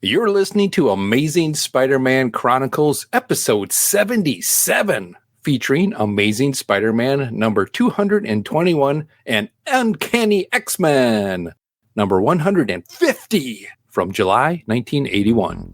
You're listening to Amazing Spider-Man Chronicles, episode 77, featuring Amazing Spider-Man number 221 and Uncanny X-Men number 150 from July 1981.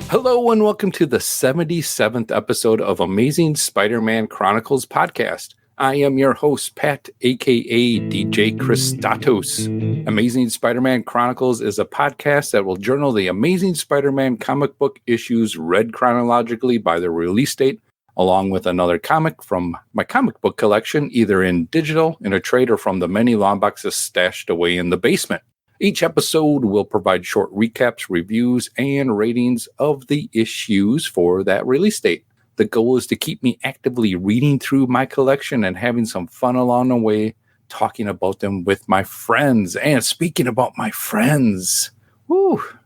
Hello and welcome to the 77th episode of Amazing Spider-Man Chronicles podcast. I am your host, Pat, aka DJ Christatos. Amazing Spider-Man Chronicles is a podcast that will journal the Amazing Spider-Man comic book issues read chronologically by their release date, along with another comic from my comic book collection, either in digital, in a trade, or from the many long boxes stashed away in the basement. Each episode will provide short recaps, reviews, and ratings of the issues for that release date. The goal is to keep me actively reading through my collection and having some fun along the way, talking about them with my friends. And speaking about my friends,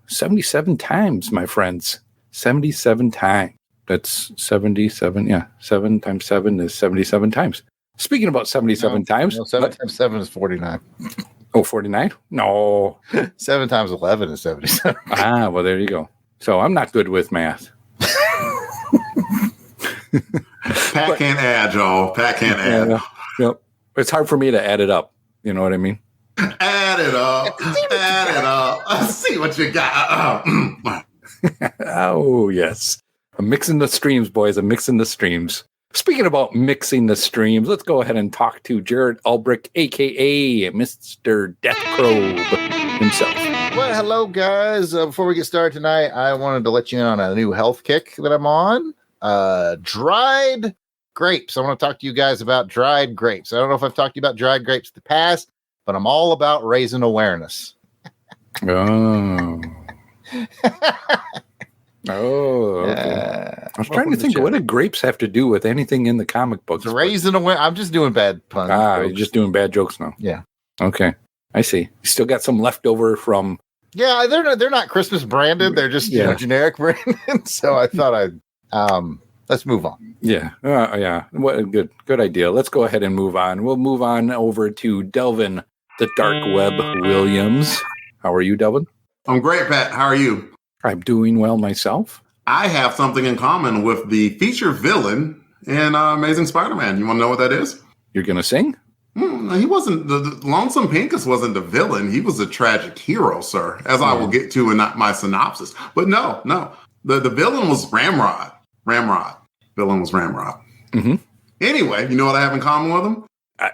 77 times, my friends. 77 times. That's 77, yeah. 7 times 7 is 77 times. Speaking about 77 times. No, 7 times 7 is 49. Oh, 49? No. 7 times 11 is 77. Well, there you go. So I'm not good with math. Pat can't add, y'all. Pat can't add. Yep. It's hard for me to add it up. You know what I mean? Add it up. Add it up. Let's see what you got. Oh, yes. I'm mixing the streams, boys. I'm mixing the streams. Speaking about mixing the streams, let's go ahead and talk to Jared Ulbrich, a.k.a. Mr. Death Probe himself. Well, hello, guys. Before we get started tonight, I wanted to let you in on a new health kick that I'm on. Dried grapes. I want to talk to you guys about dried grapes. I don't know if I've talked to you about dried grapes in the past, but I'm all about raising awareness. Oh. Oh, okay. I was trying to think, what do grapes have to do with anything in the comic books? Raising awareness. I'm just doing bad puns. You're just doing bad jokes now. Yeah. Okay. I see. You still got some leftover from... Yeah, they're not Christmas branded. They're just generic branded. So I thought let's move on. Yeah. Yeah. What a good idea. Let's go ahead and move on. We'll move on over to Delvin, the Dark Web Williams. How are you, Delvin? I'm great, Pat. How are you? I'm doing well myself. I have something in common with the feature villain in Amazing Spider-Man. You want to know what that is? You're going to sing? He wasn't, the Lonesome Pincus wasn't the villain. He was a tragic hero, sir, as I will get to in my synopsis. But no. The villain was Ramrod. Villain was Ramrod. Mm-hmm. Anyway, you know what I have in common with him?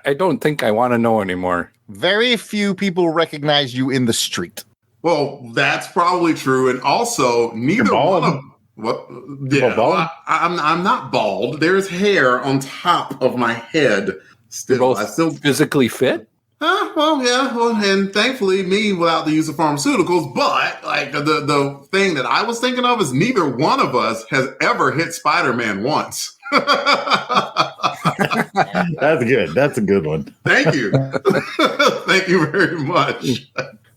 I don't think I want to know anymore. Very few people recognize you in the street. Well, that's probably true, and also neither one of what. Yeah, well, I'm not bald. There's hair on top of my head. Still, I still physically fit. Well, yeah. Well, and thankfully, me without the use of pharmaceuticals. But like the thing that I was thinking of is neither one of us has ever hit Spider-Man once. That's good. That's a good one. Thank you. Thank you very much.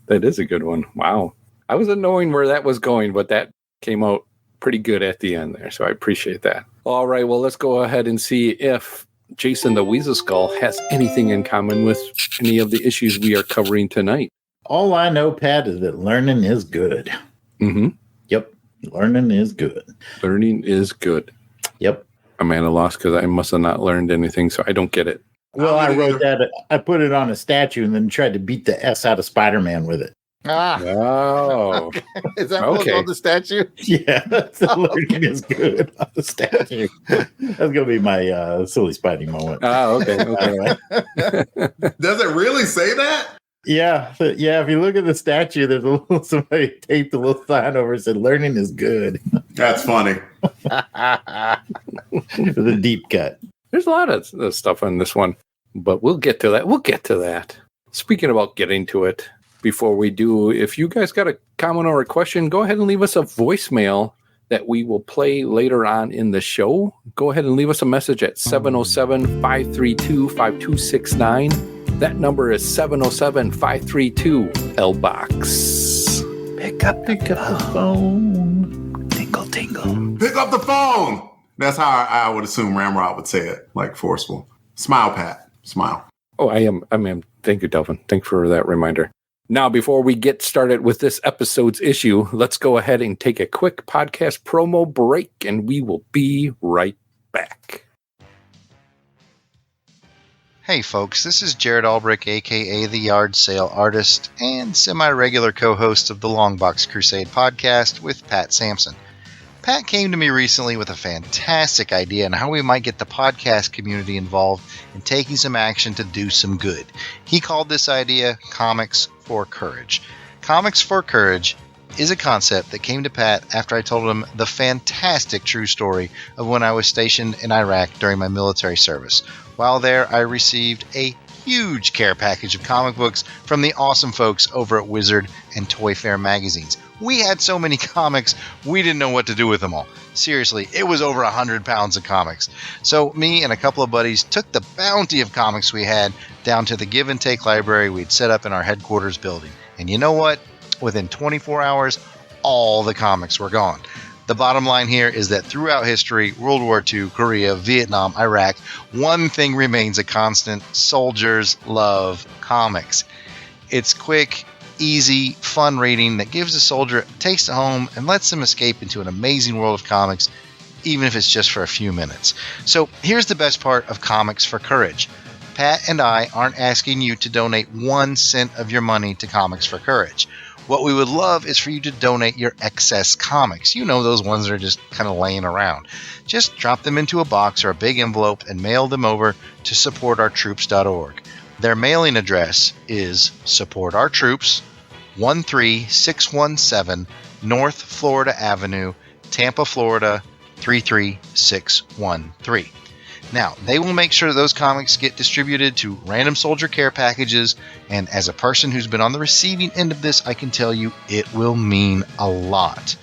That is a good one. Wow. I wasn't knowing where that was going, but that came out pretty good at the end there. So I appreciate that. All right. Well, let's go ahead and see if Jason the Weasel Skull has anything in common with any of the issues we are covering tonight. All I know, Pat, is that learning is good. Mm-hmm. Yep. Learning is good. Learning is good. Yep. I'm at a loss because I must have not learned anything, so I don't get it. Well, I wrote that. I put it on a statue and then tried to beat the S out of Spider-Man with it. Oh. Is that what's on the statue? Yeah, that's learning is good on the statue. That's going to be my silly Spidey moment. Oh, okay. Does it really say that? Yeah. If you look at the statue, there's somebody taped a little sign over and said, "Learning is good." That's funny. With a deep cut. There's a lot of stuff on this one, but we'll get to that. speaking about getting to it, before we do, if you guys got a comment or a question, go ahead and leave us a voicemail that we will play later on in the show. Go ahead and leave us a message at 707-532-5269. That number is 707-532-LBOX. Pick up the phone. Tingle, tingle. Pick up the phone. That's how I would assume Ramrod would say it, like forceful. Smile, Pat. Smile. Oh, I am. Thank you, Delvin. Thanks for that reminder. Now, before we get started with this episode's issue, let's go ahead and take a quick podcast promo break, and we will be right back. Hey folks, this is Jared Albrick, aka the Yard Sale Artist, and semi-regular co-host of the Longbox Crusade podcast with Pat Sampson. Pat came to me recently with a fantastic idea on how we might get the podcast community involved in taking some action to do some good. He called this idea Comics for Courage. Comics for Courage is a concept that came to Pat after I told him the fantastic true story of when I was stationed in Iraq during my military service. While there, I received a huge care package of comic books from the awesome folks over at Wizard and Toy Fair magazines. We had so many comics, we didn't know what to do with them all. Seriously, it was over 100 pounds of comics. So me and a couple of buddies took the bounty of comics we had down to the Give and Take library we'd set up in our headquarters building. And you know what? Within 24 hours, all the comics were gone. The bottom line here is that throughout history, World War II, Korea, Vietnam, Iraq, one thing remains a constant: soldiers love comics. It's quick, easy, fun reading that gives a soldier a taste of home and lets them escape into an amazing world of comics, even if it's just for a few minutes. So here's the best part of Comics for Courage. Pat and I aren't asking you to donate 1 cent of your money to Comics for Courage. What we would love is for you to donate your excess comics. You know, those ones that are just kind of laying around. Just drop them into a box or a big envelope and mail them over to supportourtroops.org. Their mailing address is Support Our Troops, 13617 North Florida Avenue, Tampa, Florida, 33613. Now, they will make sure those comics get distributed to random soldier care packages, and as a person who's been on the receiving end of this, I can tell you it will mean a lot.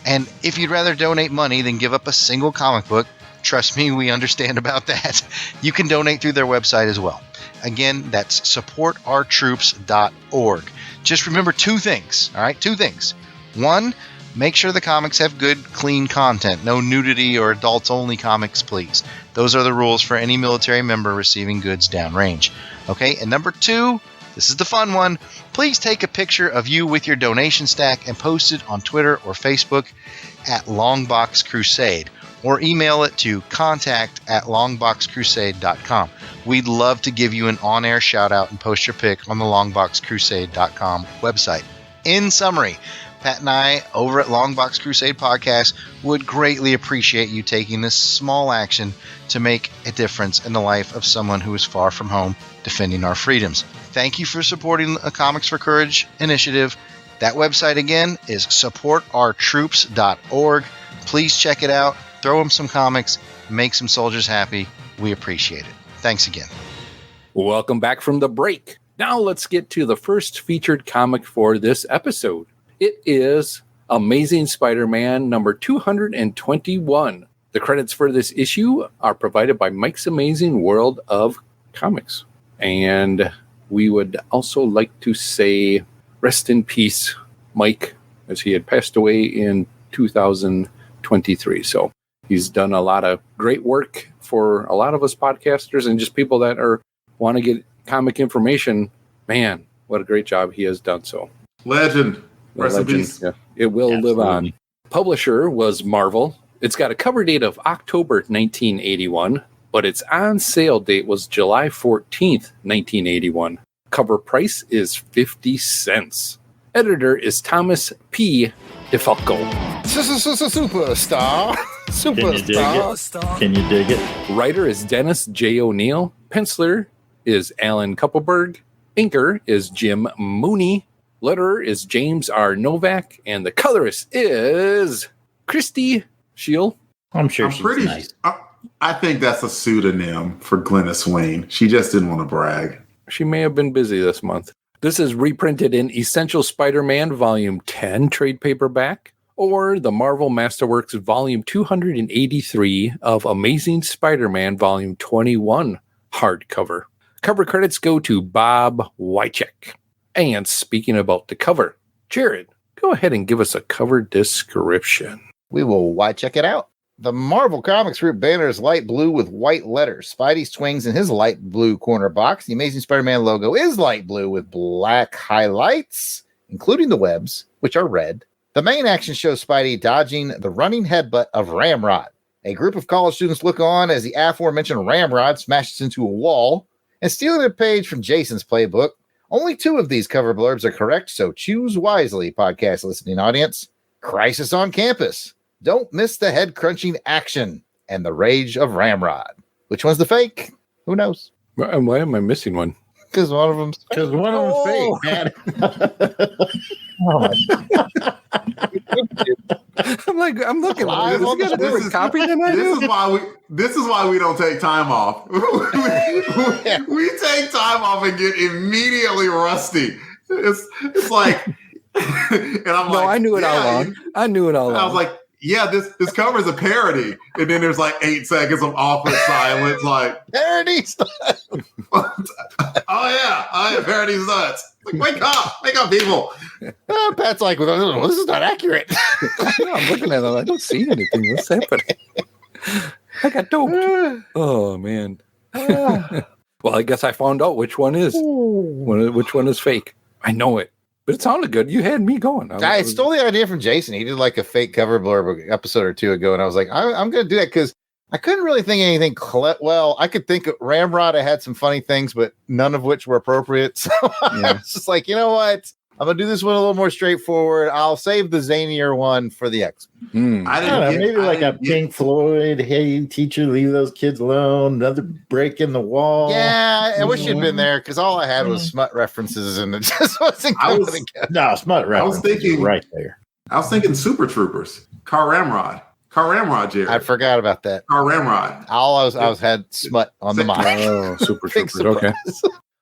And if you'd rather donate money than give up a single comic book, trust me, we understand about that. You can donate through their website as well. Again, that's supportourtroops.org. Just remember 2 things, all right? 2 things. 1, make sure the comics have good, clean content. No nudity or adults-only comics, please. Those are the rules for any military member receiving goods downrange. Okay, and number 2, this is the fun one. Please take a picture of you with your donation stack and post it on Twitter or Facebook at LONGBOX CRUSADE, or email it to contact@longboxcrusade.com. We'd love to give you an on-air shout-out and post your pic on the longboxcrusade.com website. In summary, Pat and I, over at Longbox Crusade Podcast, would greatly appreciate you taking this small action to make a difference in the life of someone who is far from home, defending our freedoms. Thank you for supporting the Comics for Courage initiative. That website again is supportourtroops.org. Please check it out. Throw them some comics. Make some soldiers happy. We appreciate it. Thanks again. Welcome back from the break. Now let's get to the first featured comic for this episode. It is Amazing Spider-Man number 221. The credits for this issue are provided by Mike's Amazing World of Comics. And we would also like to say rest in peace, Mike, as he had passed away in 2023. So he's done a lot of great work for a lot of us podcasters and just people that want to get comic information. Man, what a great job he has done. So Legend. Rest in peace. Yeah, it will live on. Publisher was Marvel. It's got a cover date of October 1981, but its on sale date was July 14th, 1981. Cover price is 50 cents. Editor is Thomas P. DeFalco. Superstar. Can you dig it? Writer is Dennis J. O'Neill. Penciler is Alan Kuppelberg. Inker is Jim Mooney. Letterer is James R. Novak. And the colorist is Christy Shield. I'm sure she's nice. I think that's a pseudonym for Glennis Wayne. She just didn't want to brag. She may have been busy this month. This is reprinted in Essential Spider-Man Volume 10 trade paperback, or the Marvel Masterworks Volume 283 of Amazing Spider-Man Volume 21 hardcover. Cover credits go to Bob Wycheck. And speaking about the cover, Jared, go ahead and give us a cover description. We will check it out. The Marvel Comics group banner is light blue with white letters. Spidey swings in his light blue corner box. The Amazing Spider-Man logo is light blue with black highlights, including the webs, which are red. The main action shows Spidey dodging the running headbutt of Ramrod. A group of college students look on as the aforementioned Ramrod smashes into a wall, and stealing a page from Jason's playbook. Only 2 of these cover blurbs are correct, so choose wisely, podcast listening audience. Crisis on campus. Don't miss the head-crunching action and the rage of Ramrod. Which one's the fake? Who knows? Why am I missing one? Because one of them's fake, man. Oh my I'm looking. Live This on the got a different This copy than I do. This is why we don't take time off. we take time off and get immediately rusty. It's like, and I'm like, I knew it all yeah, along. I knew it all along. I was like, yeah, this cover is a parody, and then there's like 8 seconds of awkward silence, like parody stuff. oh yeah, parody nuts. Like, wake up, people. Pat's like, well, this is not accurate. No, I'm looking at it. I don't see anything. What's happening? I got doped. Oh man. Well, I guess I found out which one is fake. I know it, but it sounded good. You had me going. I stole the idea from Jason. He did like a fake cover blurb an episode or 2 ago, and I was like, I'm going to do that because I couldn't really think of anything. Well, I could think of Ramrod. I had some funny things, but none of which were appropriate. So I was just like, you know what? I'm going to do this one a little more straightforward. I'll save the zanier one for the X. I don't know, maybe like a Pink Floyd, hey, teacher, leave those kids alone. Another break in the wall. Yeah, I wish you'd been there because all I had was smut references and it just wasn't coming together. No, smut references. I was thinking right there. I was thinking Super Troopers, Car Ramrod, Jared. I forgot about that. Car Ramrod. All I was had smut on the mind. Oh, Super Troopers. Okay.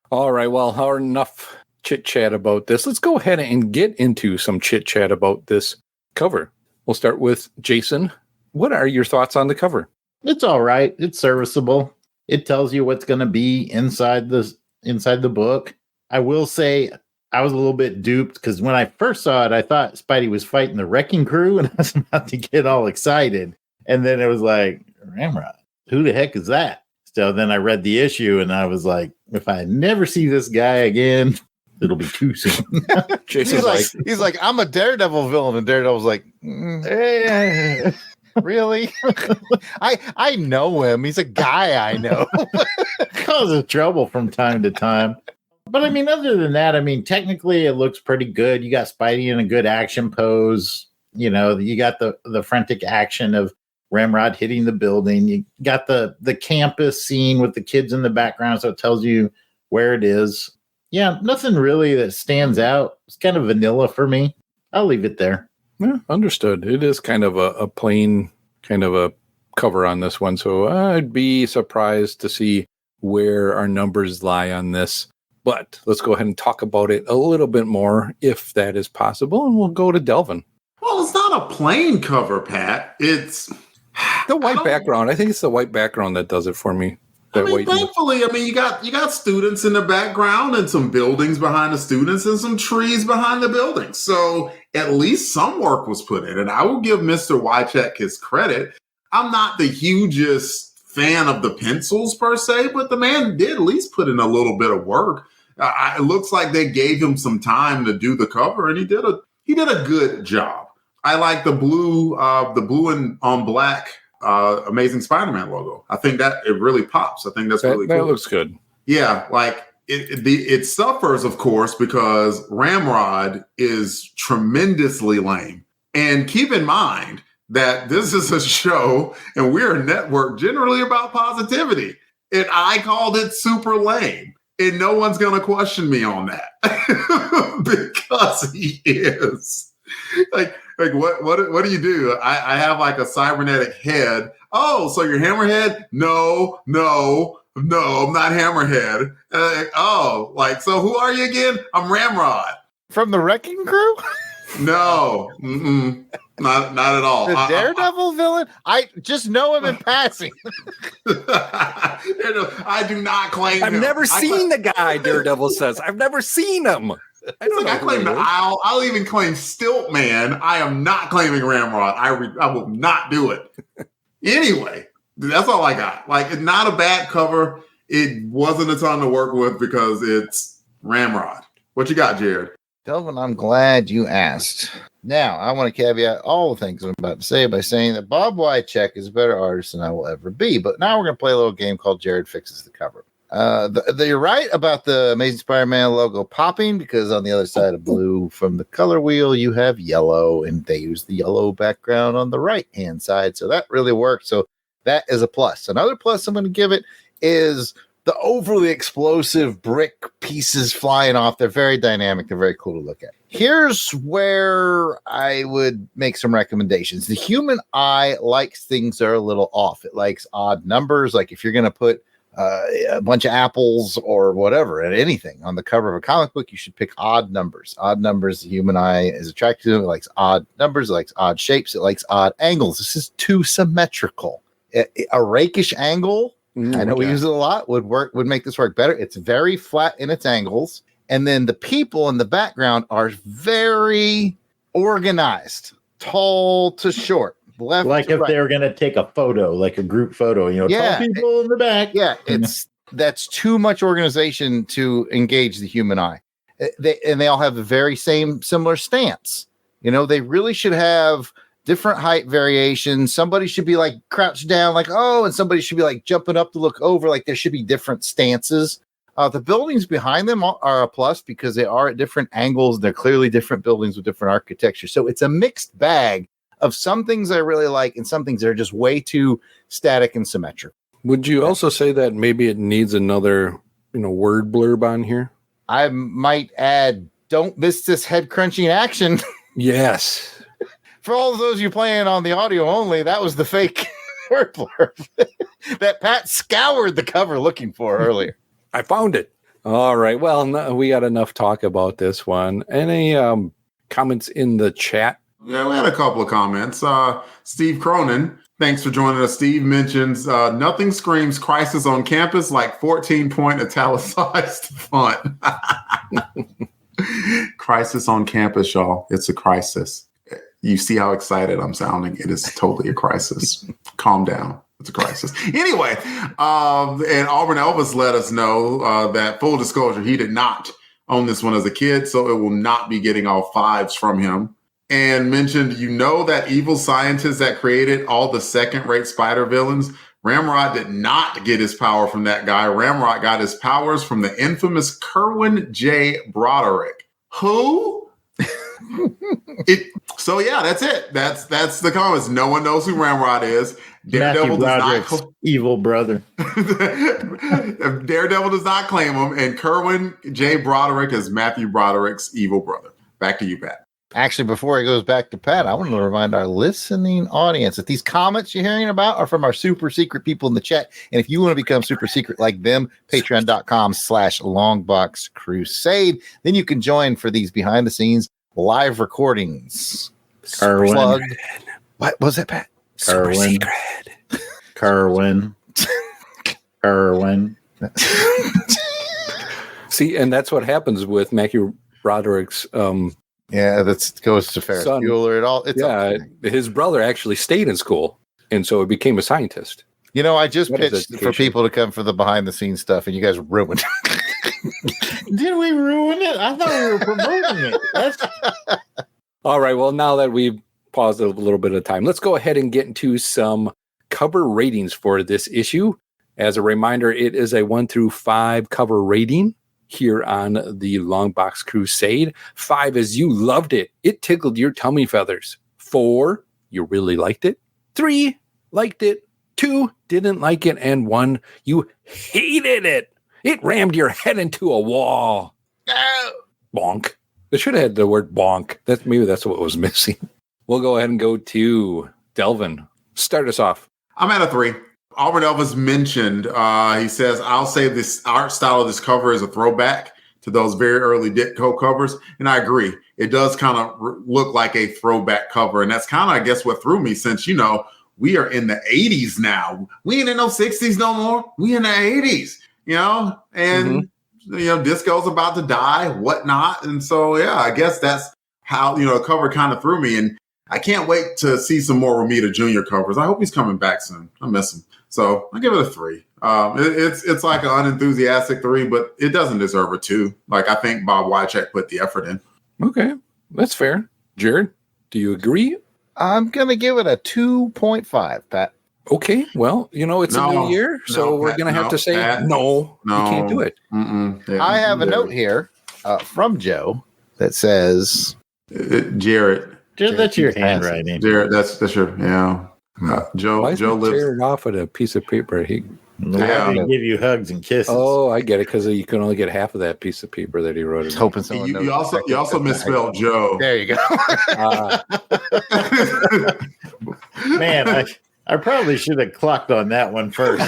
All right. Well, enough chit chat about this. Let's go ahead and get into some chit chat about this cover. We'll start with Jason. What are your thoughts on the cover? It's all right. It's serviceable. It tells you what's going to be inside the book. I will say I was a little bit duped because when I first saw it, I thought Spidey was fighting the Wrecking Crew, and I was about to get all excited. And then it was like, Ramrod, who the heck is that? So then I read the issue, and I was like, if I never see this guy again, it'll be too soon. he's like, I'm a Daredevil villain, and Daredevil's like, really? I know him. He's a guy I know. Causes trouble from time to time. But I mean, other than that, I mean, technically it looks pretty good. You got Spidey in a good action pose. You know, you got the frantic action of Ramrod hitting the building. You got the campus scene with the kids in the background, so it tells you where it is. Yeah, nothing really that stands out. It's kind of vanilla for me. I'll leave it there. Yeah, understood. It is kind of a plain kind of a cover on this one, so I'd be surprised to see where our numbers lie on this. But let's go ahead and talk about it a little bit more, if that is possible, and we'll go to Delvin. Well, it's not a plain cover, Pat. It's the white background. I think it's the white background that does it for me. Thankfully, you got students in the background and some buildings behind the students and some trees behind the buildings. So at least some work was put in. And I will give Mr. Wycheck his credit. I'm not the hugest fan of the pencils per se, but the man did at least put in a little bit of work. It looks like they gave him some time to do the cover, and he did a good job. I like the blue and on black Amazing Spider-Man logo. I think that it really pops. I think that's really cool. That looks good. Yeah, like it suffers, of course, because Ramrod is tremendously lame. And keep in mind that this is a show and we're a network generally about positivity. And I called it super lame. And no one's going to question me on that because he is. Like what do you do? I have like a cybernetic head. Oh, so you're Hammerhead? No. No, I'm not Hammerhead. So who are you again? I'm Ramrod. From the Wrecking Crew? No, not at all. The Daredevil villain? I just know him in passing. I do not claim I've him. never seen the guy, Daredevil says. I've never seen him. I claim the Owl. I'll even claim Stiltman. I am not claiming Ramrod. I will not do it. Anyway, that's all I got. Like, it's not a bad cover. It wasn't a ton to work with because it's Ramrod. What you got, Jared? Delvin, I'm glad you asked. Now, I want to caveat all the things I'm about to say by saying that Bob Wycheck is a better artist than I will ever be. But now we're going to play a little game called Jared Fixes the Cover. You're right about the Amazing Spider-Man logo popping, because on the other side of blue from the color wheel, you have yellow, and they use the yellow background on the right-hand side. So that really worked. So that is a plus. Another plus I'm going to give it is the overly explosive brick pieces flying off. They're very dynamic. They're very cool to look at. Here's where I would make some recommendations. The human eye likes things that are a little off. It likes odd numbers. Like if you're going to put a bunch of apples or whatever and anything on the cover of a comic book, you should pick odd numbers. Odd numbers, the human eye is attracted to. It likes odd numbers. It likes odd shapes. It likes odd angles. This is too symmetrical. A rakish angle, I know we use it a lot, would make this work better. It's very flat in its angles. And then the people in the background are very organized, tall to short. Left like if right. they were going to take a photo, like a group photo, tall people in the back. Yeah, that's too much organization to engage the human eye. They all have the very similar stance. They really should have different height variations. Somebody should be like crouched down, like, oh, and somebody should be like jumping up to look over. Like there should be different stances. The buildings behind them are a plus because they are at different angles. They're clearly different buildings with different architecture. So it's a mixed bag of some things I really like and some things that are just way too static and symmetrical. Would you also say that maybe it needs another, word blurb on here? I might add, don't miss this head crunching action. Yes. For all of those of you playing on the audio only, that was the fake word blurb that Pat scoured the cover looking for earlier. I found it. All right. Well, we got enough talk about this one. Any comments in the chat? Yeah, we had a couple of comments. Steve Cronin, thanks for joining us. Steve mentions nothing screams crisis on campus like 14-point italicized font. Crisis on campus, y'all. It's a crisis. You see how excited I'm sounding. It is totally a crisis. Calm down. It's a crisis. Anyway, and Auburn Elvis let us know that, full disclosure, he did not own this one as a kid, so it will not be getting all 5s from him. And mentioned, that evil scientist that created all the second-rate spider villains, Ramrod did not get his power from that guy. Ramrod got his powers from the infamous Kerwin J. Broderick. Who? So yeah, that's it. That's the comments. No one knows who Ramrod is. Daredevil does not evil brother. Daredevil does not claim him, and Kerwin J. Broderick is Matthew Broderick's evil brother. Back to you, Pat. Actually, before it goes back to Pat, I want to remind our listening audience that these comments you're hearing about are from our super secret people in the chat. And if you want to become super secret like them, patreon.com/LONGBOX CRUSADE. Then you can join for these behind the scenes live recordings. Kerwin. What was that, Pat? Kerwin. Super secret. Kerwin. Kerwin. See, and that's what happens with Matthew Broderick's yeah, that goes to Ferris Bueller. His brother actually stayed in school, and so he became a scientist. I just pitched for people to come for the behind the scenes stuff, and you guys ruined it. Did we ruin it? I thought we were promoting it. All right. Well, now that we've paused a little bit of time, let's go ahead and get into some cover ratings for this issue. As a reminder, it is a 1 through 5 cover rating here on the Longbox Crusade. 5 is you loved it. It tickled your tummy feathers. 4, you really liked it. 3, liked it. 2, didn't like it. And 1, you hated it. It rammed your head into a wall. Bonk. It should have had the word bonk. Maybe that's what was missing. We'll go ahead and go to Delvin. Start us off. I'm at a 3. Auburn Elvis mentioned, he says, I'll say this art style of this cover is a throwback to those very early Ditko covers. And I agree. It does kind of look like a throwback cover. And that's kind of, I guess, what threw me since, we are in the 80s now. We ain't in no 60s no more. We in the 80s, and, disco's about to die, whatnot. And so, yeah, I guess that's how, the cover kind of threw me. And I can't wait to see some more Romita Jr. covers. I hope he's coming back soon. I miss him. So I give it a 3. It's like an unenthusiastic 3, but it doesn't deserve a 2. Like I think Bob Wycheck put the effort in. Okay, that's fair. Jared, do you agree? I'm gonna give it a 2.5, Pat. Okay, well, it's a new year, so we're going to have to say no, you can't do it. Yeah, I have a note here from Joe that says, Jared, that's your handwriting. Jared, that's your Joe. Why Joe lives. tear it off with a piece of paper. We're to give you hugs and kisses. Oh, I get it, because you can only get half of that piece of paper that he wrote. Just hoping someone knows. You also misspelled Joe. There you go. Man, I probably should have clocked on that one first.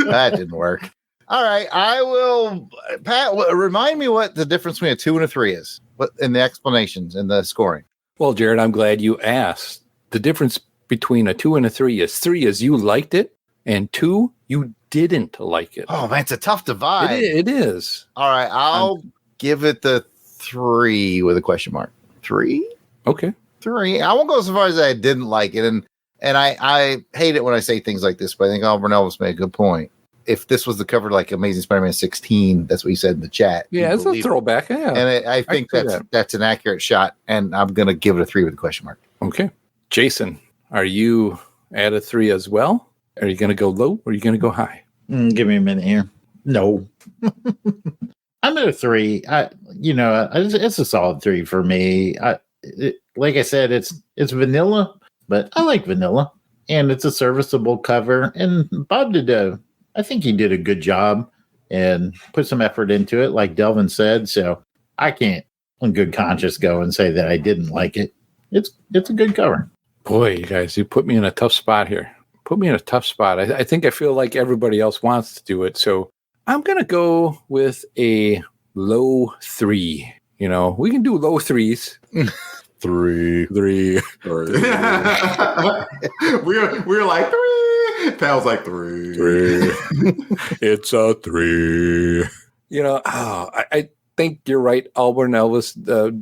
That didn't work. All right, I will. Pat, remind me what the difference between a 2 and a 3 is. What in the explanations and the scoring? Well, Jared, I'm glad you asked. The difference between a 2 and a 3 is you liked it, and 2, you didn't like it. Oh man, it's a tough divide. It is. All right, I'll give it the 3 with a question mark. 3? Okay. 3. I won't go so far as I didn't like it, and I hate it when I say things like this, but I think Auburn Elvis made a good point. If this was the cover like Amazing Spider-Man 16, that's what he said in the chat. Yeah, it's a throwback. Yeah, and I think that's an accurate shot, and I'm going to give it a 3 with a question mark. Okay. Jason, are you at a 3 as well? Are you going to go low or are you going to go high? Give me a minute here. No. I'm at a 3. It's a solid 3 for me. Like I said, it's vanilla, but I like vanilla, and it's a serviceable cover. And Bob I think he did a good job and put some effort into it, like Delvin said. So I can't, in good conscience, go and say that I didn't like it. It's a good cover. Boy, you guys, you put me in a tough spot here. I think I feel like everybody else wants to do it. So I'm going to go with a low 3. We can do low 3s. 3. We're like 3. Pal's like 3. It's a 3. I think you're right. Auburn Elvis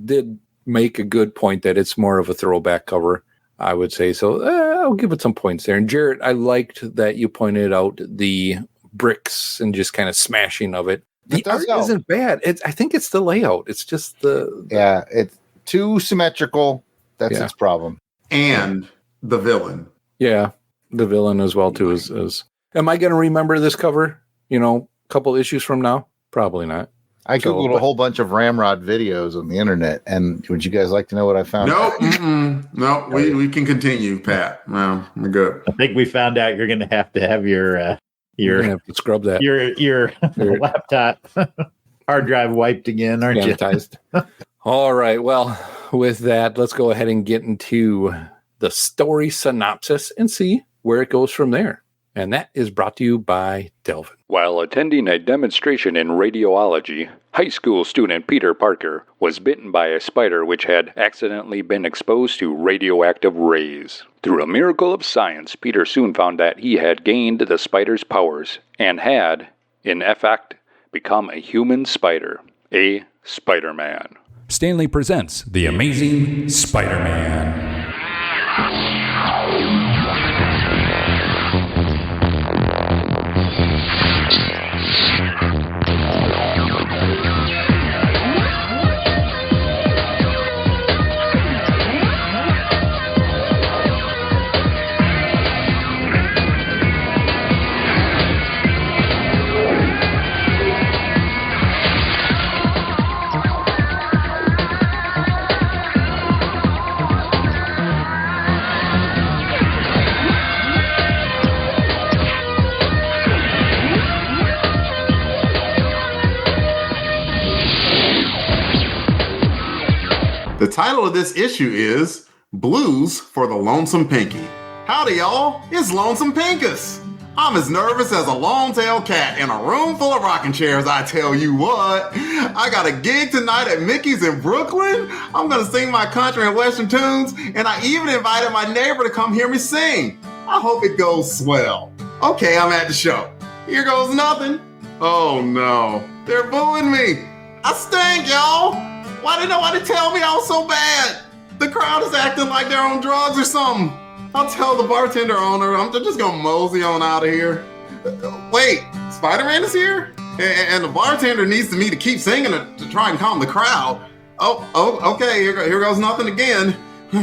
did make a good point that it's more of a throwback cover, I would say. So I'll give it some points there. And Jared, I liked that you pointed out the bricks and just kind of smashing of it. The art isn't bad. I think it's the layout. It's just it's too symmetrical. That's its problem. And the villain. Yeah, the villain as well too. Is am I going to remember this cover? A couple issues from now? Probably not. I googled a whole bunch of Ramrod videos on the internet, and would you guys like to know what I found? No, we can continue, Pat. No, we're good. I think we found out you're going to have your you're gonna have to scrub that your laptop hard drive wiped again, aren't sanitized. All right. Well, with that, let's go ahead and get into the story synopsis and see where it goes from there. And that is brought to you by Delvin. While attending a demonstration in radiology, high school student Peter Parker was bitten by a spider which had accidentally been exposed to radioactive rays. Through a miracle of science, Peter soon found that he had gained the spider's powers and had, in effect, become a human spider, a Spider-Man. Stanley presents The Amazing Spider-Man. The title of this issue is Blues for the Lonesome Pinky. Howdy, y'all. It's Lonesome Pincus. I'm as nervous as a long-tailed cat in a room full of rocking chairs, I tell you what. I got a gig tonight at Mickey's in Brooklyn. I'm going to sing my country and western tunes, and I even invited my neighbor to come hear me sing. I hope it goes swell. Okay, I'm at the show. Here goes nothing. Oh, no. They're booing me. I stink, y'all. Why didn't nobody tell me I was so bad? The crowd is acting like they're on drugs or something. I'll tell the bartender owner. I'm just gonna mosey on out of here. Wait, Spider-Man is here? And the bartender needs me to keep singing to try and calm the crowd. Oh, okay, here goes nothing again.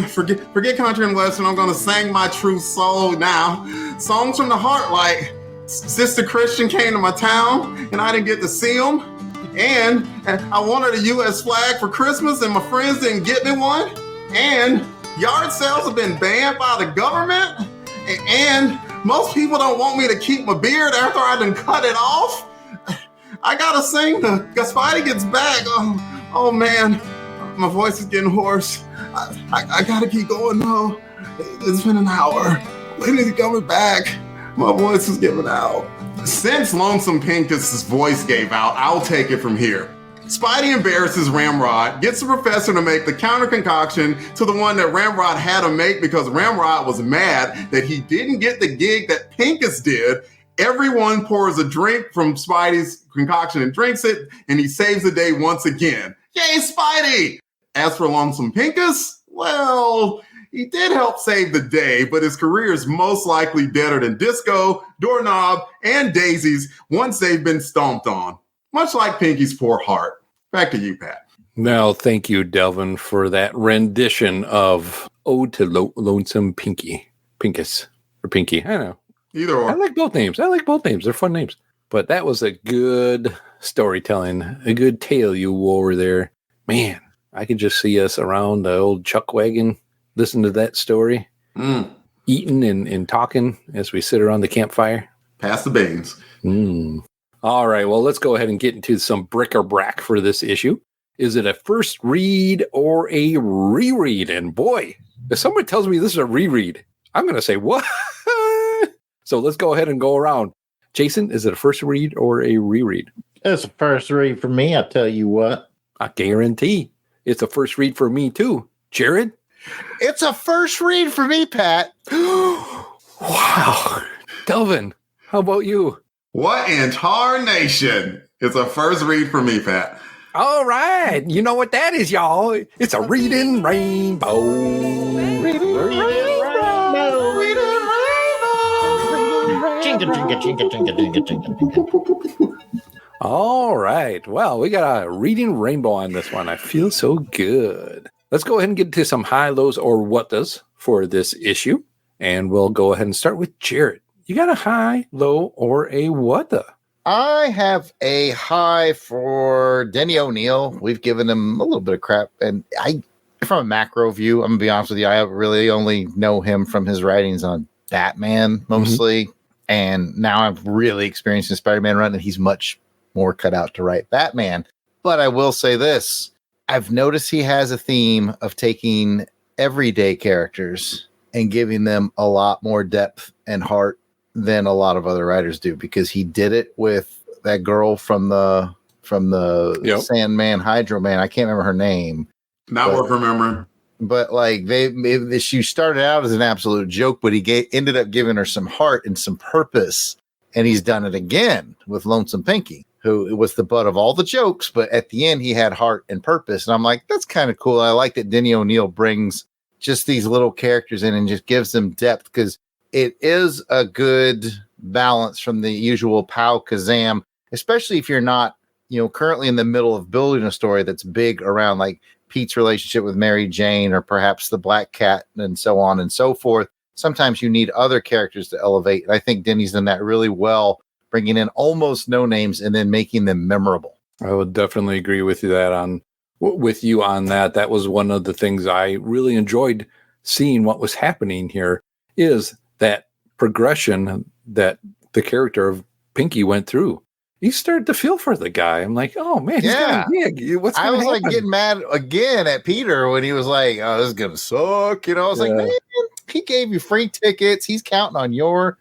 Forget country and western. I'm gonna sing my true soul now. Songs from the heart like Sister Christian came to my town and I didn't get to see him. And I wanted a U.S. flag for Christmas and my friends didn't get me one. And yard sales have been banned by the government, and most people don't want me to keep my beard after I done cut it off. I gotta sing the Spidey gets back. Oh man, my voice is getting hoarse. I gotta keep going though. It's been an hour. When is he coming back? My voice is giving out. Since Lonesome Pincus's voice gave out, I'll take it from here. Spidey embarrasses Ramrod, gets the professor to make the counter concoction to the one that Ramrod had to make because Ramrod was mad that he didn't get the gig that Pincus did. Everyone pours a drink from Spidey's concoction and drinks it, and he saves the day once again. Yay, Spidey! As for Lonesome Pincus, well, he did help save the day, but his career is most likely deader than Disco, Doorknob, and Daisies once they've been stomped on. Much like Pinky's poor heart. Back to you, Pat. Now, thank you, Delvin, for that rendition of Ode to Lonesome Pincus, or Pinky. I don't know. Either or. I like both names. They're fun names. But that was a good storytelling, a good tale you wore there. Man, I can just see us around the old chuck wagon, listen to that story, eating and talking as we sit around the campfire. Pass the beans. All right, well, let's go ahead and get into some bric-a-brac for this issue. Is it a first read or a reread? And boy, if someone tells me this is a reread, I'm going to say, what? So let's go ahead and go around. Jason, is it a first read or a reread? It's a first read for me, I tell you what. I guarantee it's a first read for me, too. Jared? It's a first read for me, Pat. Wow. Delvin, how about you? What in tarnation? It's a first read for me, Pat. All right. You know what that is, y'all. It's a reading rainbow. Reading rainbow. All right. Well, we got a reading rainbow on this one. I feel so good. Let's go ahead and get to some high, lows, or what does for this issue. And we'll go ahead and start with Jared. You got a high, low, or a what the? I have a high for Denny O'Neil. We've given him a little bit of crap. And from a macro view, I'm going to be honest with you, I really only know him from his writings on Batman mostly. And now I'm really experiencing Spider-Man run, and he's much more cut out to write Batman. But I will say this. I've noticed he has a theme of taking everyday characters and giving them a lot more depth and heart than a lot of other writers do, because he did it with that girl from the Sandman Hydro Man. I can't remember her name. Not worth remembering. But like she started out as an absolute joke, but he ended up giving her some heart and some purpose. And he's done it again with Lonesome Pinky, who was the butt of all the jokes, but at the end he had heart and purpose. And I'm like, that's kind of cool. I like that Denny O'Neil brings just these little characters in and just gives them depth, because it is a good balance from the usual pow kazam, especially if you're not, currently in the middle of building a story that's big around like Pete's relationship with Mary Jane, or perhaps the Black Cat, and so on and so forth. Sometimes you need other characters to elevate. And I think Denny's done that really well, bringing in almost no names and then making them memorable. I would definitely agree with you on that. That was one of the things I really enjoyed seeing what was happening here, is that progression that the character of Pinky went through. You started to feel for the guy. I'm like, oh man, he's got a gig. What's going to happen? Like getting mad again at Peter when he was like, oh, this is going to suck. I was like, man, He gave you free tickets. He's counting on your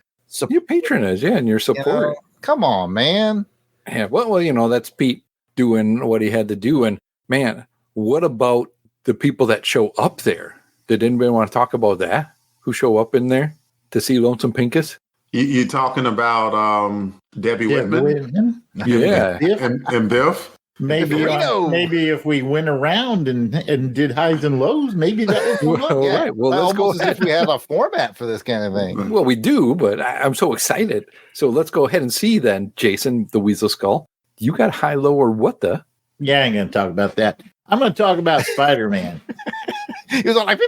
patronage, and your support. Come on, man. Yeah, well, that's Pete doing what he had to do. And man, what about the people that show up there? Did anybody want to talk about that? Who show up in there to see Lonesome Pincus? You talking about Debbie Whitman? Yeah. And Biff? Maybe if we went around and did highs and lows, maybe that would come up. Yeah. Right. Well, let's go almost as if we had a format for this kind of thing. Well, we do, but I'm so excited. So let's go ahead and see then, Jason, the Weasel Skull. You got high, low, or what the? Yeah, I ain't going to talk about that. I'm going to talk about Spider-Man. He was all like, pew,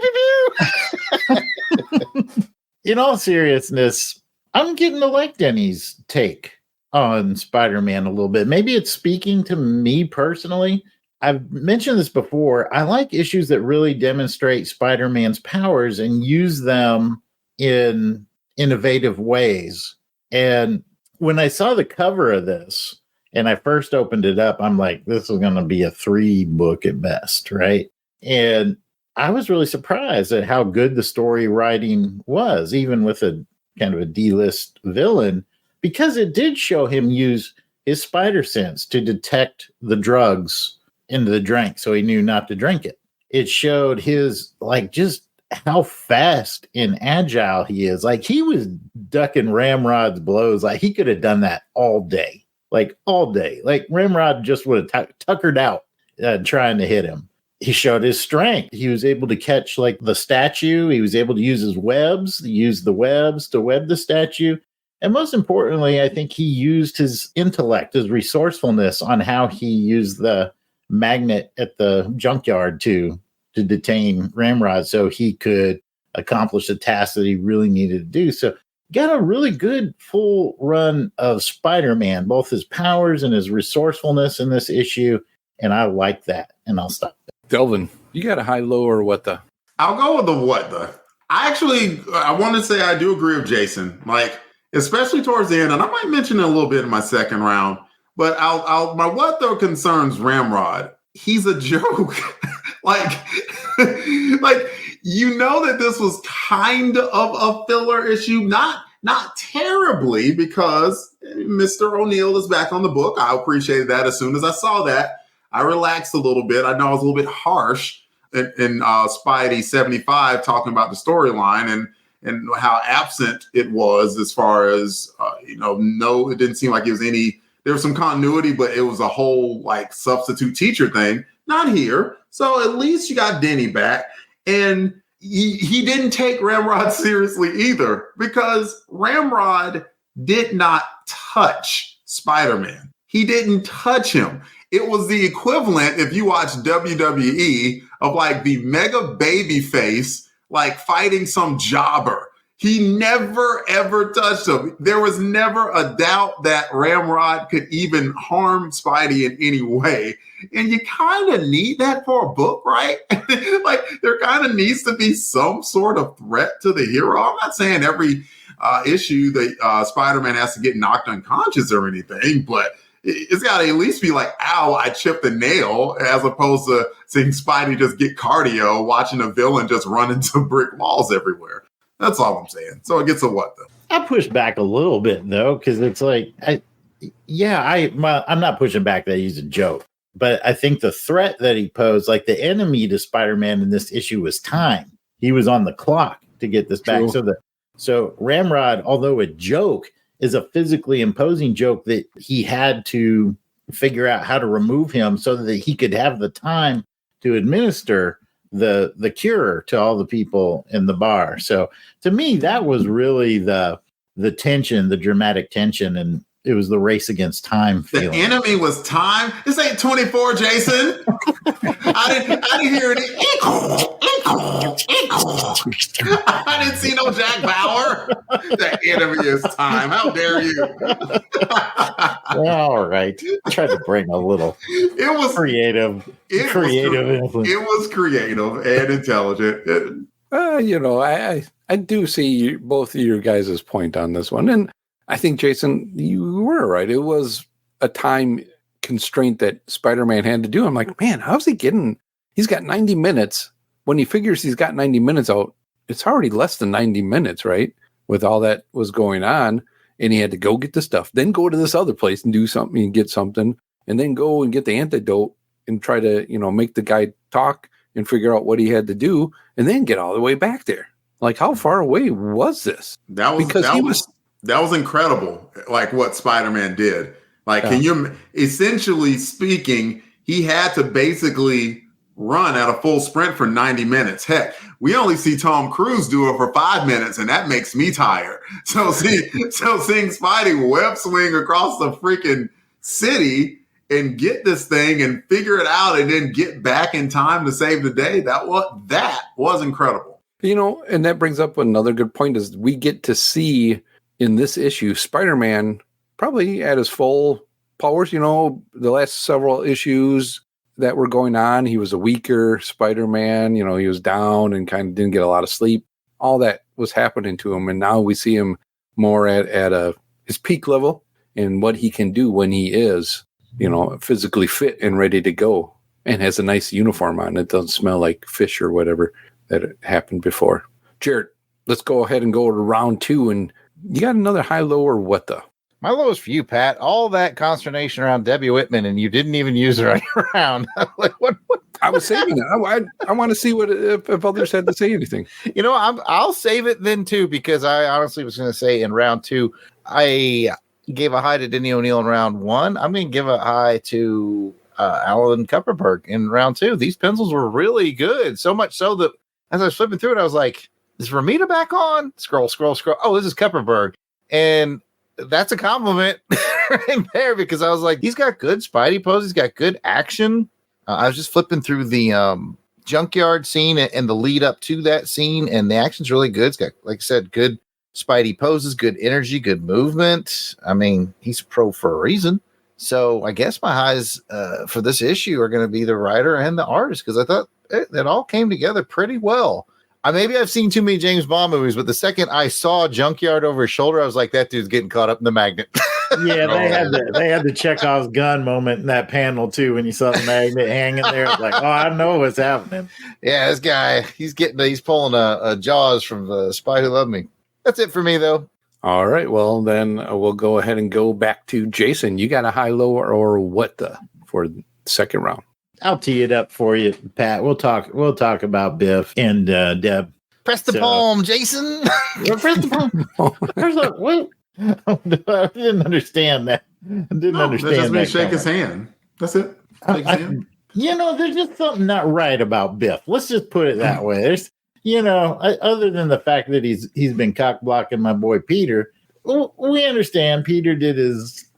pew, pew. In all seriousness, I'm getting to like Denny's take on Spider-Man a little bit. Maybe it's speaking to me personally. I've mentioned this before. I like issues that really demonstrate Spider-Man's powers and use them in innovative ways. And when I saw the cover of this and I first opened it up, I'm like, this is going to be a 3-book at best, right? And I was really surprised at how good the story writing was, even with a kind of a D-list villain, because it did show him use his spider sense to detect the drugs into the drink, so he knew not to drink it. It showed his, just how fast and agile he is. He was ducking Ramrod's blows. He could have done that all day. All day. Ramrod just would have tuckered out trying to hit him. He showed his strength. He was able to catch the statue. He was able to use his webs, to web the statue. And most importantly, I think he used his intellect, his resourcefulness on how he used the magnet at the junkyard to detain Ramrod so he could accomplish the task that he really needed to do. So got a really good full run of Spider-Man, both his powers and his resourcefulness in this issue. And I like that. And I'll stop there. Delvin, you got a high, low, or what the? I'll go with the what the. I want to say I do agree with Jason, especially towards the end, and I might mention it a little bit in my second round, but my what though concerns Ramrod. He's a joke. That this was kind of a filler issue, not terribly, because Mr. O'Neill is back on the book. I appreciated that. As soon as I saw that, I relaxed a little bit. I know I was a little bit harsh in Spidey 75 talking about the storyline and how absent it was as far as, no, it didn't seem like it was there was some continuity, but it was a whole substitute teacher thing. Not here. So at least you got Denny back. And he didn't take Ramrod seriously either, because Ramrod did not touch Spider-Man. He didn't touch him. It was the equivalent, if you watch WWE, of the mega baby face, fighting some jobber. He never, ever touched him. There was never a doubt that Ramrod could even harm Spidey in any way. And you kind of need that for a book, right? There kind of needs to be some sort of threat to the hero. I'm not saying every issue that Spider-Man has to get knocked unconscious or anything, but it's got to at least be ow, I chipped a nail, as opposed to seeing Spidey just get cardio, watching a villain just run into brick walls everywhere. That's all I'm saying. So it gets a what, though? I push back a little bit, though, because it's I'm not pushing back that he's a joke. But I think the threat that he posed, the enemy to Spider-Man in this issue was time. He was on the clock to get this back. True. So Ramrod, although a joke, is a physically imposing joke that he had to figure out how to remove him so that he could have the time to administer the cure to all the people in the bar. So to me, that was really the tension, the dramatic tension, and it was the race against time feeling. The enemy was time. This ain't 24, Jason. I didn't hear any. I didn't see no Jack Bauer. The enemy is time. How dare you? All right. I tried to bring a little creative. It was creative and intelligent. I do see both of your guys' point on this one. And I think, Jason, you were right. It was a time constraint that Spider-Man had to do. I'm like, man, how's he getting? He's got 90 minutes. When he figures he's got 90 minutes out, it's already less than 90 minutes, right? With all that was going on. And he had to go get the stuff, then go to this other place and do something and get something, and then go and get the antidote and try to, make the guy talk and figure out what he had to do, and then get all the way back there. Like, how far away was this? That was incredible. Like what Spider-Man did. Like, can you, essentially speaking, he had to basically run at a full sprint for 90 minutes. Heck, we only see Tom Cruise do it for 5 minutes, and that makes me tired. So seeing Spidey web swing across the freaking city and get this thing and figure it out and then get back in time to save the day, that was incredible. And that brings up another good point is we get to see in this issue Spider-Man probably at his full powers. The last several issues that were going on, he was a weaker Spider-Man. He was down and kind of didn't get a lot of sleep. All that was happening to him, and now we see him more at his peak level and what he can do when he is, physically fit and ready to go, and has a nice uniform on. It doesn't smell like fish or whatever that happened before. Jared, let's go ahead and go to round 2, and you got another high, low, or what the? My lowest for you, Pat. All that consternation around Debbie Whitman, and you didn't even use her on your round. Like, what? I was saving it. I want to see what if others had to say anything. I'll save it then too, because I honestly was going to say in round 2, I gave a high to Denny O'Neil in round 1. I'm going to give a high to Alan Kupperberg in round 2. These pencils were really good, so much so that as I was flipping through it, I was like, "Is Ramita back on?" Scroll. Oh, this is Kupperberg, and that's a compliment right there, because I was like, he's got good Spidey poses, he's got good action. I was just flipping through the junkyard scene and the lead up to that scene, and the action's really good. It's got, like I said, good Spidey poses, good energy, good movement. I mean, he's a pro for a reason. So I guess my highs for this issue are going to be the writer and the artist, because I thought it all came together pretty well. Maybe I've seen too many James Bond movies, but the second I saw Junkyard over his shoulder, I was like, that dude's getting caught up in the magnet. Yeah, they had the Chekhov's gun moment in that panel too, when you saw the magnet hanging there. It's like, oh, I know what's happening. Yeah, this guy, he's pulling a Jaws from the Spy Who Loved Me. That's it for me, though. All right, well, then we'll go ahead and go back to Jason. You got a high, low, or what the for the second round? I'll tee it up for you, Pat. We'll talk about Biff and Deb. Press the palm, Jason. Press the palm. What? I didn't understand that. That just means shake his hand. That's it. Shake his hand. There's just something not right about Biff. Let's just put it that way. There's, other than the fact that he's been cock blocking my boy Peter, we understand Peter did his,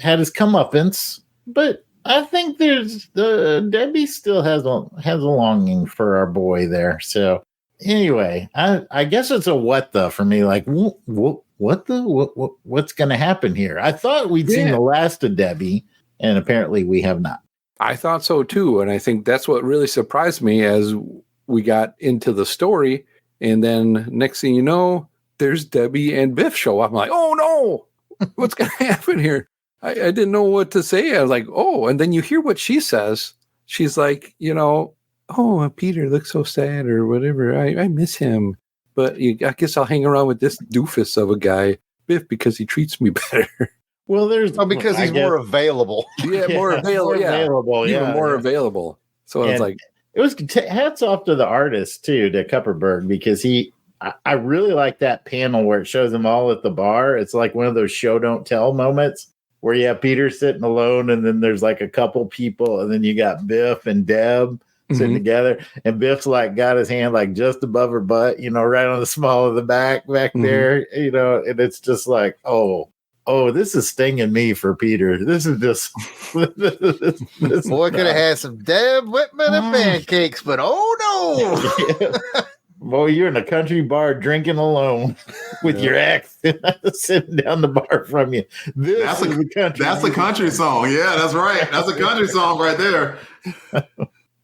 had his comeuppance, but I think Debbie still has a longing for our boy there. So anyway, I guess it's a what the for me. Like what's going to happen here? I thought we'd seen the last of Debbie, and apparently we have not. I thought so too, and I think that's what really surprised me as we got into the story. And then next thing you know, there's Debbie and Biff show up. I'm like, oh no, what's going to happen here? I didn't know what to say. I was like, oh, and then you hear what she says. She's like, oh, Peter looks so sad or whatever. I miss him. But I guess I'll hang around with this doofus of a guy, Biff, because he treats me better. Well, because he's more available. Yeah, more available. Even more available. So I was like, it was hats off to the artist too, to Kupperberg, because I really like that panel where it shows them all at the bar. It's like one of those show don't tell moments where you have Peter sitting alone, and then there's like a couple people, and then you got Biff and Deb sitting together, and Biff's like got his hand like just above her butt, right on the small of the back there, and it's just like, oh, this is stinging me for Peter. This is just this boy could have had some Deb Whitman and pancakes, but oh no. Boy, you're in a country bar drinking alone with your ex sitting down the bar from you. That's a country song. Yeah, that's right. That's a country song right there.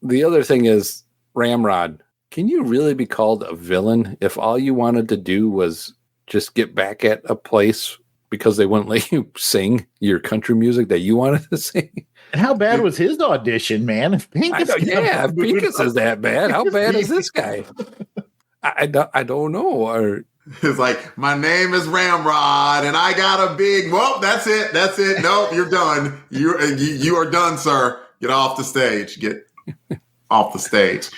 The other thing is, Ramrod, can you really be called a villain if all you wanted to do was just get back at a place because they wouldn't let you sing your country music that you wanted to sing? And how bad was his audition, man? If Pincus if Pincus is that bad, how bad is this guy? I don't know. Or it's like, my name is Ramrod, and I got a big. Well, that's it. Nope, you're done. You are done, sir. Get off the stage. Get off the stage.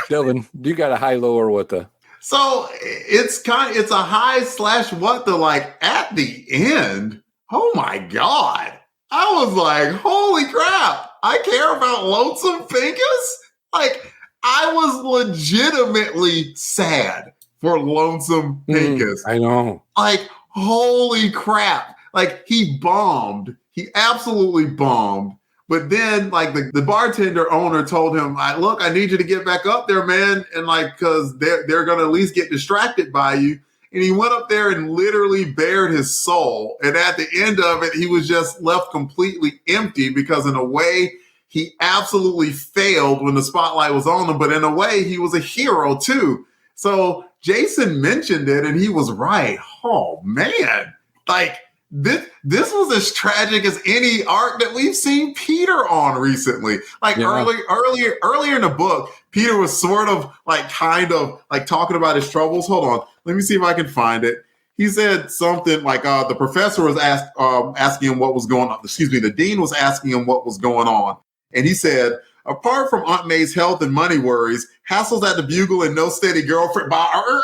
Dylan, do you got a high, low, or what the? So it's a high / what the, like, at the end. Oh my God. I was like, holy crap. I care about Lonesome Pincus? Like, I was legitimately sad for Lonesome Pincus. I know. Like, holy crap. Like, he bombed. He absolutely bombed. But then, like, the bartender owner told him, look, I need you to get back up there, man. And, like, because they're going to at least get distracted by you. And he went up there and literally bared his soul. And at the end of it, he was just left completely empty because, in a way, he absolutely failed when the spotlight was on him. But in a way, he was a hero, too. So Jason mentioned it, and he was right. Oh, man. Like, this was as tragic as any arc that we've seen Peter on recently. Like, earlier in the book, Peter was sort of like kind of like talking about his troubles. Hold on, let me see if I can find it. He said something like the professor was asking him what was going on. Excuse me, the dean was asking him what was going on, and he said, apart from Aunt May's health and money worries, hassles at the Bugle and no steady girlfriend. All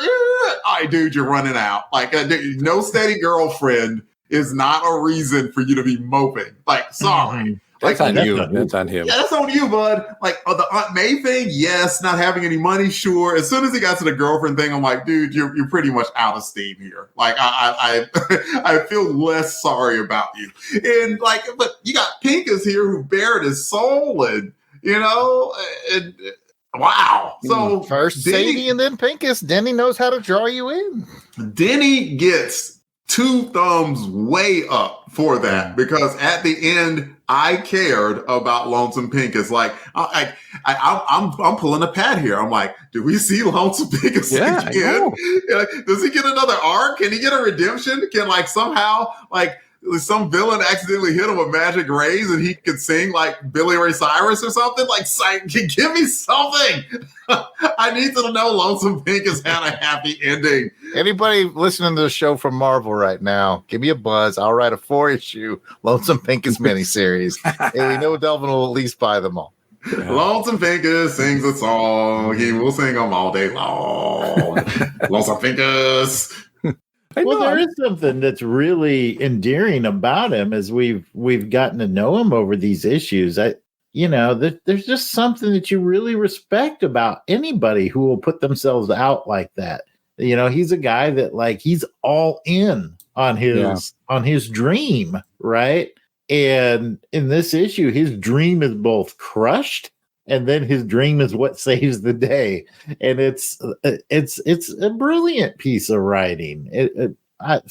right, dude, you're running out. Like, no steady girlfriend is not a reason for you to be moping. Like, sorry. That's Like, on you. That's on him. Yeah, that's on you, bud. Like, the Aunt May thing, yes. Not having any money, sure. As soon as he got to the girlfriend thing, I'm like, dude, you're pretty much out of steam here. Like, I I feel less sorry about you. And, like, but you got Pincus here who bared his soul, and, you know, and wow. So first Sadie and then Pincus. Denny knows how to draw you in. Denny gets 2 thumbs way up for that, because at the end, I cared about Lonesome Pincus. Like, I'm pulling a pad here. I'm like, do we see Lonesome Pincus again? Does he get another arc? Can he get a redemption? Can, like, somehow, like, some villain accidentally hit him with magic rays and he could sing like Billy Ray Cyrus or something? Like, give me something. I need to know Lonesome Pincus had a happy ending. Anybody listening to the show from Marvel right now, give me a buzz. I'll write a 4-issue Lonesome Pincus miniseries. And we know Delvin will at least buy them all. Yeah. Lonesome Pincus sings a song. He will sing them all day long. Lonesome Pincus. Well, there is something that's really endearing about him as we've gotten to know him over these issues. There's just something that you really respect about anybody who will put themselves out like that. You know, he's a guy that, like, he's all in on his dream, right? And in this issue, his dream is both crushed, and then his dream is what saves the day. And it's a brilliant piece of writing. I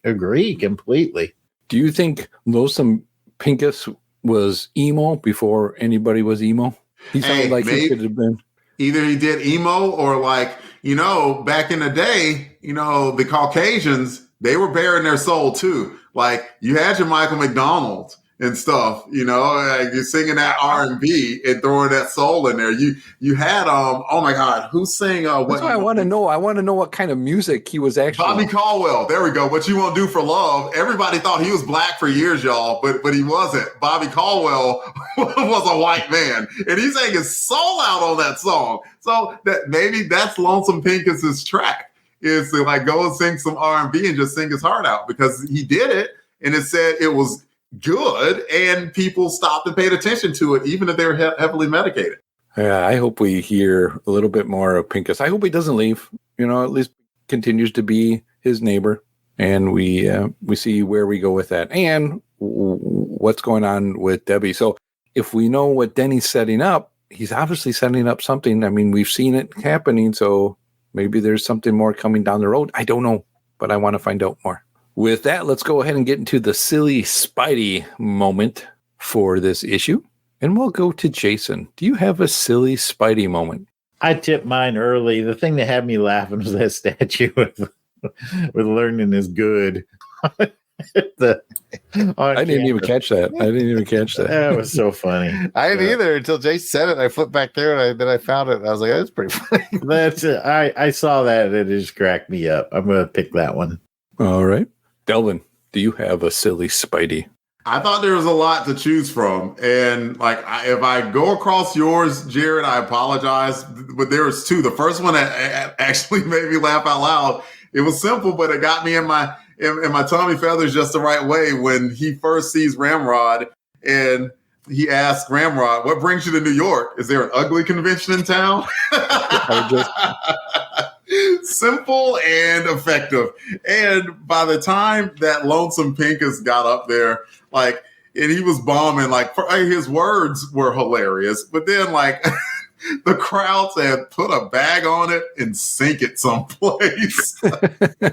agree completely. Do you think Lonesome Pincus was emo before anybody was emo? He sounded like he could have been. Either he did emo, or, like, you know, back in the day, you know, the Caucasians, they were bearing their soul too. Like, you had your Michael McDonald and stuff, you know, like, you're singing that R&B and throwing that soul in there. You had oh my God, who sang That's what I want to know. I want to know what kind of music he was actually. Bobby Caldwell. There we go. What You Won't Do for Love. Everybody thought he was black for years, y'all, but he wasn't. Bobby Caldwell was a white man, and he sang his soul out on that song. So that maybe that's Lonesome Pincus's track, is to, like, go and sing some R&B and just sing his heart out, because he did it, and it said it was good, and people stopped and paid attention to it, even if they were heavily medicated. Yeah, I hope we hear a little bit more of Pincus. I hope he doesn't leave. You know, at least continues to be his neighbor, and we see where we go with that, and what's going on with Debbie. So if we know what Denny's setting up, he's obviously setting up something. I mean, we've seen it happening, so maybe there's something more coming down the road. I don't know, but I want to find out more. With that, let's go ahead and get into the silly Spidey moment for this issue. And we'll go to Jason. Do you have a silly Spidey moment? I tipped mine early. The thing that had me laughing was that statue with learning is good. I didn't even catch that. That was so funny. I didn't either until Jay said it. I flipped back through and then I found it. And I was like, that's pretty funny. That's it. I saw that and it just cracked me up. I'm going to pick that one. All right. Delvin, do you have a silly Spidey? I thought there was a lot to choose from. And if I go across yours, Jared, I apologize. But there was two. The first one actually made me laugh out loud. It was simple, but it got me in my tummy feathers just the right way when he first sees Ramrod and he asks Ramrod, what brings you to New York? Is there an ugly convention in town? Simple and effective. And by the time that lonesome Pincus got up there, and he was bombing, his words were hilarious. But then, the crowd said, put a bag on it and sink it someplace. And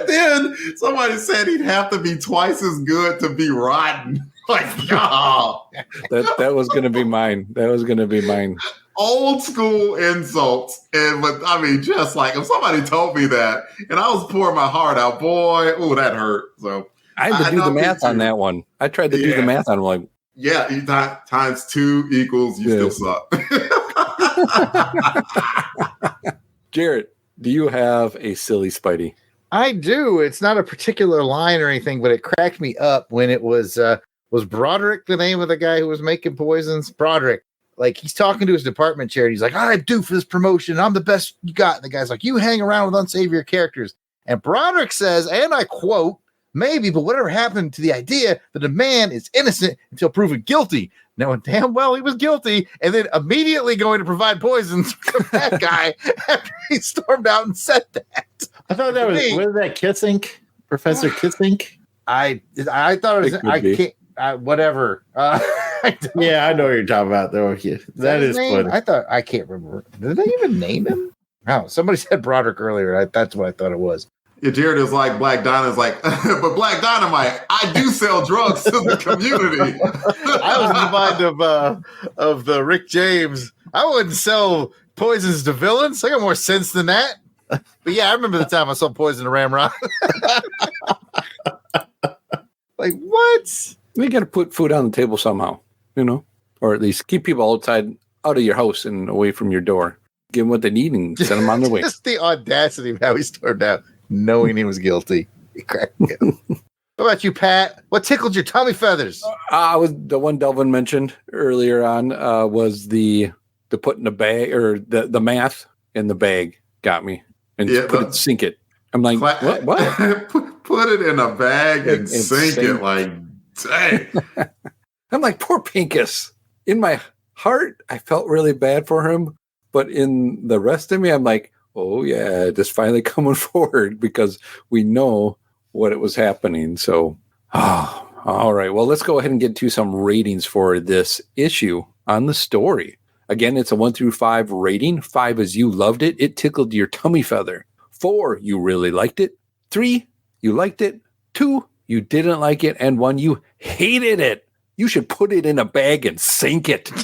then somebody said he'd have to be twice as good to be rotten. Oh. That was going to be mine. Old school insults. Just if somebody told me that and I was pouring my heart out, boy, that hurt. So I had to do the math on that one. I tried to do the math on it. Times 2 equals you still suck. Jared, do you have a silly Spidey? I do. It's not a particular line or anything, but it cracked me up when it was Broderick the name of the guy who was making poisons? Broderick. He's talking to his department chair and he's like, I'm due for this promotion. I'm the best you got. And the guy's like, you hang around with unsavory characters. And Broderick says, and I quote, maybe, but whatever happened to the idea that a man is innocent until proven guilty, knowing damn well he was guilty, and then immediately going to provide poisons for that guy after he stormed out and said that. I thought that was that Kissink? Professor Kissink? I thought it was, whatever. Yeah, I know what you're talking about, though. That is funny. I can't remember. Did they even name him? Oh, somebody said Broderick earlier. That's what I thought it was. Yeah, Jared is like Black Dynamite's but Black Dynamite, I do sell drugs to the community. I was in the mind of the Rick James. I wouldn't sell poisons to villains. I got more sense than that. But yeah, I remember the time I sold poison to Ramrod. What? You got to put food on the table somehow, or at least keep people out of your house and away from your door. Give them what they need and send them on their way. Just the audacity of how he stormed out, knowing he was guilty. He cracked me up. What about you, Pat? What tickled your tummy feathers? Was the one Delvin mentioned earlier on was the put in the bag, or the math in the bag got me, and sink it. I'm like, what? Put it in a bag and sink it. Dang. I'm like, poor Pincus. In my heart, I felt really bad for him, but in the rest of me, I'm like, oh yeah, just finally coming forward because we know what it was happening. So, all right. Well, let's go ahead and get to some ratings for this issue on the story. Again, it's a 1 through 5 rating. 5 is you loved it. It tickled your tummy feather. 4, you really liked it. 3, you liked it. 2, you didn't like it. And 1, you hated it. You should put it in a bag and sink it. See,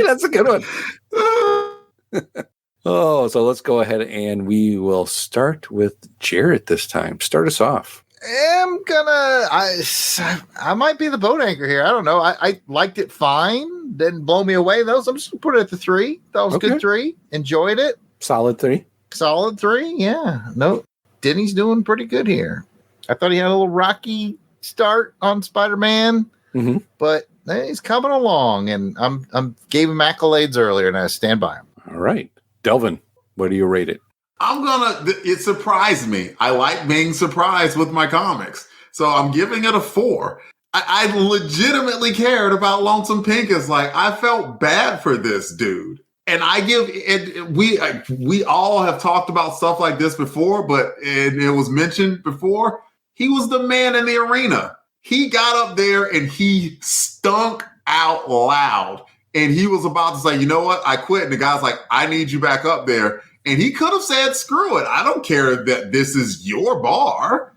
that's a good one. So let's go ahead and we will start with Jarrett this time. Start us off. I might be the boat anchor here. I don't know. I liked it fine. Didn't blow me away though. So I'm just gonna put it at the 3. That was good 3. Enjoyed it. Solid 3. Solid 3. Yeah. No, Denny's doing pretty good here. I thought he had a little rocky start on Spider-Man, but he's coming along, and I'm gave him accolades earlier, and I stand by him. All right, Delvin, what do you rate it? It surprised me. I like being surprised with my comics. So I'm giving it a 4. I legitimately cared about Lonesome Pincus. I felt bad for this dude. And we all have talked about stuff like this before, but it was mentioned before. He was the man in the arena. He got up there and he stunk out loud. And he was about to say, you know what? I quit. And the guy's like, I need you back up there. And he could have said, screw it. I don't care that this is your bar.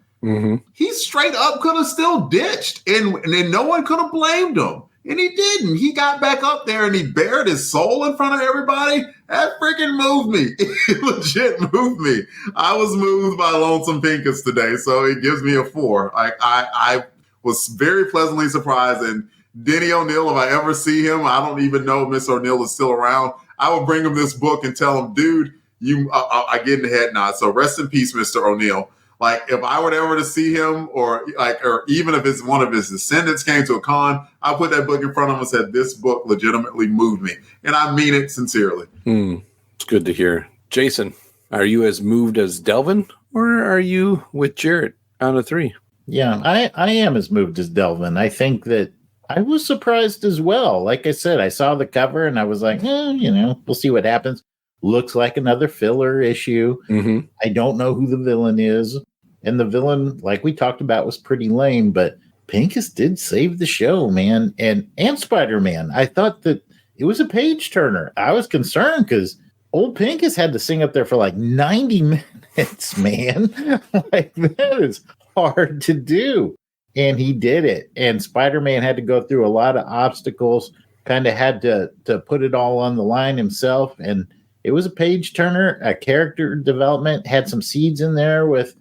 He straight up could have still ditched. And no one could have blamed him. And he didn't. He got back up there and he bared his soul in front of everybody. That freaking moved me. It legit moved me. I was moved by Lonesome Pincus today, so it gives me a 4. I was very pleasantly surprised. And Denny O'Neil, if I ever see him, I don't even know if Miss O'Neil is still around. I will bring him this book and tell him, dude, I get in the head nod. So rest in peace, Mr. O'Neil. Like, if I were ever to see him, or even if it's one of his descendants came to a con, I put that book in front of him and said, this book legitimately moved me. And I mean it sincerely. It's good to hear. Jason, are you as moved as Delvin, or are you with Jarrett on a 3? Yeah, I am as moved as Delvin. I think that I was surprised as well. Like I said, I saw the cover and I was like, we'll see what happens. Looks like another filler issue. Mm-hmm. I don't know who the villain is. And the villain, like we talked about, was pretty lame, but Pincus did save the show, man. And Spider-Man. I thought that it was a page turner. I was concerned because old Pincus had to sing up there for like 90 minutes, man. Like, that is hard to do. And he did it. And Spider-Man had to go through a lot of obstacles, kind of had to put it all on the line himself. And it was a page turner, a character development, had some seeds in there with,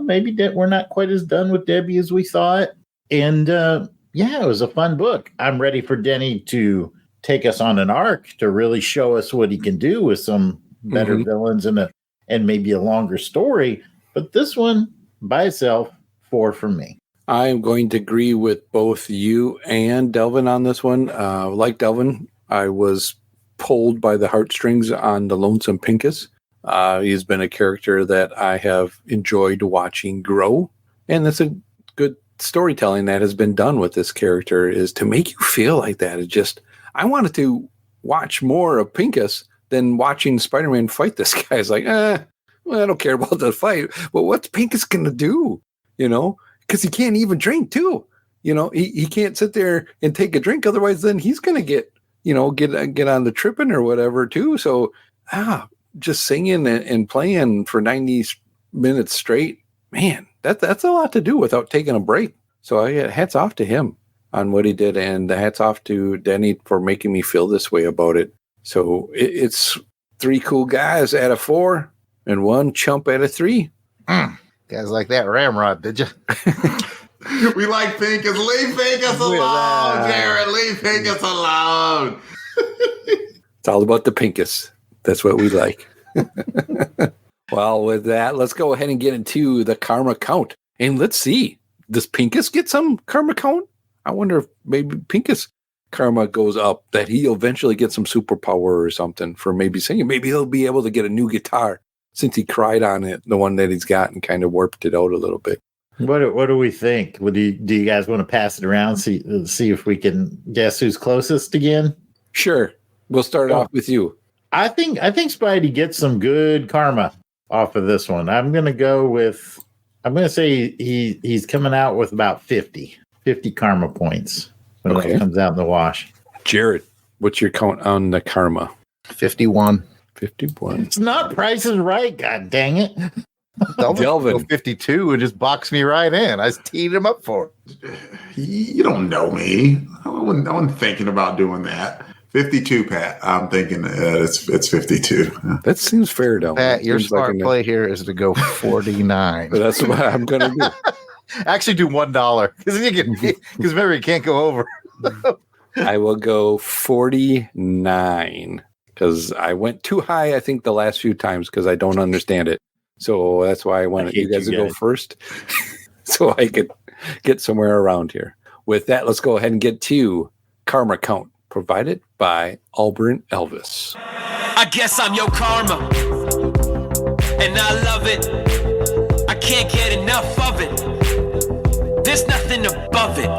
maybe we're not quite as done with Debbie as we thought. And it was a fun book. I'm ready for Denny to take us on an arc to really show us what he can do with some better villains and maybe a longer story. But this one by itself, 4 for me. I'm going to agree with both you and Delvin on this one. Like Delvin, I was pulled by the heartstrings on the Lonesome Pincus. He's been a character that I have enjoyed watching grow. And that's a good storytelling that has been done with this character, is to make you feel like that. It just, I wanted to watch more of Pincus than watching Spider-Man fight this guy. It's like, I don't care about the fight, but what's Pincus going to do? Because he can't even drink too. He can't sit there and take a drink. Otherwise, then he's going to get on the tripping or whatever too. So, just singing and playing for 90 minutes straight, man, that's a lot to do without taking a break. So hats off to him on what he did, and hats off to Denny for making me feel this way about it. So it's 3 cool guys at a 4 and 1 chump at a 3. Guys like that ramrod, did you? We like Pincus. Leave Pincus alone, Jared. Leave Pincus alone. It's all about the Pincus. That's what we like. Well, with that, let's go ahead and get into the karma count. And let's see, does Pincus get some karma count? I wonder if maybe Pincus karma goes up, that he'll eventually get some superpower or something for maybe singing. Maybe he'll be able to get a new guitar since he cried on it, the one that he's got, and kind of warped it out a little bit. What do we think? Do you guys want to pass it around, see if we can guess who's closest again? Sure. We'll start off with you. I think Spidey gets some good karma off of this one. I'm going to say he's coming out with about 50 karma points when it comes out in the wash. Jared, what's your count on the karma? 51. 51. It's not Price is Right, god dang it. Delvin 52 and just boxed me right in. I was teed him up for it. You don't know me. I wasn't thinking about doing that. 52, Pat. I'm thinking it's 52. That seems fair, Delvin. Pat, your smart play here is to go 49. That's what I'm going to do. Actually, do $1 because remember you can't go over. I will go 49 because I went too high, I think, the last few times because I don't understand it. So that's why I wanted you guys to go first so I could get somewhere around here. With that, let's go ahead and get to Karma Count, provided by Auburn Elvis. I guess I'm your karma, and I love it. I can't get enough of it. There's nothing above it.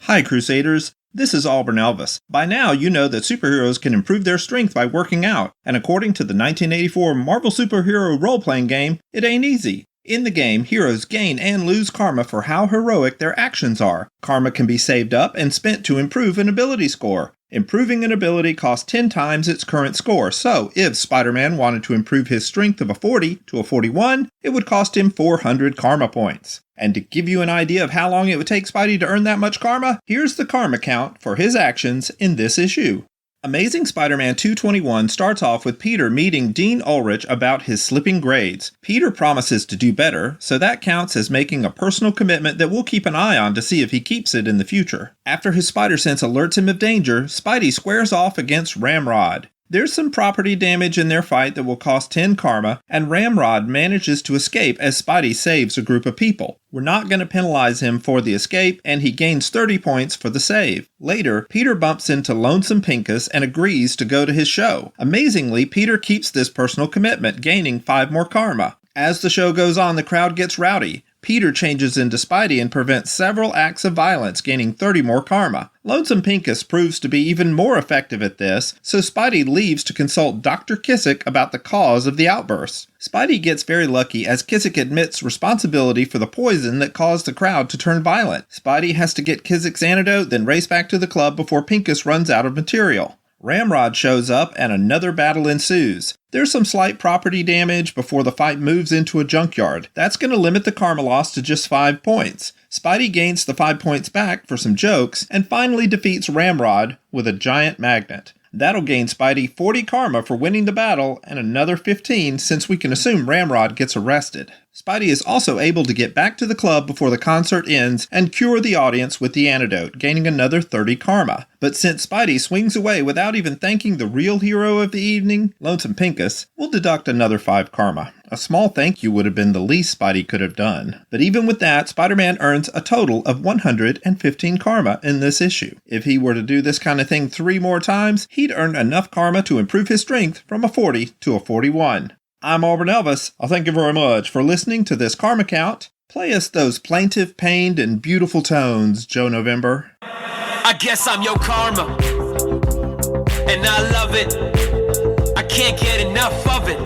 Hi, Crusaders. This is Auburn Elvis. By now, you know that superheroes can improve their strength by working out, and according to the 1984 Marvel superhero role-playing game, it ain't easy. In the game, heroes gain and lose karma for how heroic their actions are. Karma can be saved up and spent to improve an ability score. Improving an ability costs 10 times its current score, so if Spider-Man wanted to improve his strength of a 40 to a 41, it would cost him 400 karma points. And to give you an idea of how long it would take Spidey to earn that much karma, here's the karma count for his actions in this issue. Amazing Spider-Man 221 starts off with Peter meeting Dean Ulrich about his slipping grades. Peter promises to do better, so that counts as making a personal commitment that we'll keep an eye on to see if he keeps it in the future. After his spider sense alerts him of danger, Spidey squares off against Ramrod. There's some property damage in their fight that will cost 10 karma, and Ramrod manages to escape as Spidey saves a group of people. We're not going to penalize him for the escape, and he gains 30 points for the save. Later, Peter bumps into Lonesome Pincus and agrees to go to his show. Amazingly, Peter keeps this personal commitment, gaining 5 more karma. As the show goes on, the crowd gets rowdy. Peter changes into Spidey and prevents several acts of violence, gaining 30 more karma. Lonesome Pincus proves to be even more effective at this, so Spidey leaves to consult Dr. Kissick about the cause of the outbursts. Spidey gets very lucky as Kissick admits responsibility for the poison that caused the crowd to turn violent. Spidey has to get Kissick's antidote, then race back to the club before Pincus runs out of material. Ramrod shows up and another battle ensues. There's some slight property damage before the fight moves into a junkyard. That's going to limit the karma loss to just 5 points. Spidey gains the 5 points back for some jokes, and finally defeats Ramrod with a giant magnet. That'll gain Spidey 40 karma for winning the battle, and another 15 since we can assume Ramrod gets arrested. Spidey is also able to get back to the club before the concert ends and cure the audience with the antidote, gaining another 30 karma. But since Spidey swings away without even thanking the real hero of the evening, Lonesome Pincus, we'll deduct another 5 karma. A small thank you would have been the least Spidey could have done. But even with that, Spider-Man earns a total of 115 karma in this issue. If he were to do this kind of thing 3 more times, he'd earn enough karma to improve his strength from a 40 to a 41. I'm Auburn Elvis. I thank you very much for listening to this karma count. Play us those plaintive, pained, and beautiful tones, Joe November. I guess I'm your karma, and I love it. I can't get enough of it.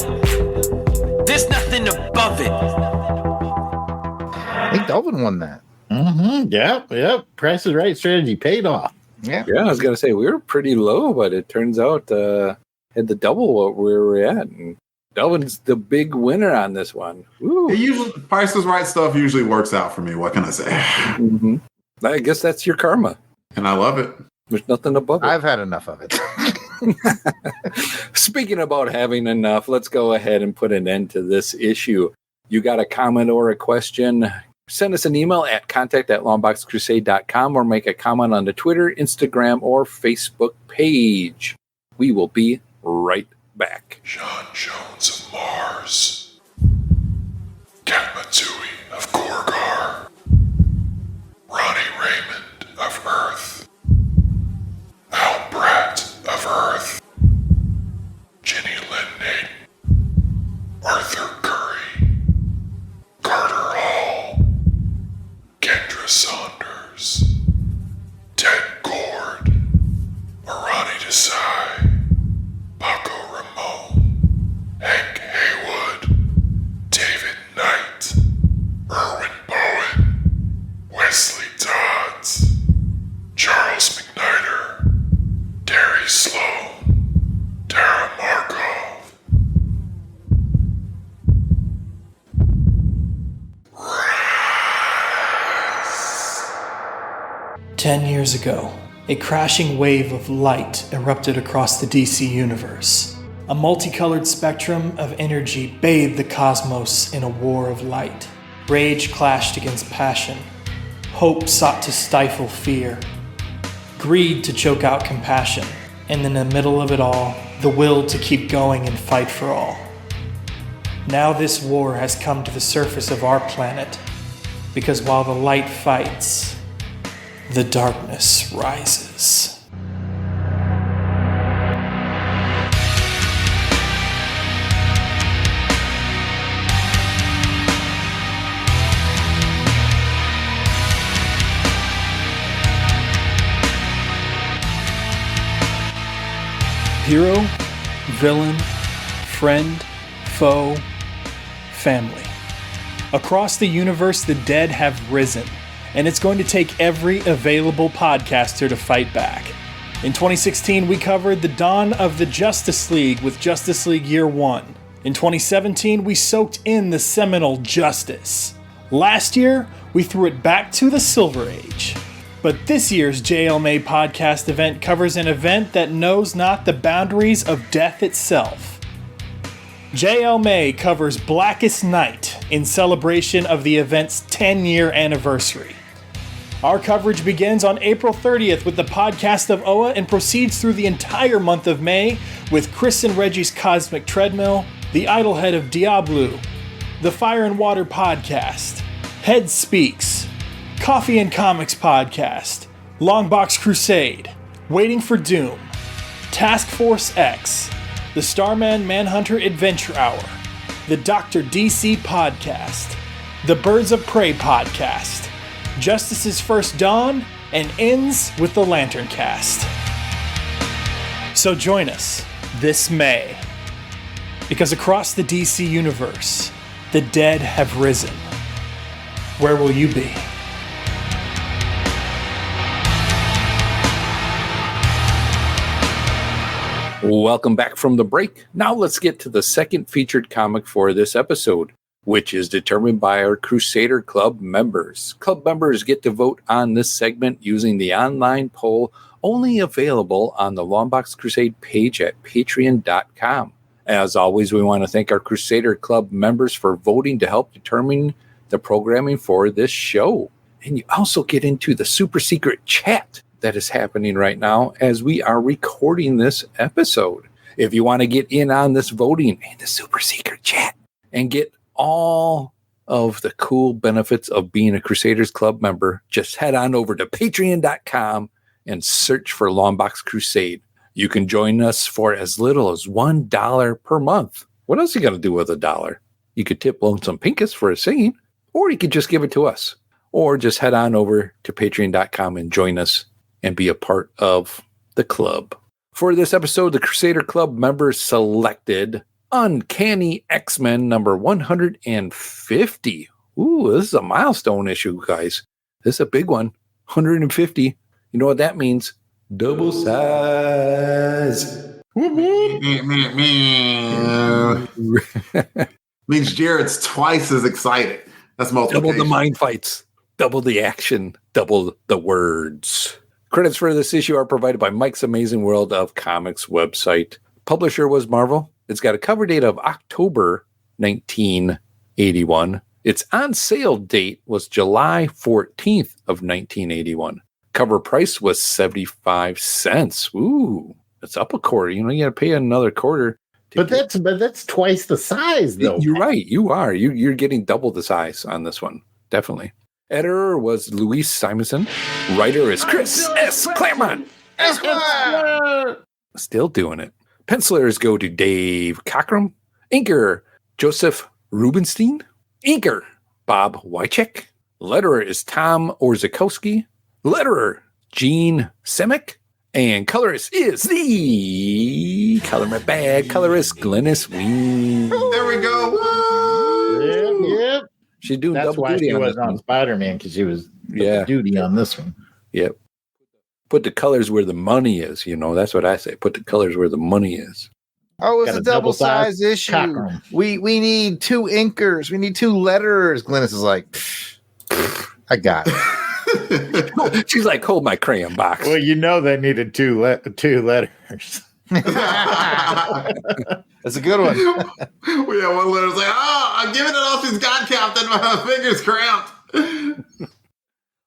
There's nothing above it. I think Delvin won that. Mm-hmm. Yep. Price is Right strategy paid off. Yeah. Yeah, I was going to say, we were pretty low, but it turns out had the double what we were at. And Delvin's the big winner on this one. Woo. It usually, Price is Right stuff usually works out for me. What can I say? Mm-hmm. I guess that's your karma. And I love it. There's nothing above it. I've had enough of it. Speaking about having enough, let's go ahead and put an end to this issue. You got a comment or a question? Send us an email at contact@longboxcrusade.com or make a comment on the Twitter, Instagram, or Facebook page. We will be right back. John Jones of Mars, Katmatui of Gorgar, Ronnie Raymond of Earth, Al Bratt of Earth, Jenny Lindnate, Arthur Curry, Carter Hall, Kendra Saunders, Ted Gord, Arani Desai, Paco Ramon, Hank Haywood, David Knight, Erwin Bowen, Wesley Dodds, Charles McNider, Terry Sloan, Tara Markov. 10 years ago, a crashing wave of light erupted across the DC universe. A multicolored spectrum of energy bathed the cosmos in a war of light. Rage clashed against passion. Hope sought to stifle fear. Greed to choke out compassion. And in the middle of it all, the will to keep going and fight for all. Now this war has come to the surface of our planet, because while the light fights, the darkness rises. Hero, villain, friend, foe, family. Across the universe, the dead have risen, and it's going to take every available podcaster to fight back. In 2016, we covered the dawn of the Justice League with Justice League Year 1. In 2017, we soaked in the seminal Justice. Last year, we threw it back to the Silver Age. But this year's JLMA podcast event covers an event that knows not the boundaries of death itself. JLMA covers Blackest Night in celebration of the event's 10-year anniversary. Our coverage begins on April 30th with the podcast of Oa and proceeds through the entire month of May with Chris and Reggie's Cosmic Treadmill, the Idlehead of Diablo, the Fire and Water Podcast, Head Speaks, Coffee and Comics Podcast, Longbox Crusade, Waiting for Doom, Task Force X, the Starman Manhunter Adventure Hour, the Dr. DC Podcast, the Birds of Prey Podcast, Justice's First Dawn, and ends with the Lantern Cast. So join us this May, because across the DC universe, the dead have risen. Where will you be? Welcome back from the break. Now let's get to the second featured comic for this episode, which is determined by our Crusader Club members. Club members get to vote on this segment using the online poll only available on the Longbox Crusade page at patreon.com. As always, we want to thank our Crusader Club members for voting to help determine the programming for this show. And you also get into the super secret chat that is happening right now as we are recording this episode. If you want to get in on this voting in the super secret chat and get all of the cool benefits of being a Crusaders Club member, just head on over to patreon.com and search for Longbox Crusade. You can join us for as little as $1 per month. What else are you going to do with $1? You could tip Lonesome Pincus for a singing, or you could just give it to us, or just head on over to patreon.com and join us and be a part of the club. For this episode, the Crusader Club members selected Uncanny X-Men number 150. Ooh, this is a milestone issue, guys. This is a big one. 150. You know what that means? Double size. Means Jared's twice as excited. That's multiplication. Double the mind fights. Double the action. Double the words. Credits for this issue are provided by Mike's Amazing World of Comics website. Publisher was Marvel. It's got a cover date of October 1981. Its on sale date was July 14th of 1981. Cover price was 75 cents. Ooh, it's up a quarter. You got to pay another quarter. But that's twice the size, though. You're right. You are. You're getting double the size on this one. Definitely. Editor was Luis Simonson. Writer is Chris S. Claremont. Esquire! Still doing it. Pencilers go to Dave Cockrum. Inker, Joseph Rubinstein. Inker, Bob Wycheck. Letterer is Tom Orzakowski. Letterer, Gene Semick. And colorist is the color my bag colorist Glynis Ween. There we go. Yep. She's doing That's double why duty she on was this on one. Spider-Man, because she was double duty on this one. Yep. Put the colors where the money is. That's what I say. Put the colors where the money is. Oh, it's Got a a double size double-size issue. cockroach. We need 2 inkers. We need 2 letterers. Glynis is like, I got it. She's like, hold my crayon box. Well, they needed two letters. That's a good one. We have one letter say, I'm giving it off his God Captain. My fingers cramped.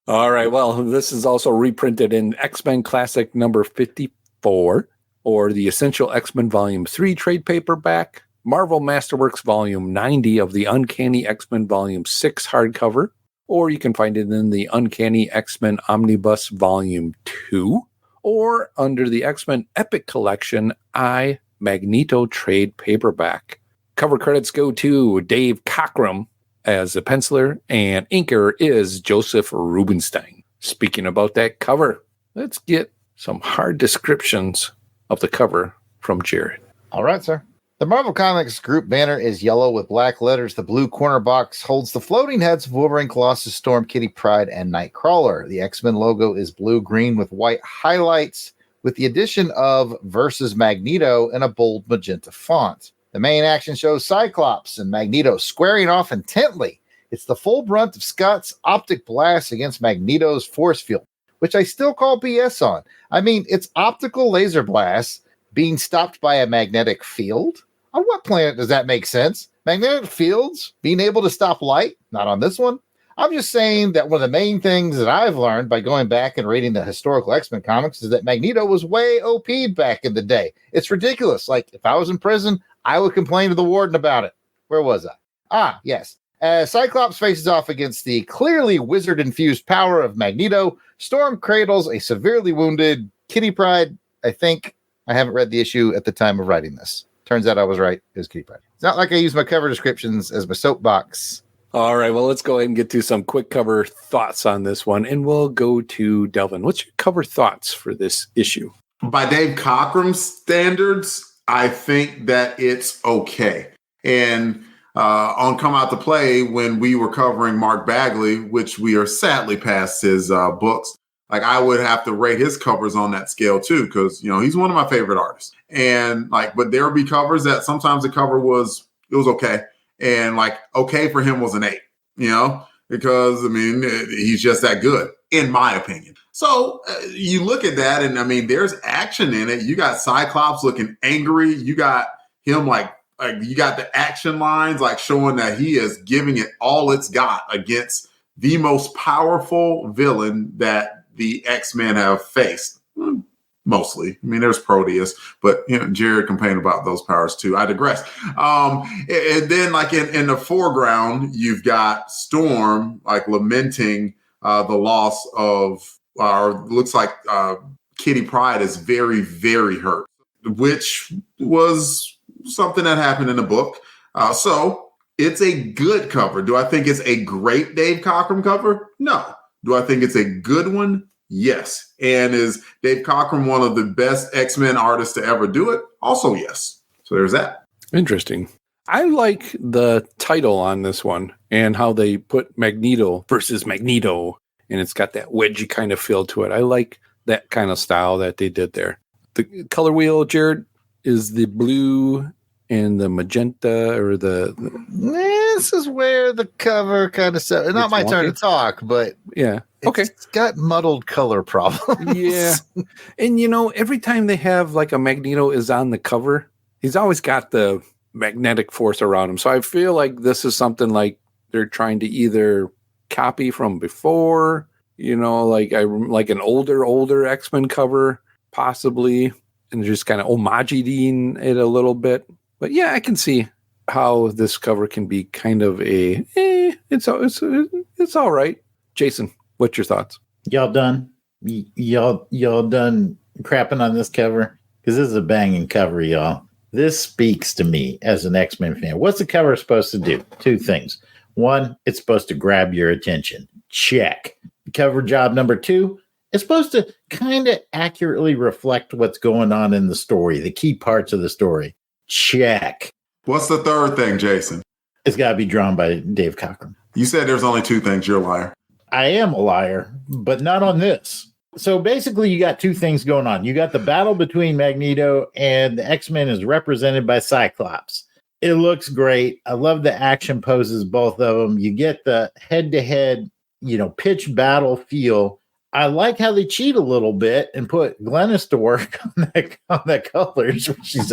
All right. Well, this is also reprinted in X-Men Classic number 54, or the Essential X-Men Volume 3 trade paperback, Marvel Masterworks Volume 90 of the Uncanny X-Men Volume 6 hardcover, or you can find it in the Uncanny X-Men Omnibus Volume 2, or under the X-Men Epic Collection I Magneto trade paperback. Cover credits go to Dave Cockrum as the penciler, and inker is Joseph Rubinstein. Speaking about that cover, let's get some hard descriptions of the cover from Jared. All right, sir. The Marvel Comics group banner is yellow with black letters. The blue corner box holds the floating heads of Wolverine, Colossus, Storm, Kitty Pryde, and Nightcrawler. The X-Men logo is blue-green with white highlights, with the addition of versus Magneto in a bold magenta font. The main action shows Cyclops and Magneto squaring off intently. It's the full brunt of Scott's optic blast against Magneto's force field, which I still call BS on. I mean, it's optical laser blasts being stopped by a magnetic field? On what planet does that make sense? Magnetic fields being able to stop light? Not on this one. I'm just saying that one of the main things that I've learned by going back and reading the historical X-Men comics is that Magneto was way OP'd back in the day. It's ridiculous. Like, if I was in prison, I would complain to the warden about it. Where was I? Ah, yes. As Cyclops faces off against the clearly wizard-infused power of Magneto, Storm cradles a severely wounded Kitty Pryde. I think I haven't read the issue at the time of writing this. Turns out I was right. It was Kitty Pryde. It's not like I use my cover descriptions as my soapbox. All right, well, let's go ahead and get to some quick cover thoughts on this one, and we'll go to Delvin. What's your cover thoughts for this issue? By Dave Cockrum's standards, I think that it's okay. And on Come Out to Play, when we were covering Mark Bagley, which we are sadly past his books, like I would have to rate his covers on that scale too, because he's one of my favorite artists. And but there would be covers that sometimes the cover was okay, and okay for him was an 8, because he's just that good in my opinion. So you look at that, and there's action in it. You got Cyclops looking angry. You got him you got the action lines showing that he is giving it all it's got against the most powerful villain that the X-Men have faced. Mostly. There's Proteus, but Jared complained about those powers too. I digress. And then in the foreground, you've got Storm lamenting the loss of, looks like Kitty Pryde is very, very hurt, which was something that happened in the book. So it's a good cover. Do I think it's a great Dave Cockrum cover? No. Do I think it's a good one? Yes. And is Dave Cockrum one of the best X-Men artists to ever do it? Also, yes. So there's that. Interesting. I like the title on this one and how they put Magneto versus Magneto, and it's got that wedgie kind of feel to it. I like that kind of style that they did there. The color wheel, Jared, is the blue and the magenta, or this is where the cover kind of set. Not my turn to talk, but yeah, okay. It's got muddled color problems. Yeah, and every time they have a Magneto is on the cover, he's always got the magnetic force around him. So I feel like this is something they're trying to either copy from before, like an older X-Men cover, possibly, and just kind of homogeneing it a little bit. But yeah, I can see how this cover can be kind of it's all right. Jason, what's your thoughts? Y'all done? Y'all done crapping on this cover? Because this is a banging cover, y'all. This speaks to me as an X-Men fan. What's the cover supposed to do? 2 things. 1, it's supposed to grab your attention. Check. Cover job number 2, it's supposed to kind of accurately reflect what's going on in the story, the key parts of the story. Check. What's the third thing, Jason? It's got to be drawn by Dave Cockrum. You said there's only 2 things. You're a liar. I am a liar, but not on this. So basically, you got 2 things going on. You got the battle between Magneto and the X-Men is represented by Cyclops. It looks great. I love the action poses, both of them. You get the head-to-head, pitch battle feel. I like how they cheat a little bit and put Glennis to work on that colors. She's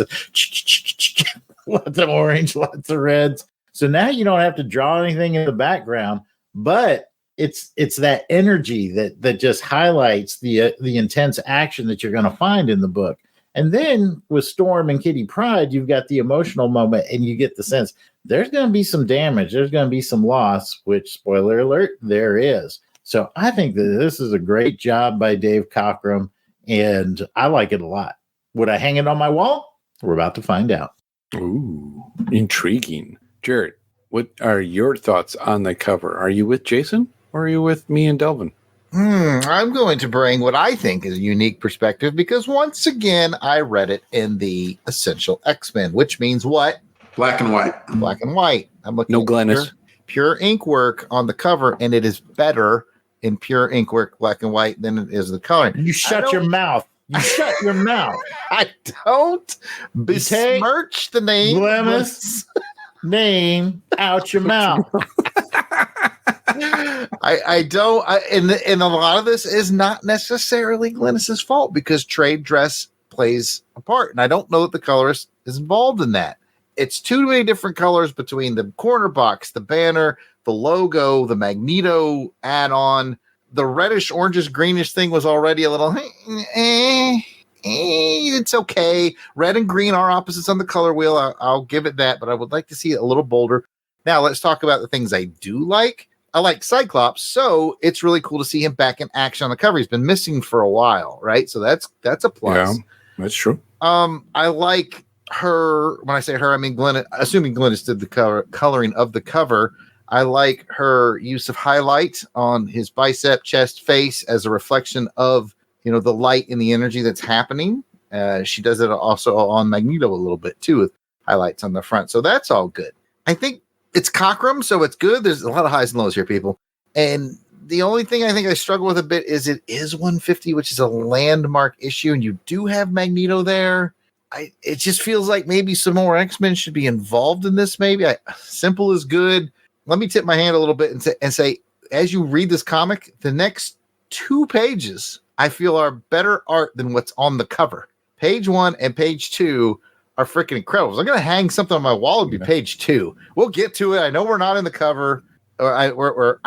lots of orange, lots of reds. So now you don't have to draw anything in the background, but it's that energy that just highlights the intense action that you're going to find in the book. And then with Storm and Kitty Pryde, you've got the emotional moment, and you get the sense there's going to be some damage, there's going to be some loss, which, spoiler alert, there is. So I think that this is a great job by Dave Cockrum, and I like it a lot. Would I hang it on my wall? We're about to find out. Ooh, intriguing. Jared, what are your thoughts on the cover? Are you with Jason, or are you with me and Delvin? I'm going to bring what I think is a unique perspective, because once again, I read it in the Essential X-Men, which means what? Black and white. Black and white. I'm looking no at Glennis. Pure ink work on the cover, and it is better in pure ink work, black and white, than it is the color. You shut your mouth. You shut your mouth. I don't besmirch the name. Glennis name out your mouth. I don't. And a lot of this is not necessarily Glynis's fault because trade dress plays a part, and I don't know that the colorist is involved in that. It's too many different colors between the corner box, the banner, the logo, the Magneto add-on. The reddish, orangish, greenish thing was already a little. It's okay. Red and green are opposites on the color wheel. I'll give it that, but I would like to see it a little bolder. Now let's talk about the things I do like. I like Cyclops, so it's really cool to see him back in action on the cover. He's been missing for a while, right? So that's a plus. Yeah, that's true. I like her. When I say her, I mean Glenn. Assuming Glynis did the coloring of the cover. I like her use of highlight on his bicep, chest, face as a reflection of, the light and the energy that's happening. She does it also on Magneto a little bit too, with highlights on the front. So that's all good. I think it's Cockrum, so it's good. There's a lot of highs and lows here, people. And the only thing I think I struggle with a bit is it is 150, which is a landmark issue, and you do have Magneto there. It just feels like maybe some more X-Men should be involved in this. Maybe simple is good. Let me tip my hand a little bit and say, as you read this comic, the next 2 pages I feel are better art than what's on the cover. Page 1 and page 2 are freaking incredible. So I'm going to hang something on my wall. It'd be page 2. We'll get to it. I know we're not in the cover. I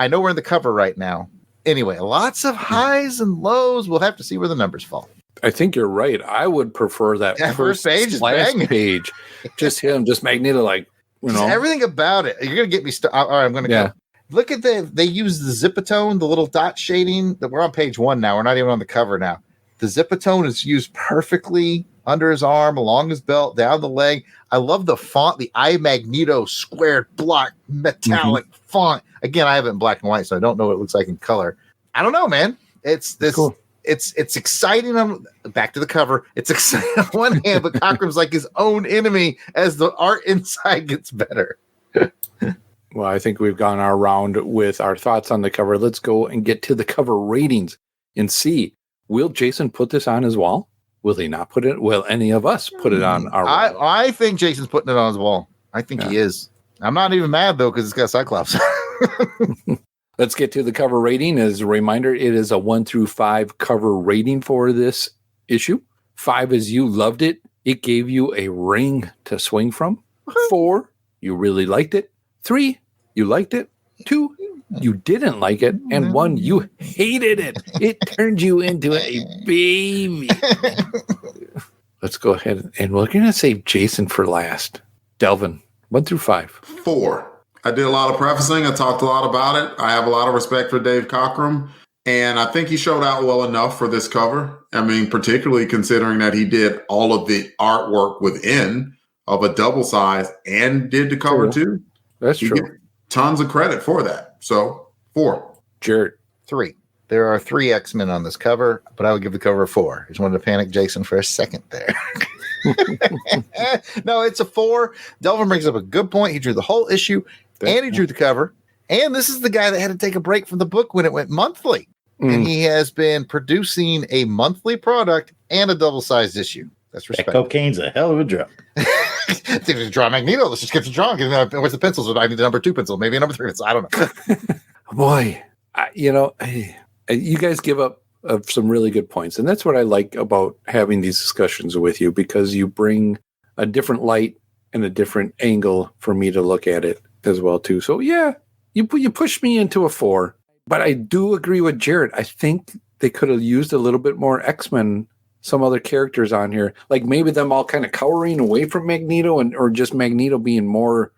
know we're in the cover right now. Anyway, lots of highs and lows. We'll have to see where the numbers fall. I think you're right. I would prefer that first page, last page. Just him, just Magneto, everything about it. You're gonna get me. All right, I'm gonna go. Look at they use the zipatone, the little dot shading. That we're on page 1 now. We're not even on the cover now. The zipatone is used perfectly under his arm, along his belt, down the leg. I love the font, the I Magneto squared block metallic font. Again, I have it in black and white, so I don't know what it looks like in color. I don't know, man. It's this. Cool. It's exciting on back to the cover. It's exciting on one hand, but Cockrum's like his own enemy as the art inside gets better. Well, I think we've gone our round with our thoughts on the cover. Let's go and get to the cover ratings and see, will Jason put this on his wall? Will he not put it? Will any of us put it on our wall? I think Jason's putting it on his wall. I think he is. I'm not even mad, though, because it's got Cyclops. Let's get to the cover rating. As a reminder, it is a 1 through 5 cover rating for this issue. 5 is you loved it. It gave you a ring to swing from. 4, you really liked it. 3, you liked it. 2, you didn't like it. And 1, you hated it. It turned you into a baby. Let's go ahead and we're going to save Jason for last. Delvin, 1 through 5. 4. I did a lot of prefacing. I talked a lot about it. I have a lot of respect for Dave Cockrum, and I think he showed out well enough for this cover. I mean, particularly considering that he did all of the artwork within of a double size and did the cover too. That's true. Tons of credit for that. So 4. Jared. 3. There are 3 X-Men on this cover, but I would give the cover a 4. Just wanted to panic Jason for a second there. No, it's a 4. Delvin brings up a good point. He drew the whole issue and he drew the cover. And this is the guy that had to take a break from the book when it went monthly. And he has been producing a monthly product and a double-sized issue. That's respectable. Cocaine's a hell of a drug. If you draw Magneto, let's just get to drawing. Where's the pencils? I need the number 2 pencil, maybe a number 3 pencil. I don't know. Boy, you guys give up some really good points. And that's what I like about having these discussions with you, because you bring a different light and a different angle for me to look at it as well, too. So, yeah, you pushed me into a 4. But I do agree with Jared. I think they could have used a little bit more X-Men, some other characters on here. Like maybe them all kind of cowering away from Magneto or just Magneto being more,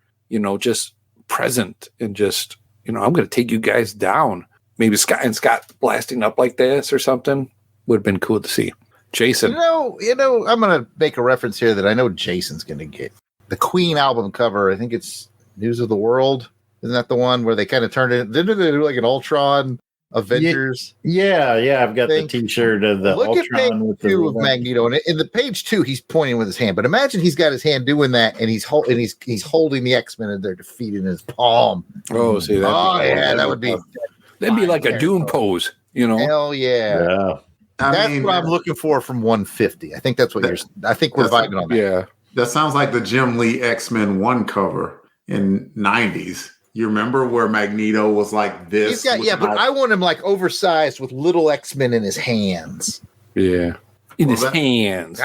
just present and just, I'm going to take you guys down. Maybe Scott blasting up like this or something would have been cool to see. Jason. I'm going to make a reference here that I know Jason's going to get. The Queen album cover, I think it's News of the World. Isn't that the one where they kind of turned it? Didn't they do like an Ultron Avengers? Yeah. I've got the T-shirt of the Look Ultron at page with 2 of Magneto, and in the page 2, he's pointing with his hand. But imagine he's got his hand doing that, and he's holding the X-Men, and they're defeated in his palm. Oh, see that? That would be. That'd be like a Doom pose, Hell yeah! That's what I'm looking for from 150. I think that's what I think we're vibing on that. Yeah, that sounds like the Jim Lee X-Men 1 cover in '90s. You remember where Magneto was like this? But I want him like oversized with little X-Men in his hands. Yeah. In his hands.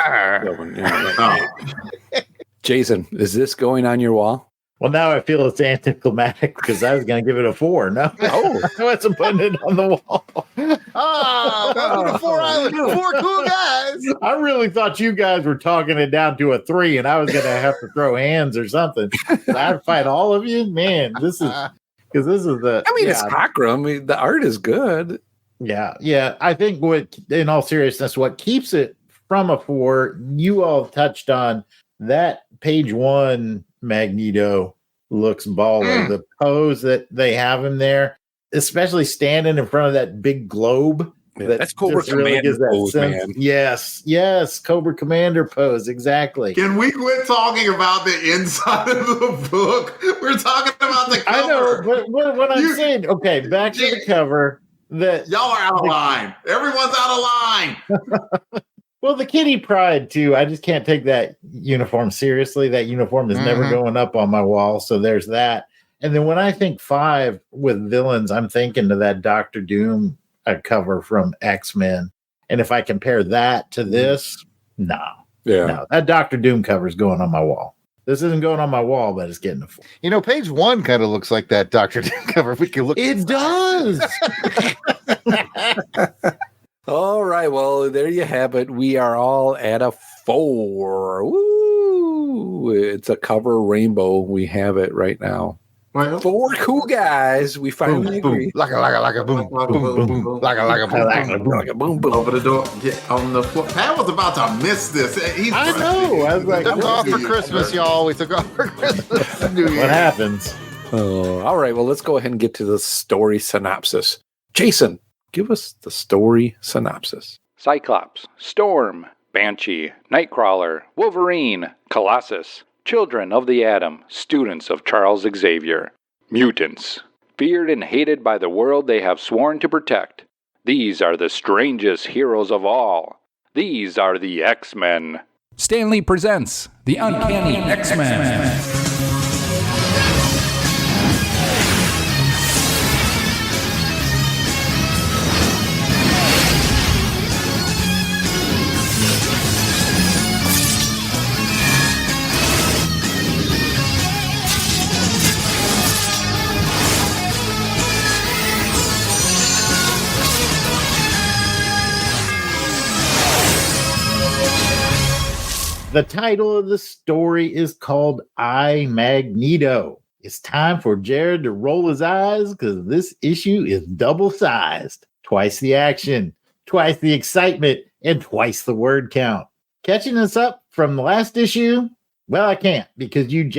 Jason, is this going on your wall? Well, now I feel it's anticlimactic because I was going to give it a 4. No, I wasn't putting it on the wall. Welcome to 4 Island, 4 cool guys. I really thought you guys were talking it down to a 3, and I was going to have to throw hands or something. I'd fight all of you, man. This is because this is the. I mean, it's Hakra. I mean, the art is good. Yeah. I think in all seriousness, what keeps it from a 4, you all touched on that page 1. Magneto looks baller. The pose that they have him there, especially standing in front of that big globe. That's Cobra Commander pose, man. Yes, Cobra Commander pose, exactly. Can we quit talking about the inside of the book? We're talking about the cover. I know, but what I'm saying, okay, back to the cover. Y'all are out of line. Everyone's out of line. Well, the Kitty Pride, too. I just can't take that uniform seriously. That uniform is never going up on my wall. So there's that. And then when I think 5 with villains, I'm thinking of that Dr. Doom cover from X-Men. And if I compare that to this, no. That Dr. Doom cover is going on my wall. This isn't going on my wall, but it's getting a 4. You know, page 1 kind of looks like that Dr. Doom cover. We can look. It does. All right, well, there you have it. We are all at a 4. Woo! It's a cover rainbow. We have it right now. 4 cool guys. We finally agree. Like a boom, boom, boom. Like a boom, boom. Over the door. Get on the floor. Pat was about to miss this. I know. I was like, we took off for Christmas, y'all. We took off for Christmas. What happens? Oh, all right. Well, let's go ahead and get to the story synopsis. Jason, give us the story synopsis. Cyclops, Storm, Banshee, Nightcrawler, Wolverine, Colossus, Children of the Atom, students of Charles Xavier, mutants, feared and hated by the world they have sworn to protect. These are the strangest heroes of all. These are the X-Men. Stan Lee presents the Uncanny X-Men. The title of the story is called I, Magneto. It's time for Jared to roll his eyes because this issue is double-sized. Twice the action, twice the excitement, and twice the word count. Catching us up from the last issue? Well, I can't because you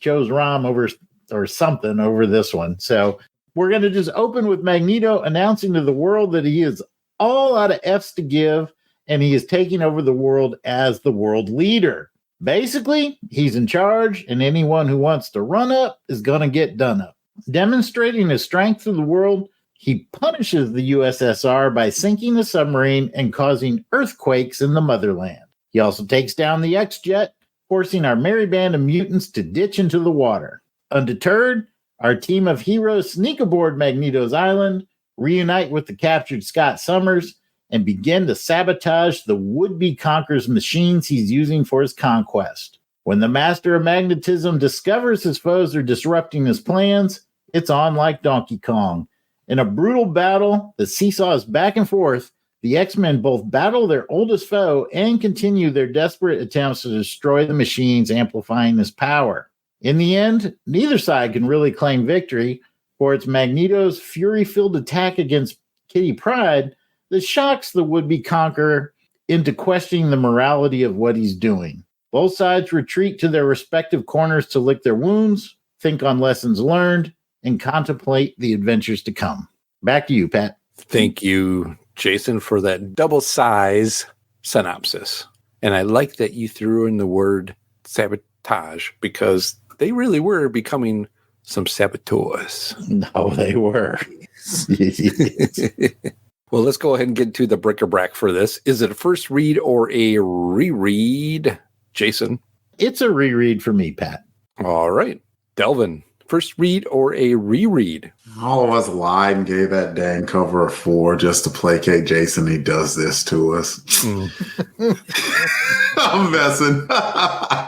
chose Rom over or something over this one. So we're going to just open with Magneto announcing to the world that he is all out of F's to give, and he is taking over the world as the world leader. Basically, he's in charge, and anyone who wants to run up is going to get done up. Demonstrating his strength to the world, he punishes the USSR by sinking a submarine and causing earthquakes in the motherland. He also takes down the X-Jet, forcing our merry band of mutants to ditch into the water. Undeterred, our team of heroes sneak aboard Magneto's island, reunite with the captured Scott Summers, and begin to sabotage the would-be conqueror's machines he's using for his conquest. When the master of magnetism discovers his foes are disrupting his plans, it's on like Donkey Kong. In a brutal battle that seesaws back and forth, the X-Men both battle their oldest foe and continue their desperate attempts to destroy the machines, amplifying his power. In the end, neither side can really claim victory, for it's Magneto's fury-filled attack against Kitty Pryde that shocks the would-be conqueror into questioning the morality of what he's doing. Both sides retreat to their respective corners to lick their wounds, think on lessons learned, and contemplate the adventures to come. Back to you, Pat. Thank you, Jason, for that double size synopsis. And I like that you threw in the word sabotage because they really were becoming some saboteurs. No, they were. Well, let's go ahead and get to the bric-a-brac for this. Is it a first read or a reread, Jason? It's a reread for me, Pat. All right. Delvin, first read or a reread? All of us lied and gave that dang cover a 4 just to placate Jason. He does this to us. I'm messing. I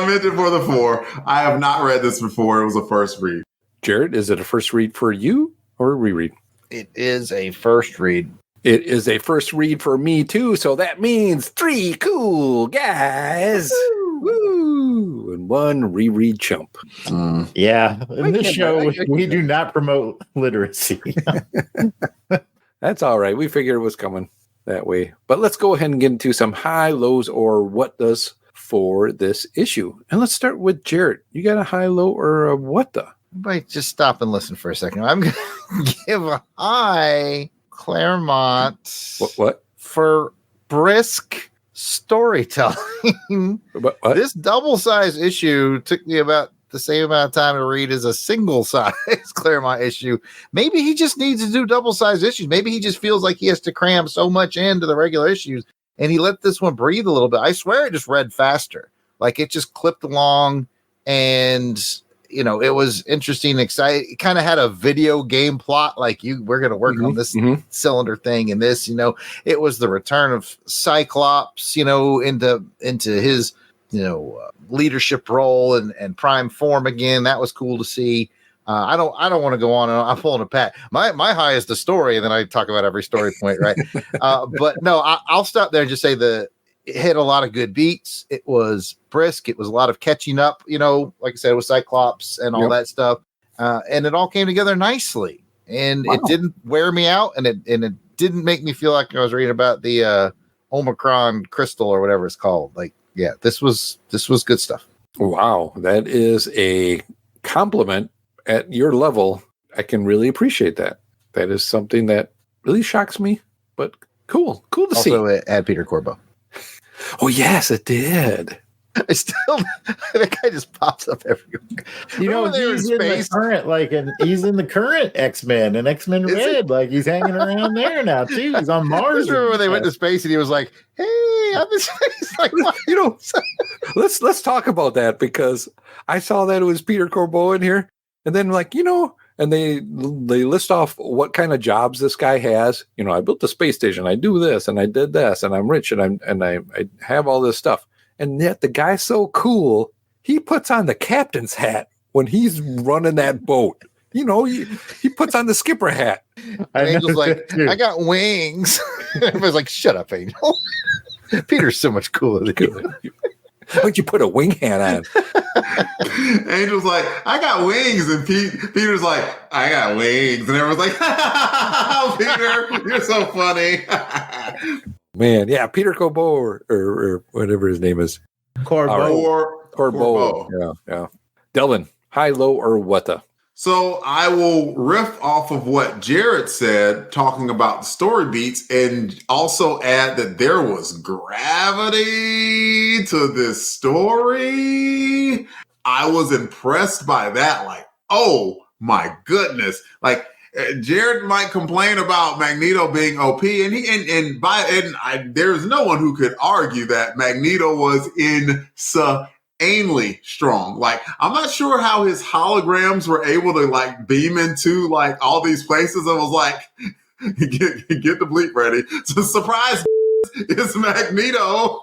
meant it for the 4. I have not read this before. It was a first read. Jared, is it a first read for you or a reread? It is a first read. It is a first read for me too, so that means 3 cool guys. Woo! And 1 reread chump. Yeah, in this show, we do not promote literacy. That's all right. We figured it was coming that way. But let's go ahead and get into some high, lows, or what does for this issue. And let's start with Jared. You got a high, low, or a what the? Everybody just stop and listen for a second. I'm going to give a high Claremont. What? For brisk storytelling. What? This double-size issue took me about the same amount of time to read as a single-size Claremont issue. Maybe he just needs to do double-size issues. Maybe he just feels like he has to cram so much into the regular issues, and he let this one breathe a little bit. I swear it just read faster. Like, it just clipped along, and it was interesting, exciting. It kind of had a video game plot, like we're going to work on this cylinder thing and this, it was the return of Cyclops, into his, leadership role and prime form again. That was cool to see. I don't want to go on. I'm pulling a Pat. My high is the story, and then I talk about every story point, right? But no, I'll stop there and just say it hit a lot of good beats. It was brisk. It was a lot of catching up, like I said, with Cyclops and all that stuff. And it all came together nicely. And it didn't wear me out. And it didn't make me feel like I was reading about the Omicron crystal or whatever it's called. Like, yeah, this was good stuff. Wow. That is a compliment at your level. I can really appreciate that. That is something that really shocks me, but cool to see. Also, it had Peter Corbo. Oh, yes, it did. I still, that guy just pops up everywhere. He's in the current, he's in the current X-Men and X-Men Red. Like, he's hanging around there now, too. He's on Mars. I remember when they went to space and he was like, hey, I'm in space. Like, let's talk about that, because I saw that it was Peter Corbo in here. And then, and they list off what kind of jobs this guy has. I built the space station. I do this, and I did this, and I'm rich, and I have all this stuff. And yet the guy's so cool, he puts on the captain's hat when he's running that boat. He puts on the skipper hat. Angel's like, I got wings. Everybody's like, shut up, Angel. Peter's so much cooler than you. Why'd you put a wing hat on? Angel's like, I got wings. And Peter's like, I got wings. And everyone's like, Peter, you're so funny. Man, yeah, Peter Corbo or whatever his name is. Corbo. Yeah. Delvin, high, low, or what the? So I will riff off of what Jared said, talking about the story beats, and also add that there was gravity to this story. I was impressed by that. Like, oh my goodness. Like, Jared might complain about Magneto being OP, and there's no one who could argue that Magneto was insanely strong. Like, I'm not sure how his holograms were able to beam into all these places. I was like, get the bleep ready. So surprise, it's Magneto.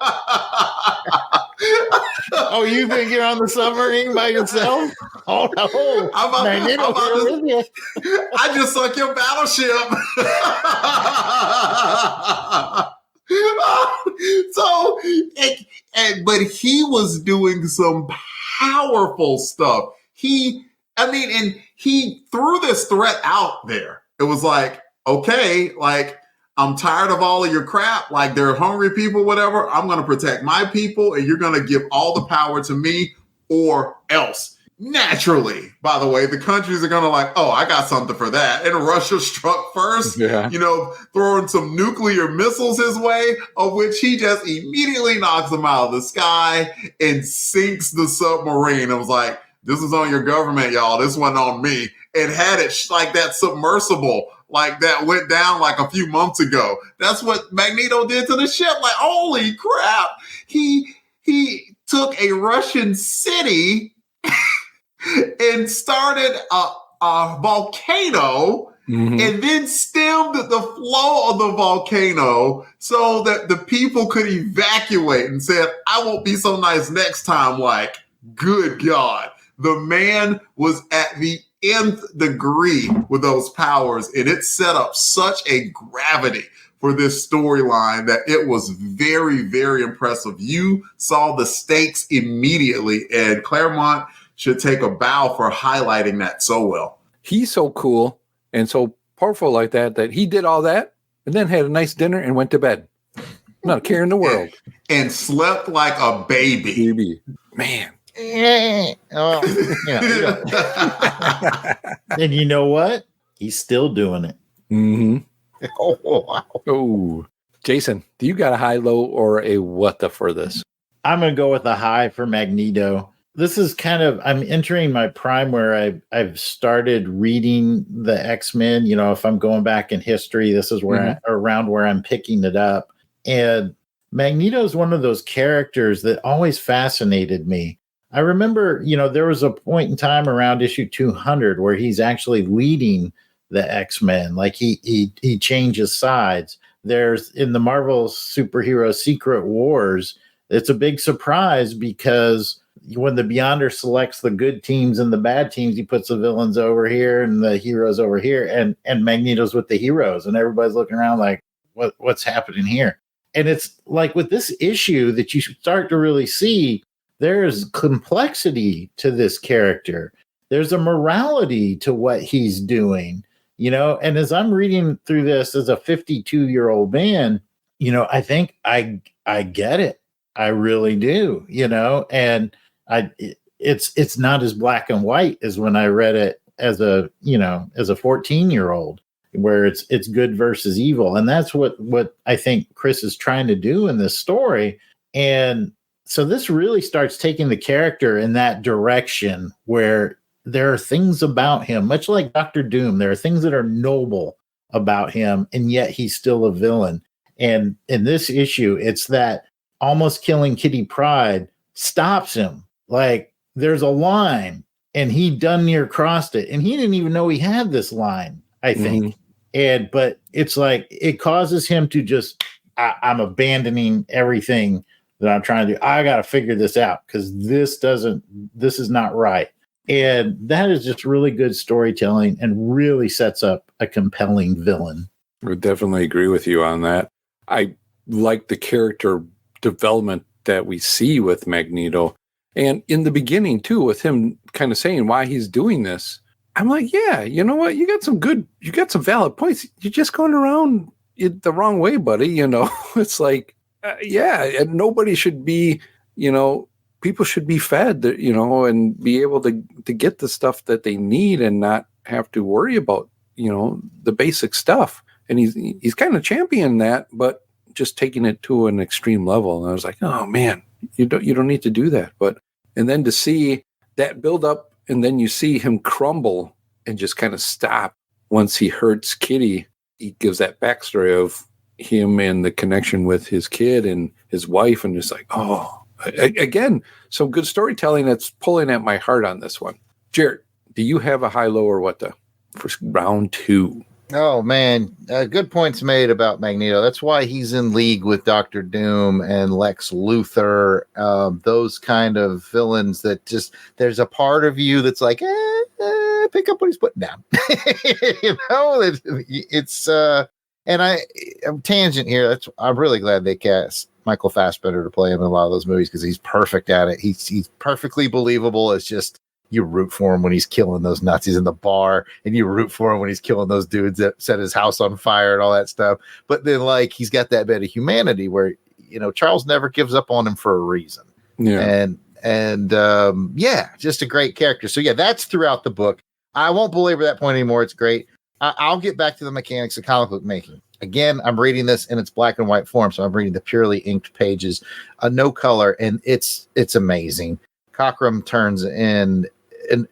Oh, you think you're on the submarine by yourself? Oh no, Magneto here with you. I just sunk your battleship. But he was doing some powerful stuff. He threw this threat out there. It was like, okay, I'm tired of all of your crap. They're hungry people, whatever. I'm going to protect my people, and you're going to give all the power to me, or else. Naturally, by the way, the countries are going to oh, I got something for that. And Russia struck first, throwing some nuclear missiles his way, of which he just immediately knocks them out of the sky and sinks the submarine. It was like, this is on your government, y'all. This wasn't on me. It had it like that submersible, that went down a few months ago. That's what Magneto did to the ship. Holy crap. He took a Russian city and started a volcano and then stemmed the flow of the volcano so that the people could evacuate and said, I won't be so nice next time. Like, good God. The man was at the nth degree with those powers, and it set up such a gravity for this storyline that it was very, very impressive. You saw the stakes immediately, and Claremont should take a bow for highlighting that so well. He's so cool and so powerful like that he did all that and then had a nice dinner and went to bed. Not a care in the world. And slept like a baby. Man. Oh, and you know what? He's still doing it. Mm-hmm. Oh, wow. Oh, Jason, do you got a high, low, or a what the for this? I'm going to go with a high for Magneto. This is kind of, I'm entering my prime where I've started reading the X-Men. You know, if I'm going back in history, this is where around where I'm picking it up. And Magneto is one of those characters that always fascinated me. I remember, you know, there was a point in time around issue 200 where he's actually leading the X-Men. Like he changes sides. There's in the Marvel superhero Secret Wars, it's a big surprise because when the Beyonder selects the good teams and the bad teams, he puts the villains over here and the heroes over here, and Magneto's with the heroes, and everybody's looking around like, what's happening here? And it's like with this issue that you start to really see there's complexity to this character. There's a morality to what he's doing, you know. And as I'm reading through this as a 52-year-old man, you know, I think I get it. I really do, you know, and it's not as black and white as when I read it as a 14-year-old, where it's good versus evil. And that's what I think Chris is trying to do in this story. And so this really starts taking the character in that direction where there are things about him, much like Dr. Doom, there are things that are noble about him, and yet he's still a villain. And in this issue, it's that almost killing Kitty Pryde stops him. Like there's a line and he done near crossed it, and he didn't even know he had this line, I think. But it's like it causes him to just, I'm abandoning everything that I'm trying to do. I got to figure this out because this is not right. And that is just really good storytelling and really sets up a compelling villain. I would definitely agree with you on that. I like the character development that we see with Magneto. And in the beginning, too, with him kind of saying why he's doing this, I'm like, yeah, you know what? You got some valid points. You're just going around it the wrong way, buddy. You know, it's like, and nobody should be, you know, people should be fed, you know, and be able to get the stuff that they need and not have to worry about, you know, the basic stuff. And he's kind of championing that, but just taking it to an extreme level. And I was like, oh man, you don't need to do that. And then to see that build up, and then you see him crumble and just kind of stop once he hurts Kitty. He gives that backstory of him and the connection with his kid and his wife, and just like, oh, again, some good storytelling that's pulling at my heart on this one. Jared, do you have a high, low, or what for round 2? Oh man, good points made about Magneto. That's why he's in league with Dr. Doom and Lex Luthor. Those kind of villains that just, there's a part of you that's like, pick up what he's putting down. You know, it's and I'm tangent here. I'm really glad they cast Michael Fassbender to play him in a lot of those movies because he's perfect at it. He's perfectly believable. It's just, you root for him when he's killing those Nazis in the bar, and you root for him when he's killing those dudes that set his house on fire and all that stuff. But then, like, he's got that bit of humanity where, you know, Charles never gives up on him for a reason. Yeah. And just a great character. So yeah, that's throughout the book. I won't belabor that point anymore. It's great. I'll get back to the mechanics of comic book making. Again, I'm reading this in its black and white form, so I'm reading the purely inked pages, no color, and it's amazing. Cockrum turns in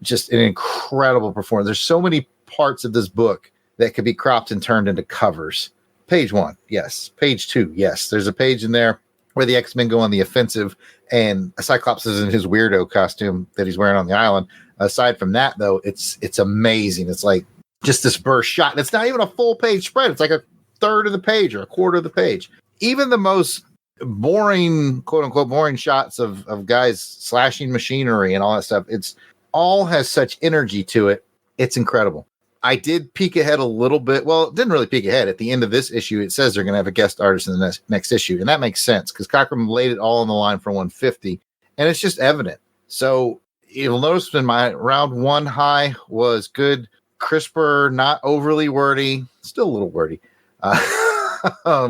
just an incredible performance. There's so many parts of this book that could be cropped and turned into covers. Page 1, yes. Page 2, yes. There's a page in there where the X-Men go on the offensive, and Cyclops is in his weirdo costume that he's wearing on the island. Aside from that, though, it's amazing. It's like just this burst shot. And it's not even a full page spread. It's like a third of the page or a quarter of the page. Even the most boring, quote unquote, boring shots of guys slashing machinery and all that stuff. It's all has such energy to it. It's incredible. I did peek ahead a little bit. Well, it didn't really peek ahead. At the end of this issue, it says they're going to have a guest artist in the next issue. And that makes sense because Cockrum laid it all on the line for 150. And it's just evident. So you'll notice in my round one high was good, crisper, not overly wordy, still a little wordy,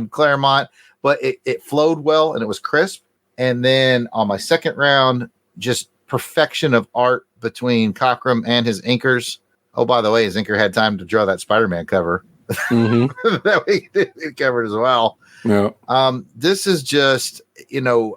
Claremont, but it flowed well and it was crisp. And then on my second round, just perfection of art between Cockrum and his inkers. Oh, by the way, his inker had time to draw that Spider-Man cover that we did covered as well. Yeah. This is just,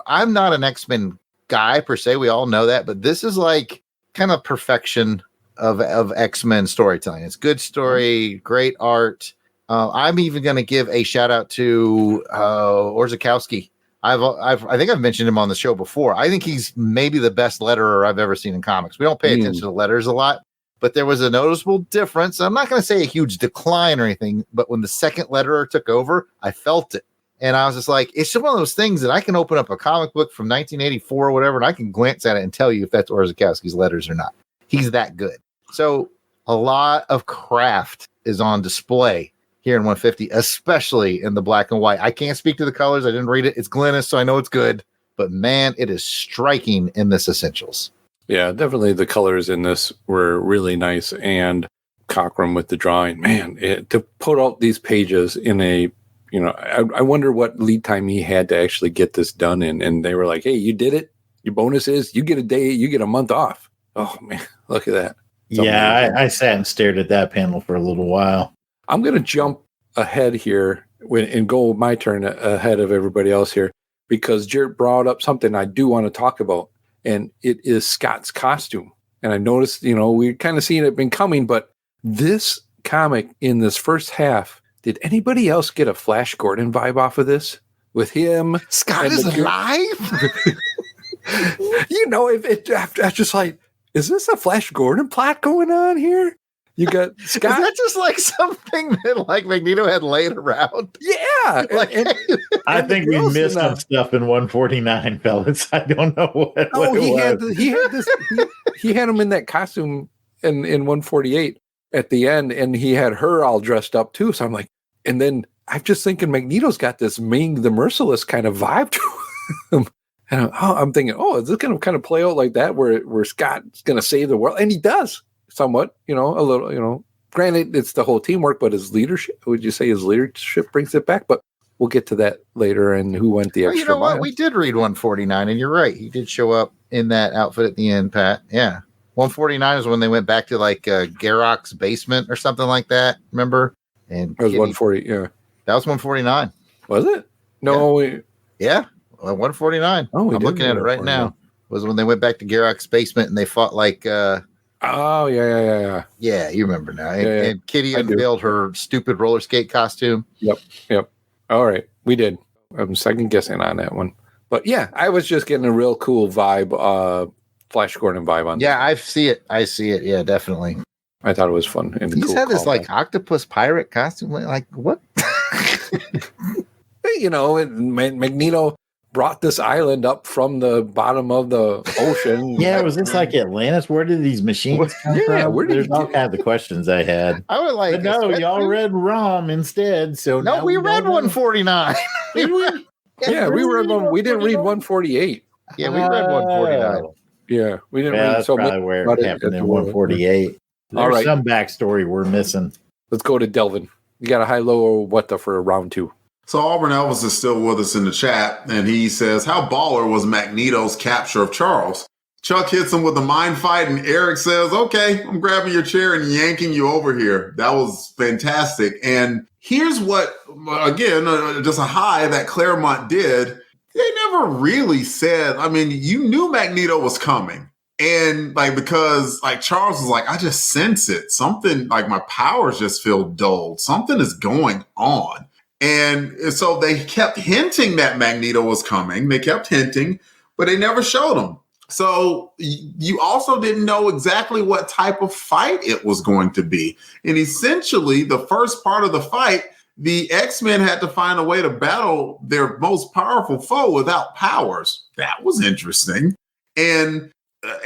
I'm not an X-Men guy per se. We all know that, but this is like kind of perfection of X-Men storytelling. It's good story, great art. I'm even going to give a shout out to Orzechowski. I think I've mentioned him on the show before. I think he's maybe the best letterer I've ever seen in comics. We don't pay attention to letters a lot, but there was a noticeable difference. I'm not going to say a huge decline or anything, but when the second letterer took over, I felt it. And I was just like, it's just one of those things that I can open up a comic book from 1984 or whatever, and I can glance at it and tell you if that's Orzechowski's letters or not. He's that good. So a lot of craft is on display here in 150, especially in the black and white. I can't speak to the colors. I didn't read it. It's Glynis, so I know it's good. But man, it is striking in this Essentials. Yeah, definitely the colors in this were really nice. And Cockrum with the drawing, man, to put out these pages in a, I wonder what lead time he had to actually get this done in. And they were like, hey, you did it. Your bonus is you get a day, you get a month off. Oh, man, look at that. I sat and stared at that panel for a little while. I'm going to jump ahead here and go my turn ahead of everybody else here because Jared brought up something I do want to talk about, and it is Scott's costume. And I noticed, we're kind of seeing it been coming, but this comic in this first half, did anybody else get a Flash Gordon vibe off of this? With him? Scott is alive? After just like, is this a Flash Gordon plot going on here? You got Scott. Is that just like something that like Magneto had laid around? Yeah. I think we missed some stuff in 149, fellas. I don't know what. Oh, he had him in that costume in 148 at the end, and he had her all dressed up too. So I'm like, and then I'm just thinking Magneto's got this Ming the Merciless kind of vibe to him. And I'm thinking, is this going to kind of play out like that, where Scott's going to save the world? And he does somewhat, a little, granted, it's the whole teamwork, but his leadership, would you say his leadership brings it back? But we'll get to that later and who went the extra mile. What? We did read 149, and you're right. He did show up in that outfit at the end, Pat. Yeah. 149 is when they went back to like Garrock's basement or something like that. Remember? And it was 140. Yeah. That was 149. Was it? No. Yeah. 149. Oh, I'm looking at it right now. Was when they went back to Garrock's basement and they fought like. Yeah. Yeah, you remember now. And Kitty unveiled her stupid roller skate costume. Yep. All right, we did. I'm second guessing on that one, but yeah, I was just getting a real cool vibe, Flash Gordon vibe on. Yeah, I see it. Yeah, definitely. I thought it was fun. And he's cool had this like octopus pirate costume. Like what? Magneto brought this island up from the bottom of the ocean. Yeah, was this like Atlantis? Where did these machines come from? There's all kinds of questions I had. I would like, but no, y'all read ROM instead. So no, we read 149. Did we? Yeah, we read one. We didn't read 148. Yeah, we read 149. Yeah, we didn't read. That's probably where it happened in 148. There's some backstory we're missing. Let's go to Delvin. You got a high-low or what the for round two? So Auburn Elvis is still with us in the chat, and he says, how baller was Magneto's capture of Charles? Chuck hits him with a mind fight, and Eric says, okay, I'm grabbing your chair and yanking you over here. That was fantastic. And here's what, again, just a high that Claremont did. They never really said, I mean, you knew Magneto was coming. And because Charles was like, I just sense it. Something, my powers just feel dulled. Something is going on. And so they kept hinting that Magneto was coming. They kept hinting, but they never showed him. So you also didn't know exactly what type of fight it was going to be. And essentially, the first part of the fight, the X-Men had to find a way to battle their most powerful foe without powers. That was interesting. And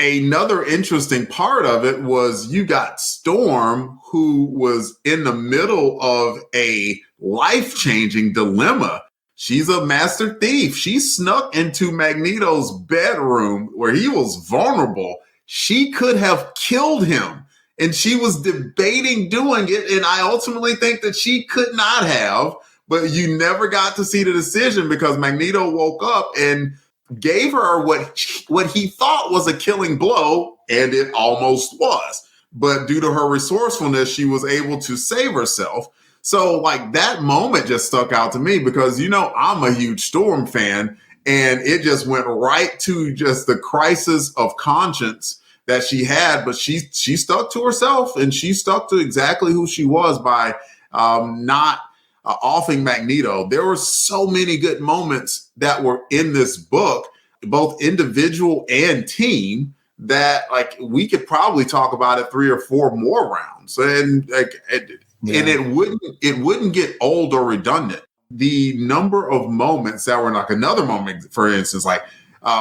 another interesting part of it was you got Storm, who was in the middle of a life-changing dilemma. She's a master thief. She snuck into Magneto's bedroom where he was vulnerable. She could have killed him, and she was debating doing it. And I ultimately think that she could not have, but you never got to see the decision because Magneto woke up and gave her what he thought was a killing blow, and it almost was. But due to her resourcefulness, she was able to save herself. So like that moment just stuck out to me because, I'm a huge Storm fan, and it just went right to just the crisis of conscience that she had. But she stuck to herself, and she stuck to exactly who she was by not offing Magneto. There were so many good moments that were in this book, both individual and team, that like we could probably talk about it 3 or 4 more rounds. And and it wouldn't get old or redundant. The number of moments that were like another moment, for instance, like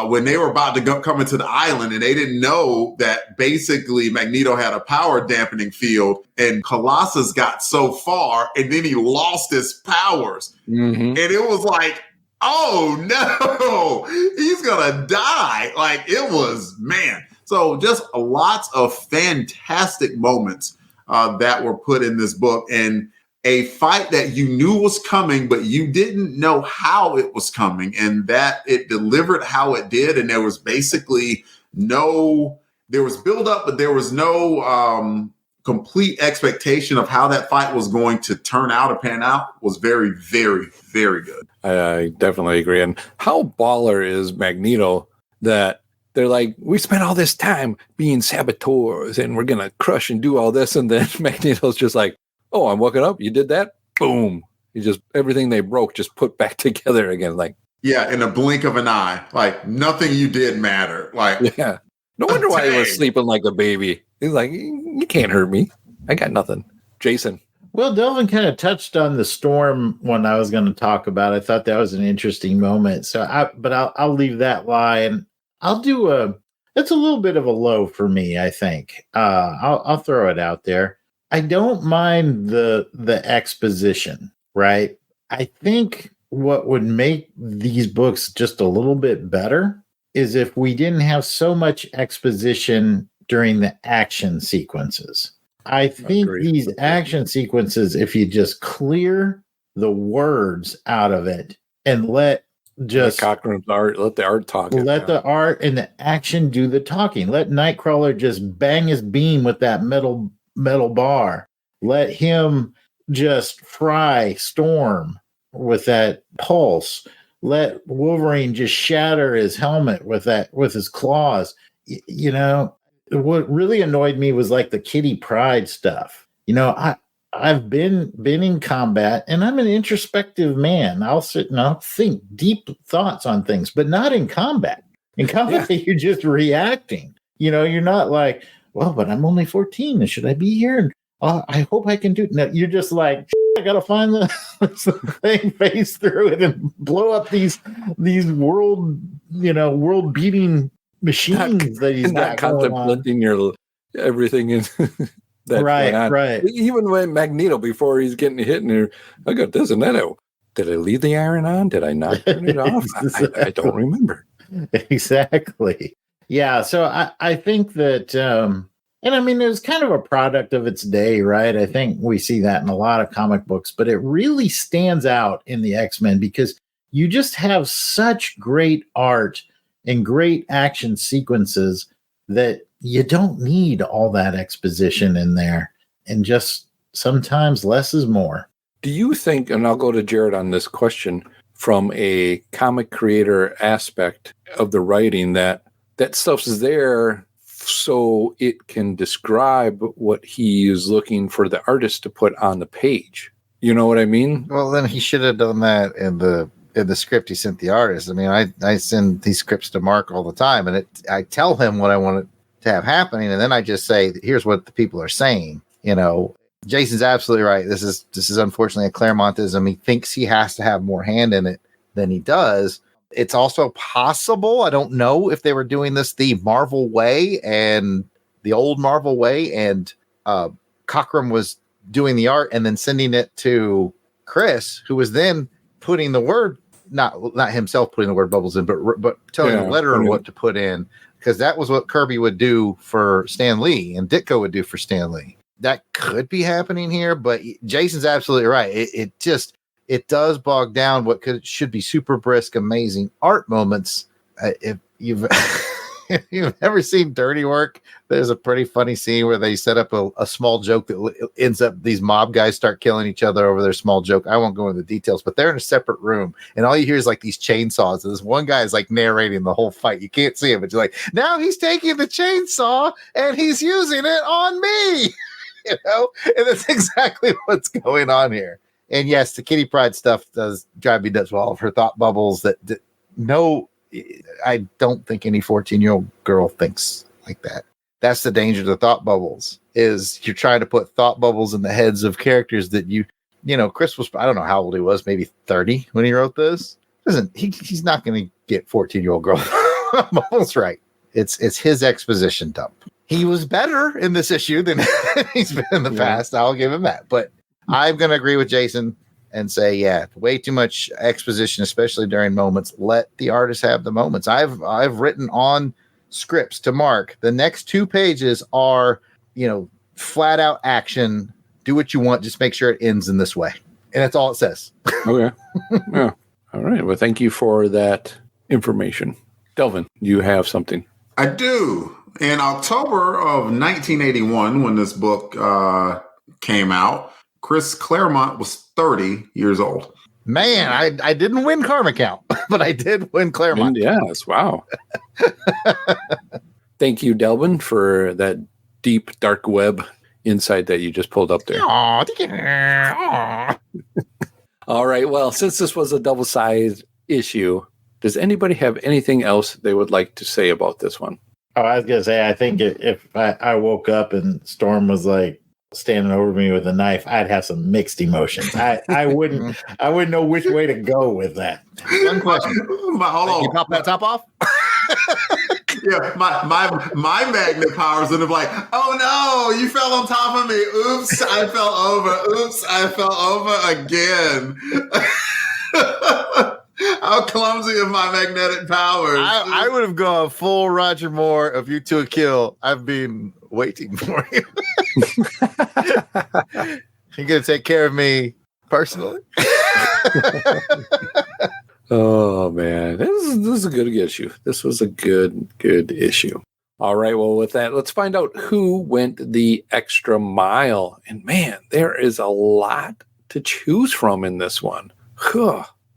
when they were about to come into the island and they didn't know that basically Magneto had a power dampening field, and Colossus got so far and then he lost his powers. Mm-hmm. And it was like, oh no, he's gonna die. Like it was, man. So just lots of fantastic moments that were put in this book, and a fight that you knew was coming, but you didn't know how it was coming, and that it delivered how it did. And there was basically there was build up, but there was no complete expectation of how that fight was going to turn out or pan out. Was very, very, very good. I definitely agree. And how baller is Magneto that they're like, we spent all this time being saboteurs and we're going to crush and do all this. And then Magneto's just like, oh, I'm waking up. You did that? Boom. He just, everything they broke just put back together again. Like, yeah, in a blink of an eye. Like nothing you did mattered. Like, yeah. No wonder why he was sleeping like a baby. He's like, you can't hurt me. I got nothing. Jason. Well, Delvin kind of touched on the Storm one I was going to talk about. I thought that was an interesting moment. So I'll leave that lie, and I'll do it's a little bit of a low for me, I think. I'll throw it out there. I don't mind the exposition, right? I think what would make these books just a little bit better is if we didn't have so much exposition during the action sequences. I think these action sequences, if you just clear the words out of it and let Cochrane's art, let the art talk. Let the art and the action do the talking. Let Nightcrawler just bang his beam with that metal bar. Let him just fry Storm with that pulse. Let Wolverine just shatter his helmet with his claws. What really annoyed me was like the Kitty Pryde stuff. I've been in combat, and I'm an introspective man. I'll sit and I'll think deep thoughts on things, but not in combat. In combat, You're just reacting. You're not like, well, but I'm only 14. Should I be here? And I hope I can do it. No, you're just like, I gotta find the thing, face through it, and blow up these world beating machines that he's got contemplating your everything in. Right. Even when Magneto, before he's getting hit, and I got this and that. Did I leave the iron on? Did I not turn it off? I don't remember. Exactly. Yeah. So I think that, and I mean, it was kind of a product of its day, right? I think we see that in a lot of comic books, but it really stands out in the X-Men because you just have such great art and great action sequences that you don't need all that exposition in there, and just sometimes less is more. Do you think, and I'll go to Jared on this question, from a comic creator aspect of the writing, that stuff's there so it can describe what he is looking for the artist to put on the page? You know what I mean? Well, then he should have done that in the in the script he sent the artist. I mean, I send these scripts to Mark all the time, and I tell him what I want to have happening, and then I just say, here's what the people are saying. You know, Jason's absolutely right. This is unfortunately a Claremontism. He thinks he has to have more hand in it than he does. It's also possible, I don't know if they were doing this the Marvel way and the old Marvel way, and Cockrum was doing the art and then sending it to Chris, who was then putting the word, not himself putting the word bubbles in, but telling the letterer what to put in, because that was what Kirby would do for Stan Lee and Ditko would do for Stan Lee. That could be happening here, but Jason's absolutely right. It does bog down what should be super brisk, amazing art moments. If you've if you've ever seen Dirty Work, there's a pretty funny scene where they set up a small joke that ends up these mob guys start killing each other over their small joke. I won't go into the details, but they're in a separate room, and all you hear is like these chainsaws. And this one guy is like narrating the whole fight. You can't see him, but you're like, now he's taking the chainsaw and he's using it on me. You know, and that's exactly what's going on here. And yes, the Kitty Pryde stuff does drive me nuts with all of her thought bubbles that no, I don't think any 14-year-old girl thinks like that. That's the danger of the thought bubbles, is you're trying to put thought bubbles in the heads of characters that you know, Chris was, I don't know how old he was, maybe 30 when he wrote this. He's not going to get 14-year-old girl bubbles right. It's his exposition dump. He was better in this issue than he's been in the past. I'll give him that. But I'm going to agree with Jason and say, yeah, way too much exposition, especially during moments. Let the artist have the moments. I've written on scripts to Mark. The next 2 pages are, you know, flat out action. Do what you want. Just make sure it ends in this way. And that's all it says. Okay. Yeah. All right. Well, thank you for that information. Delvin, you have something. I do. In October of 1981, when this book came out, Chris Claremont was 30 years old. Man, I didn't win Karma Count, but I did win Claremont. Yes, wow. Thank you, Delvin, for that deep, dark web insight that you just pulled up there. Aww. All right, well, since this was a double-sized issue, does anybody have anything else they would like to say about this one? Oh, I was going to say, I think if I woke up and Storm was like standing over me with a knife, I'd have some mixed emotions. I wouldn't know which way to go with that. One question. Hold on. You pop that top off? Yeah, my magnet powers would have like, oh no, you fell on top of me. Oops, I fell over. Oops, I fell over again. How clumsy of my magnetic powers. I would have gone full Roger Moore of You to a Kill. I've been waiting for you. You're going to take care of me personally? Oh, man. This is a good issue. This was a good issue. All right. Well, with that, let's find out who went the extra mile. And, man, there is a lot to choose from in this one.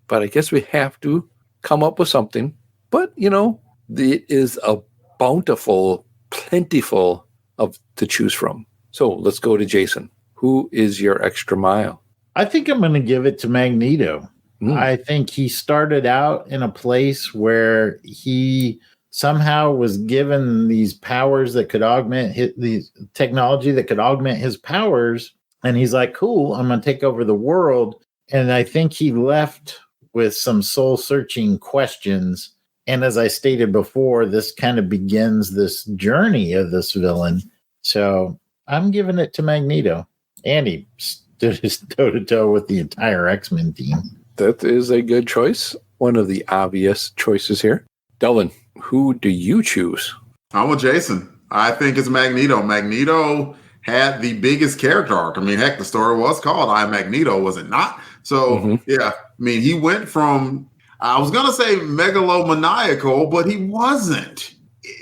But I guess we have to come up with something. But, you know, it is a bountiful, plentiful to choose from. So let's go to Jason. Who is your extra mile? I think I'm going to give it to Magneto. I think he started out in a place where he somehow was given these powers that could augment these technology that could augment his powers. And he's like, cool, I'm going to take over the world. And I think he left with some soul searching questions. And as I stated before, this kind of begins this journey of this villain. So I'm giving it to Magneto. And he stood his toe to toe with the entire X-Men team. That is a good choice. One of the obvious choices here. Delvin, who do you choose? I'm with Jason. I think it's Magneto. Magneto had the biggest character arc. I mean, heck, the story was called I Am Magneto, was it not? So, yeah, I mean, he went from, I was going to say megalomaniacal, but he wasn't.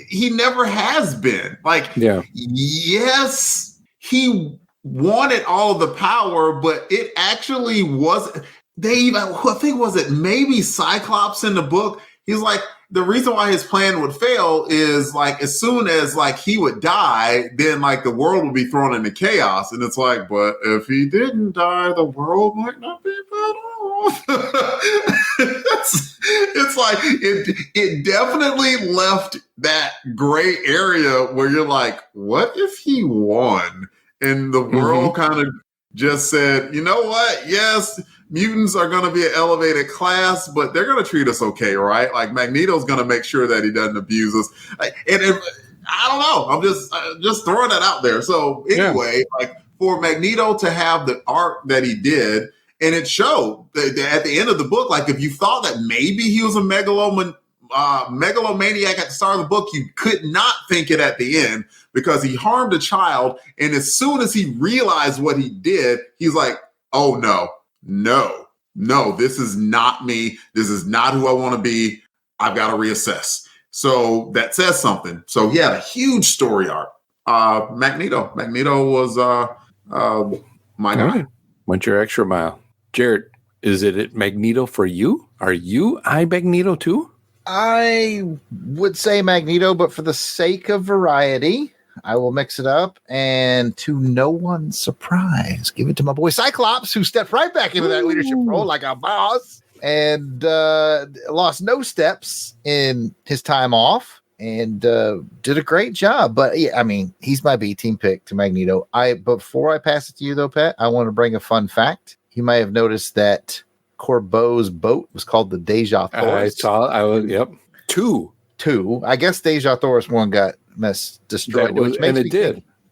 He never has been. Like, yes, he wanted all of the power, but it actually wasn't. They even, I think, was it maybe Cyclops in the book? He's like, the reason why his plan would fail is like, as soon as like he would die, then like the world would be thrown into chaos. And it's like, but if he didn't die, the world might not be better off. like it definitely left that gray area where you're like, what if he won? And the world kind of just said, you know what? Yes, mutants are going to be an elevated class, but they're going to treat us okay, right? Like Magneto's going to make sure that he doesn't abuse us. And I don't know. I'm just throwing that out there. So anyway, like for Magneto to have the arc that he did, and it showed that at the end of the book, like if you thought that maybe he was a megalomaniac at the start of the book, you could not think it at the end because he harmed a child. And as soon as he realized what he did, he's like, oh, no, this is not me. This is not who I want to be. I've got to reassess. So that says something. So he had a huge story arc. Magneto was my guy. Right. Went your extra mile. Jared, is it Magneto for you? Are you Magneto too? I would say Magneto, but for the sake of variety, I will mix it up. And to no one's surprise, give it to my boy Cyclops, who stepped right back into that leadership role like a boss and lost no steps in his time off and did a great job. But yeah, I mean, he's my B team pick to Magneto. Before I pass it to you though, Pat, I want to bring a fun fact. You might have noticed that Corbeau's boat was called the Deja Thoris. Yep. Two. I guess Deja Thoris 1 got destroyed.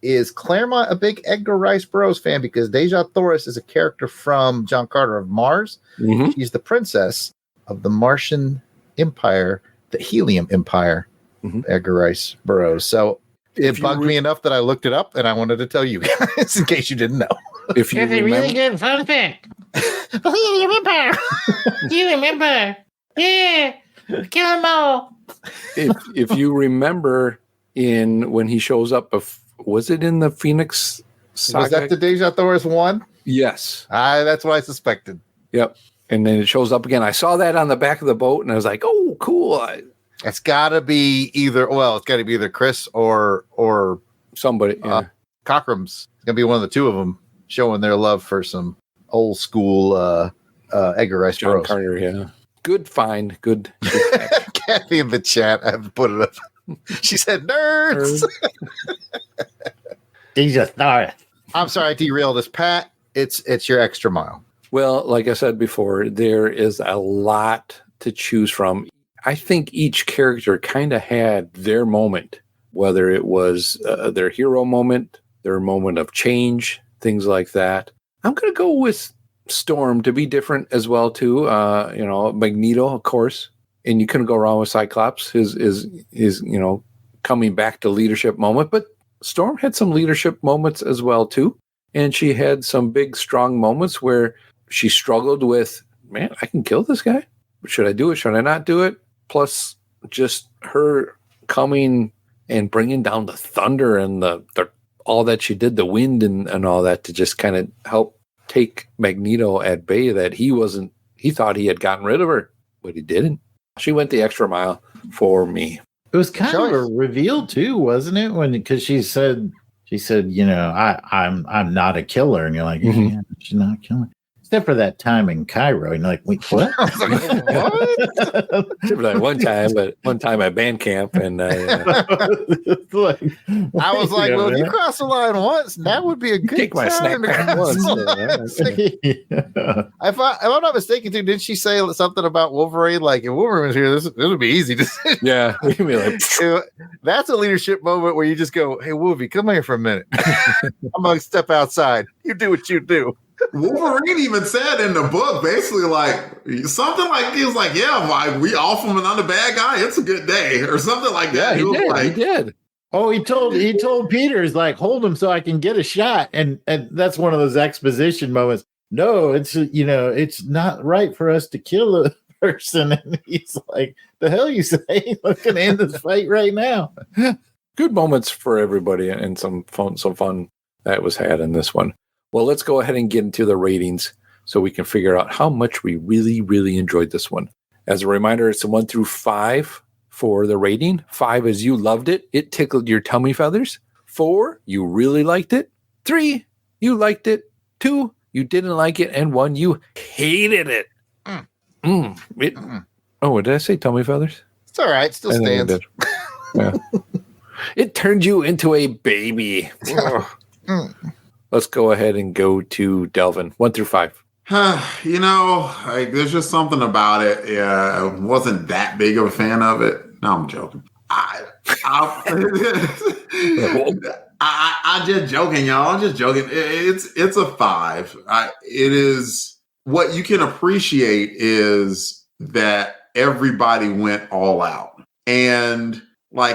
Is Claremont a big Edgar Rice Burroughs fan? Because Deja Thoris is a character from John Carter of Mars. Mm-hmm. She's the princess of the Martian Empire, the Helium Empire, Edgar Rice Burroughs. So it bugged me enough that I looked it up, and I wanted to tell you guys in case you didn't know. If you remember, really good fun fact. You remember? Yeah, kill them all. If you remember, when he shows up, was it in the Phoenix Saga? Was that the Deja Thoris 1? Yes. That's what I suspected. Yep. And then it shows up again. I saw that on the back of the boat, and I was like, "Oh, cool!" It's got to be either Chris or somebody. Yeah. Cockrum's. It's gonna be one of the two of them showing their love for some old school Edgar Rice Burroughs. John Carter, yeah. Good find. Good Kathy in the chat, I have to put it up. She said, nerds. Deja Thoris. I'm sorry, I derailed this, Pat. It's your extra mile. Well, like I said before, there is a lot to choose from. I think each character kind of had their moment, whether it was their hero moment, their moment of change, things like that. I'm going to go with Storm to be different as well, too. Magneto, of course. And you couldn't go wrong with Cyclops, his coming back to leadership moment. But Storm had some leadership moments as well, too. And she had some big, strong moments where she struggled with, man, I can kill this guy. Should I do it? Should I not do it? Plus, just her coming and bringing down the thunder and the all that she did, the wind and all that, to just kind of help take Magneto at bay, that he thought he had gotten rid of her, but he didn't. She went the extra mile for me. It was kind of a reveal too, wasn't it? Because she said, I'm not a killer, and you're like, yeah, she's not a killer. Except for that time in Cairo, and you're like, wait, what? What? Except for that one time at band camp, and I was like, well, if you cross the line once, that would be a good take my snack back once. If I'm not mistaken, too, did she say something about Wolverine? Like, if Wolverine was here, this would be easy to say. Yeah, that's a leadership moment where you just go, hey, Wolvie, come here for a minute. I'm going to step outside. You do what you do. Wolverine even said in the book, basically, like something like he was like, "Yeah, like we off him another bad guy. It's a good day," or something like that. Yeah, he did. Oh, he told Peter, he's like, "Hold him so I can get a shot," and that's one of those exposition moments. No, it's not right for us to kill a person, and he's like, "The hell you say? I'm gonna end this fight right now." Good moments for everybody, and some fun that was had in this one. Well, let's go ahead and get into the ratings so we can figure out how much we really, really enjoyed this one. As a reminder, it's a 1 through 5 for the rating. 5 is you loved it. It tickled your tummy feathers. 4, you really liked it. 3, you liked it. 2, you didn't like it. And 1, you hated it. Oh, did I say tummy feathers? It's all right. Still stands. Yeah. It turned you into a baby. Let's go ahead and go to Delvin. 1 through 5. There's just something about it. Yeah, I wasn't that big of a fan of it. No, I'm joking. I'm just joking, y'all. I'm just joking. It's a 5. It is what you can appreciate is that everybody went all out. And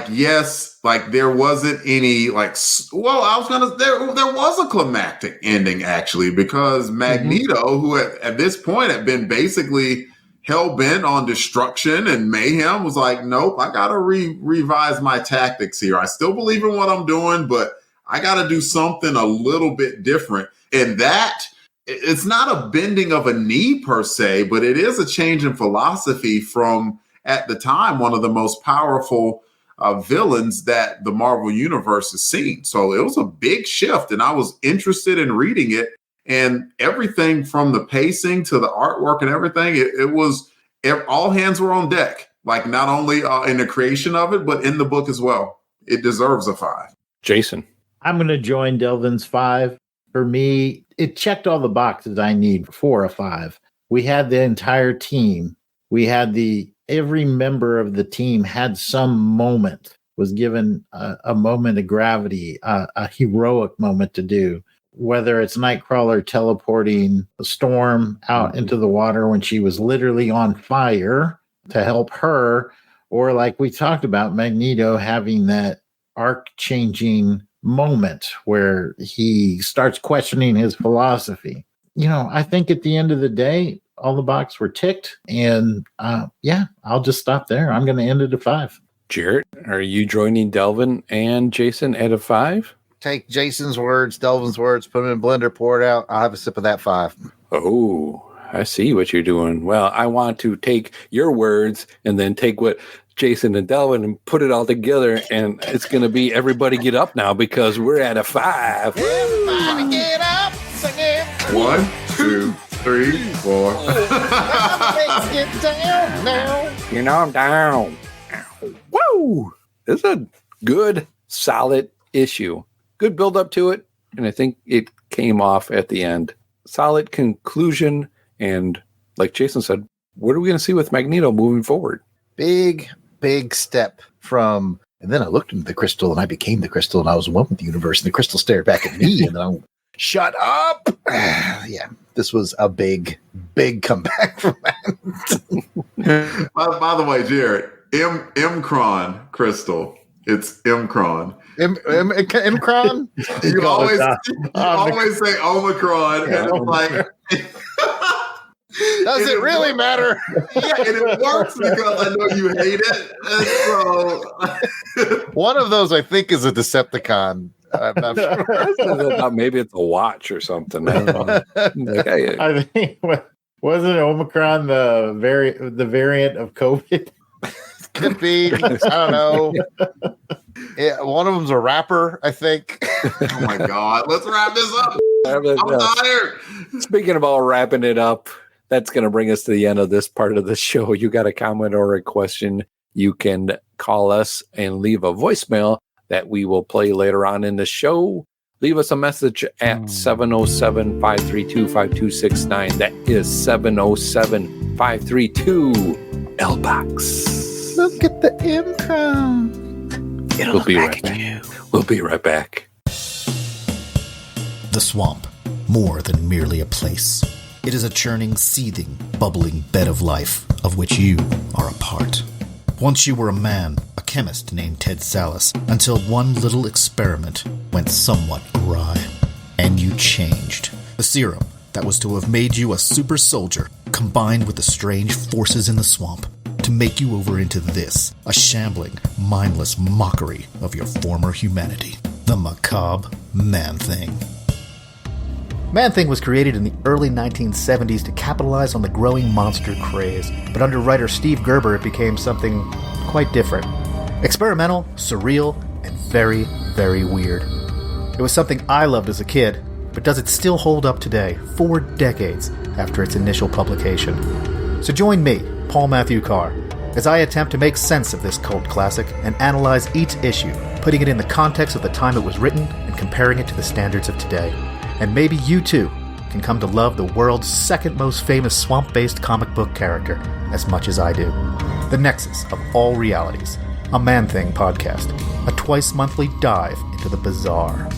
yes, there wasn't any there was a climactic ending actually, because Magneto, who at this point had been basically hell-bent on destruction and mayhem, was like, nope, I gotta revise my tactics here. I still believe in what I'm doing, but I gotta do something a little bit different. And that, it's not a bending of a knee per se, but it is a change in philosophy from, at the time, one of the most powerful villains that the Marvel Universe has seen. So it was a big shift, and I was interested in reading it. And everything from the pacing to the artwork and everything, it was all hands were on deck. Not only in the creation of it, but in the book as well. It deserves a 5. Jason. I'm going to join Delvin's 5. For me, it checked all the boxes I need for a 5. We had the entire team. We had every member of the team had some moment, was given a moment of gravity, a heroic moment to do. Whether it's Nightcrawler teleporting the Storm out into the water when she was literally on fire to help her, or like we talked about, Magneto having that arc-changing moment where he starts questioning his philosophy. I think at the end of the day, all the boxes were ticked, and I'll just stop there. I'm going to end it at 5. Jarrett, are you joining Delvin and Jason at a 5? Take Jason's words, Delvin's words, put them in a blender, pour it out. I'll have a sip of that 5. Oh, I see what you're doing. Well, I want to take your words and then take what Jason and Delvin and put it all together, and it's going to be everybody get up now because we're at a 5. Everybody get up, sing it. 1, 2, 3, 4. Let's get down now. I'm down. Woo! This is a good, solid issue. Good build up to it, and I think it came off at the end. Solid conclusion, and like Jason said, what are we going to see with Magneto moving forward? Big step from, and then I looked into the crystal, and I became the crystal, and I was one with the universe, and the crystal stared back at me, and then I shut up. Yeah, this was a big comeback from that. By the way, Jared, M-Cron crystal. It's M-Cron. M-Cron? You always say Omicron. And it's like, does it really matter? Yeah, and it works because I know you hate it. And so one of those, I think, is a Decepticon. I'm not sure. Maybe it's a watch or something. I don't know. I think wasn't Omicron the variant of COVID? Could be. I don't know. Yeah, one of them's a rapper, I think. Oh my God. Let's wrap this up. I'm tired. Speaking of all wrapping it up, that's going to bring us to the end of this part of the show. You got a comment or a question, you can call us and leave a voicemail that we will play later on in the show. Leave us a message at 707-532-5269. That is 707-532-LBOX. Look at the M-Cron. We'll be right back. We'll be right back. The swamp, more than merely a place. It is a churning, seething, bubbling bed of life, of which you are a part. Once you were a man, a chemist named Ted Salas, until one little experiment went somewhat awry. And you changed. The serum that was to have made you a super soldier, combined with the strange forces in the swamp, to make you over into this, a shambling, mindless mockery of your former humanity. The macabre Man-Thing. Man-Thing was created in the early 1970s to capitalize on the growing monster craze, but under writer Steve Gerber it became something quite different. Experimental, surreal, and very, very weird. It was something I loved as a kid, but does it still hold up today, 4 decades after its initial publication? So join me, Paul Matthew Carr, as I attempt to make sense of this cult classic and analyze each issue, putting it in the context of the time it was written and comparing it to the standards of today. And maybe you too can come to love the world's second most famous swamp-based comic book character as much as I do. The Nexus of All Realities, a Man-Thing podcast, a twice-monthly dive into the bizarre.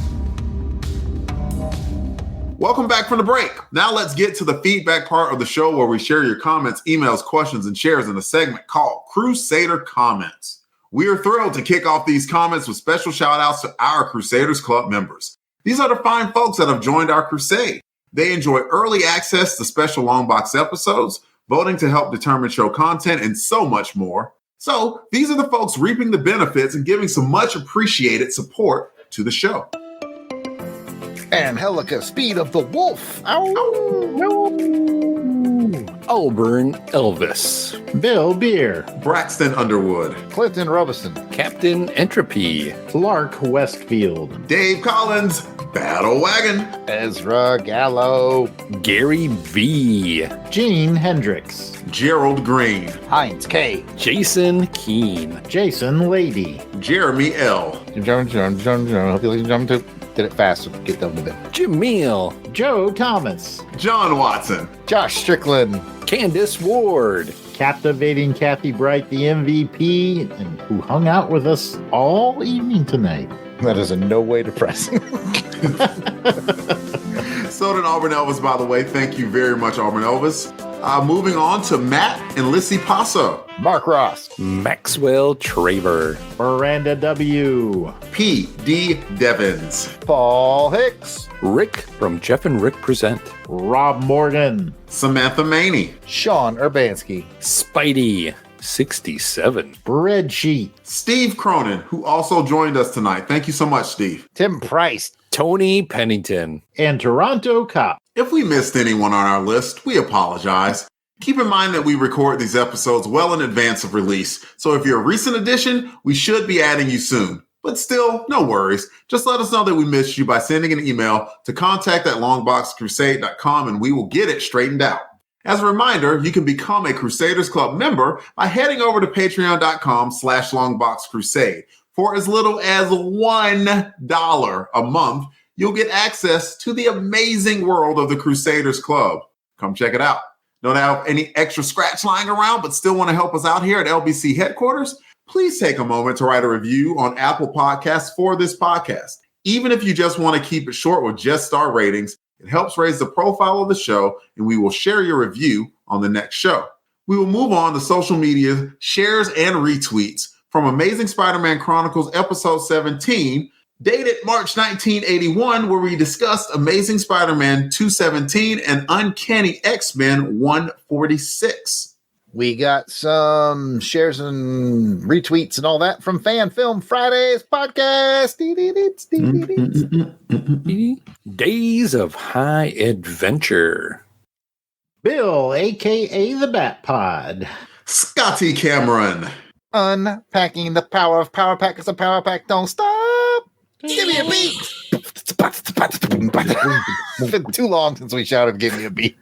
Welcome back from the break. Now let's get to the feedback part of the show where we share your comments, emails, questions, and shares in a segment called Crusader Comments. We are thrilled to kick off these comments with special shout outs to our Crusaders Club members. These are the fine folks that have joined our crusade. They enjoy early access to special Longbox episodes, voting to help determine show content, and so much more. So these are the folks reaping the benefits and giving some much appreciated support to the show. Angelica Speed of the Wolf. Ow. Auburn Elvis. Bill Beer. Braxton Underwood. Clinton Robeson. Captain Entropy. Clark Westfield. Dave Collins. Battle Wagon. Ezra Gallo. Gary V. Gene Hendricks. Gerald Green. Heinz K. Jason Keene. Jason Lady. Jeremy L. Hope you like jump too. Did it fast. So get done with it. Jameel. Joe Thomas. John Watson. Josh Strickland. Candace Ward. Captivating Kathy Bright, the MVP, and who hung out with us all evening tonight. That is in no way depressing. So did Auburn Elvis, by the way. Thank you very much, Auburn Elvis. Moving on to Matt and Lissy Paso. Mark Ross. Maxwell Traver. Miranda W. P.D. Devins. Paul Hicks. Rick from Jeff and Rick Present. Rob Morgan. Samantha Maney. Sean Urbanski. Spidey 67. Spreadsheet. Steve Cronin, who also joined us tonight. Thank you so much, Steve. Tim Price. Tony Pennington. And Toronto Cop. If we missed anyone on our list, we apologize. Keep in mind that we record these episodes well in advance of release, so if you're a recent addition, we should be adding you soon. But still, no worries. Just let us know that we missed you by sending an email to contact@longboxcrusade.com and we will get it straightened out. As a reminder, you can become a Crusaders Club member by heading over to patreon.com/longboxcrusade. For as little as $1 a month, you'll get access to the amazing world of the Crusaders Club. Come check it out. Don't have any extra scratch lying around, but still want to help us out here at LBC headquarters? Please take a moment to write a review on Apple Podcasts for this podcast. Even if you just want to keep it short with just star ratings, it helps raise the profile of the show, and we will share your review on the next show. We will move on to social media shares and retweets from Amazing Spider-Man Chronicles episode 17, dated March 1981, where we discussed Amazing Spider-Man 217 and Uncanny X-Men 146. We got some shares and retweets and all that from Fan Film Fridays podcast. Days of High Adventure. Bill, a.k.a. the Bat Pod. Scotty Cameron. Unpacking the power of Power Pack, because the Power Pack don't stop. Give me a beat. It's been too long since we shouted, give me a beat.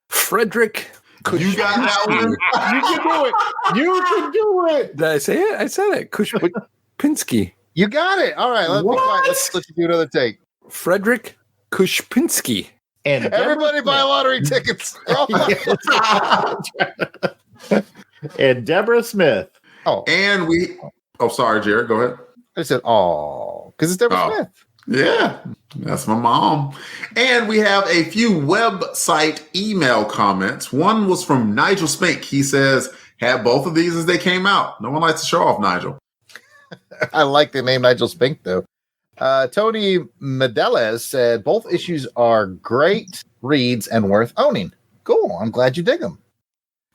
Frederick. You got that one? You can do it. You can do it. Did I say it? I said it. Kushpinsky. You got it. All right, let's be quiet. Let's let you do another take. Frederick Kushpinsky. And everybody buy lottery tickets. And Deborah Smith. Oh, and we. Oh, sorry, Jared. Go ahead. I said, oh, because it's Deborah Smith. Yeah, that's my mom. And we have a few website email comments. One was from Nigel Spink. He says, had both of these as they came out. No one likes to show off Nigel. I like the name Nigel Spink, though. Tony Medeles said, both issues are great reads and worth owning. Cool. I'm glad you dig them.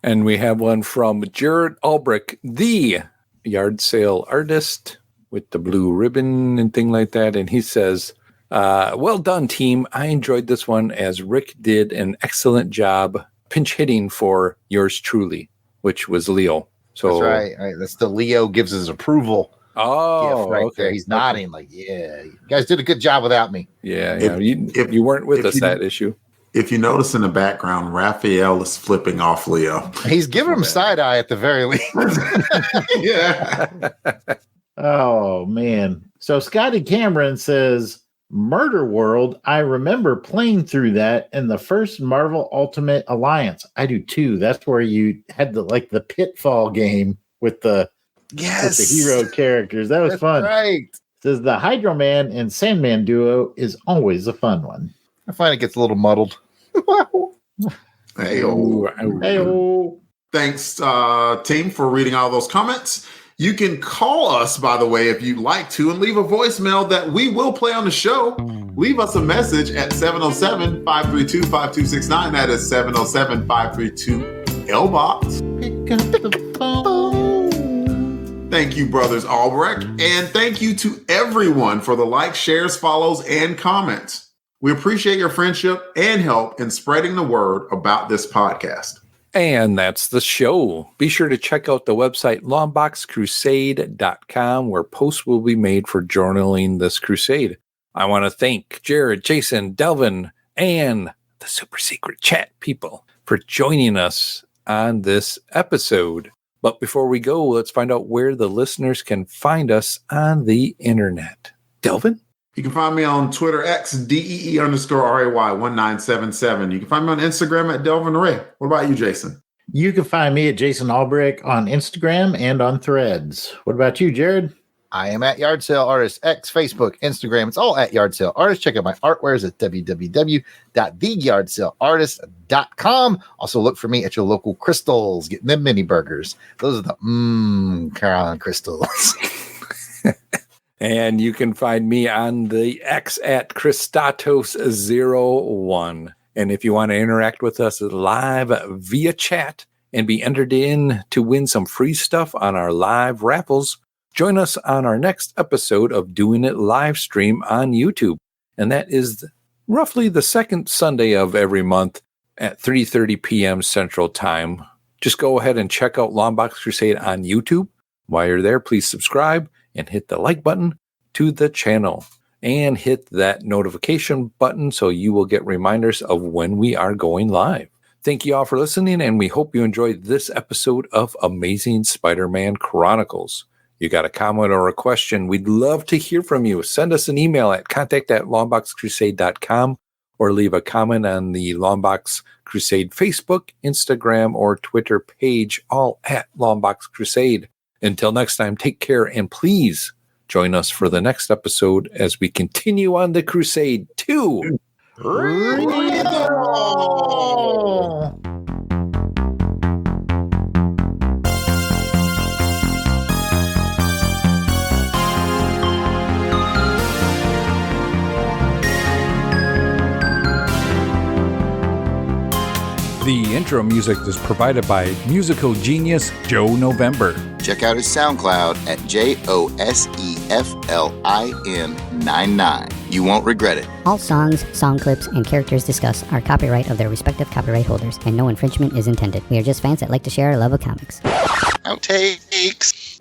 And we have one from Jared Albrecht, the yard sale artist with the blue ribbon and thing like that. And he says, well done, team. I enjoyed this one as Rick did an excellent job pinch hitting for yours truly, which was Leo. So that's right. That's the Leo gives his approval. Oh, right okay. there. He's nodding like, yeah, you guys did a good job without me. Yeah. You weren't with us that issue. If you notice in the background, Raphael is flipping off Leo. He's giving him side eye at the very least. Yeah. Oh, man. So Scotty Cameron says, Murder World, I remember playing through that in the first Marvel Ultimate Alliance. I do too. That's where you had the Pitfall game with the hero characters. That was fun. Right. Says the Hydro Man and Sandman duo is always a fun one. I find it gets a little muddled. Hey-o. Thanks, team, for reading all those comments. You can call us, by the way, if you'd like to, and leave a voicemail that we will play on the show. Leave us a message at 707-532-5269. That is 707-532-LBOX. Pick up the phone. Thank you, Brothers Albrecht. And thank you to everyone for the likes, shares, follows, and comments. We appreciate your friendship and help in spreading the word about this podcast. And that's the show. Be sure to check out the website longboxcrusade.com, where posts will be made for journaling this crusade. I want to thank Jared, Jason, Delvin, and the super secret chat people for joining us on this episode. But before we go, let's find out where the listeners can find us on the internet. Delvin? You can find me on Twitter, X, DEE_RAY1977. You can find me on Instagram at Delvin Ray. What about you, Jason? You can find me at Jason Albrecht on Instagram and on Threads. What about you, Jared? I am at Yard Sale Artist, X, Facebook, Instagram. It's all at Yard Sale Artist. Check out my artwares at www.theyardsaleartist.com. Also look for me at your local crystals, getting them mini burgers. Those are the Caroline crystals. And you can find me on the X at Christatos01. And if you want to interact with us live via chat and be entered in to win some free stuff on our live raffles, join us on our next episode of Doing It live stream on YouTube. And that is roughly the second Sunday of every month at 3:30 p.m. Central Time. Just go ahead and check out Longbox Crusade on YouTube. While you're there, please subscribe and hit the like button to the channel and hit that notification button so you will get reminders of when we are going live. Thank you all for listening, and we hope you enjoyed this episode of Amazing Spider-Man Chronicles. You got a comment or a question, we'd love to hear from you. Send us an email at contact@longboxcrusade.com or leave a comment on the Longbox Crusade Facebook, Instagram, or Twitter page, all at Longbox Crusade. Until next time, take care, and please join us for the next episode as we continue on the crusade to The intro music is provided by musical genius Joe November. Check out his SoundCloud at JOSEFLIN99. You won't regret it. All songs, song clips, and characters discussed are copyright of their respective copyright holders, and no infringement is intended. We are just fans that like to share our love of comics. Outtakes.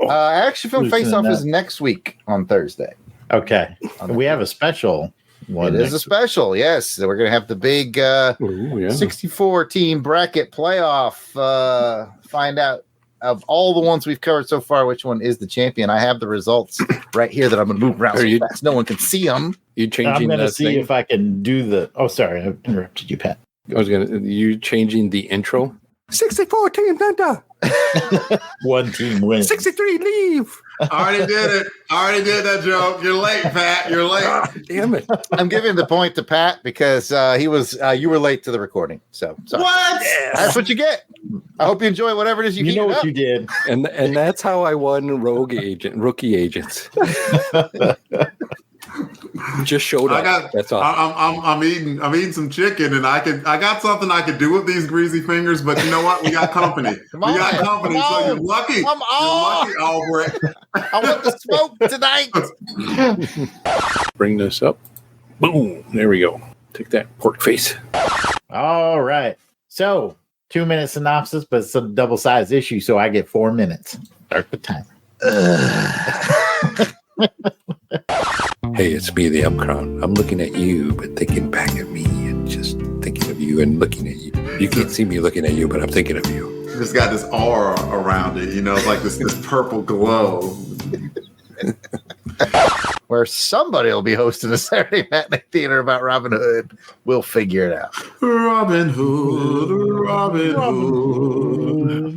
Action Film Face Off is next week on Thursday. Okay. We have a special one. It is a special, yes. So we're going to have the big 64 team bracket playoff. Find out of all the ones we've covered so far, which one is the champion. I have the results right here that I'm going to move around so fast no one can see them. You changing? I'm going to see if I can do the. Oh, sorry, I interrupted you, Pat. You changing the intro? 64 team enter. One team wins. 63 leave. I already did it. I already did that joke. You're late, Pat. You're late. Damn it. I'm giving the point to Pat because you were late to the recording. So sorry. What? Yes. That's what you get. I hope you enjoy whatever it is you know what up. you did. And that's how I won rookie agents. Just showed up. That's all. I'm eating some chicken, and I got something I could do with these greasy fingers. But you know what? We got company. So you're lucky. Come on. You're lucky, Albrecht. I want the smoke tonight. Bring this up. Boom. There we go. Take that, pork face. All right. So 2-minute synopsis, but it's a double-sized issue, so I get 4 minutes. Start the timer. Hey, it's me, the M Crown. I'm looking at you, but thinking back at me and just thinking of you and looking at you. You can't see me looking at you, but I'm thinking of you. It's got this aura around it, it's like this purple glow. Where somebody will be hosting a Saturday matinee theater about Robin Hood. We'll figure it out. Robin Hood, Robin Hood.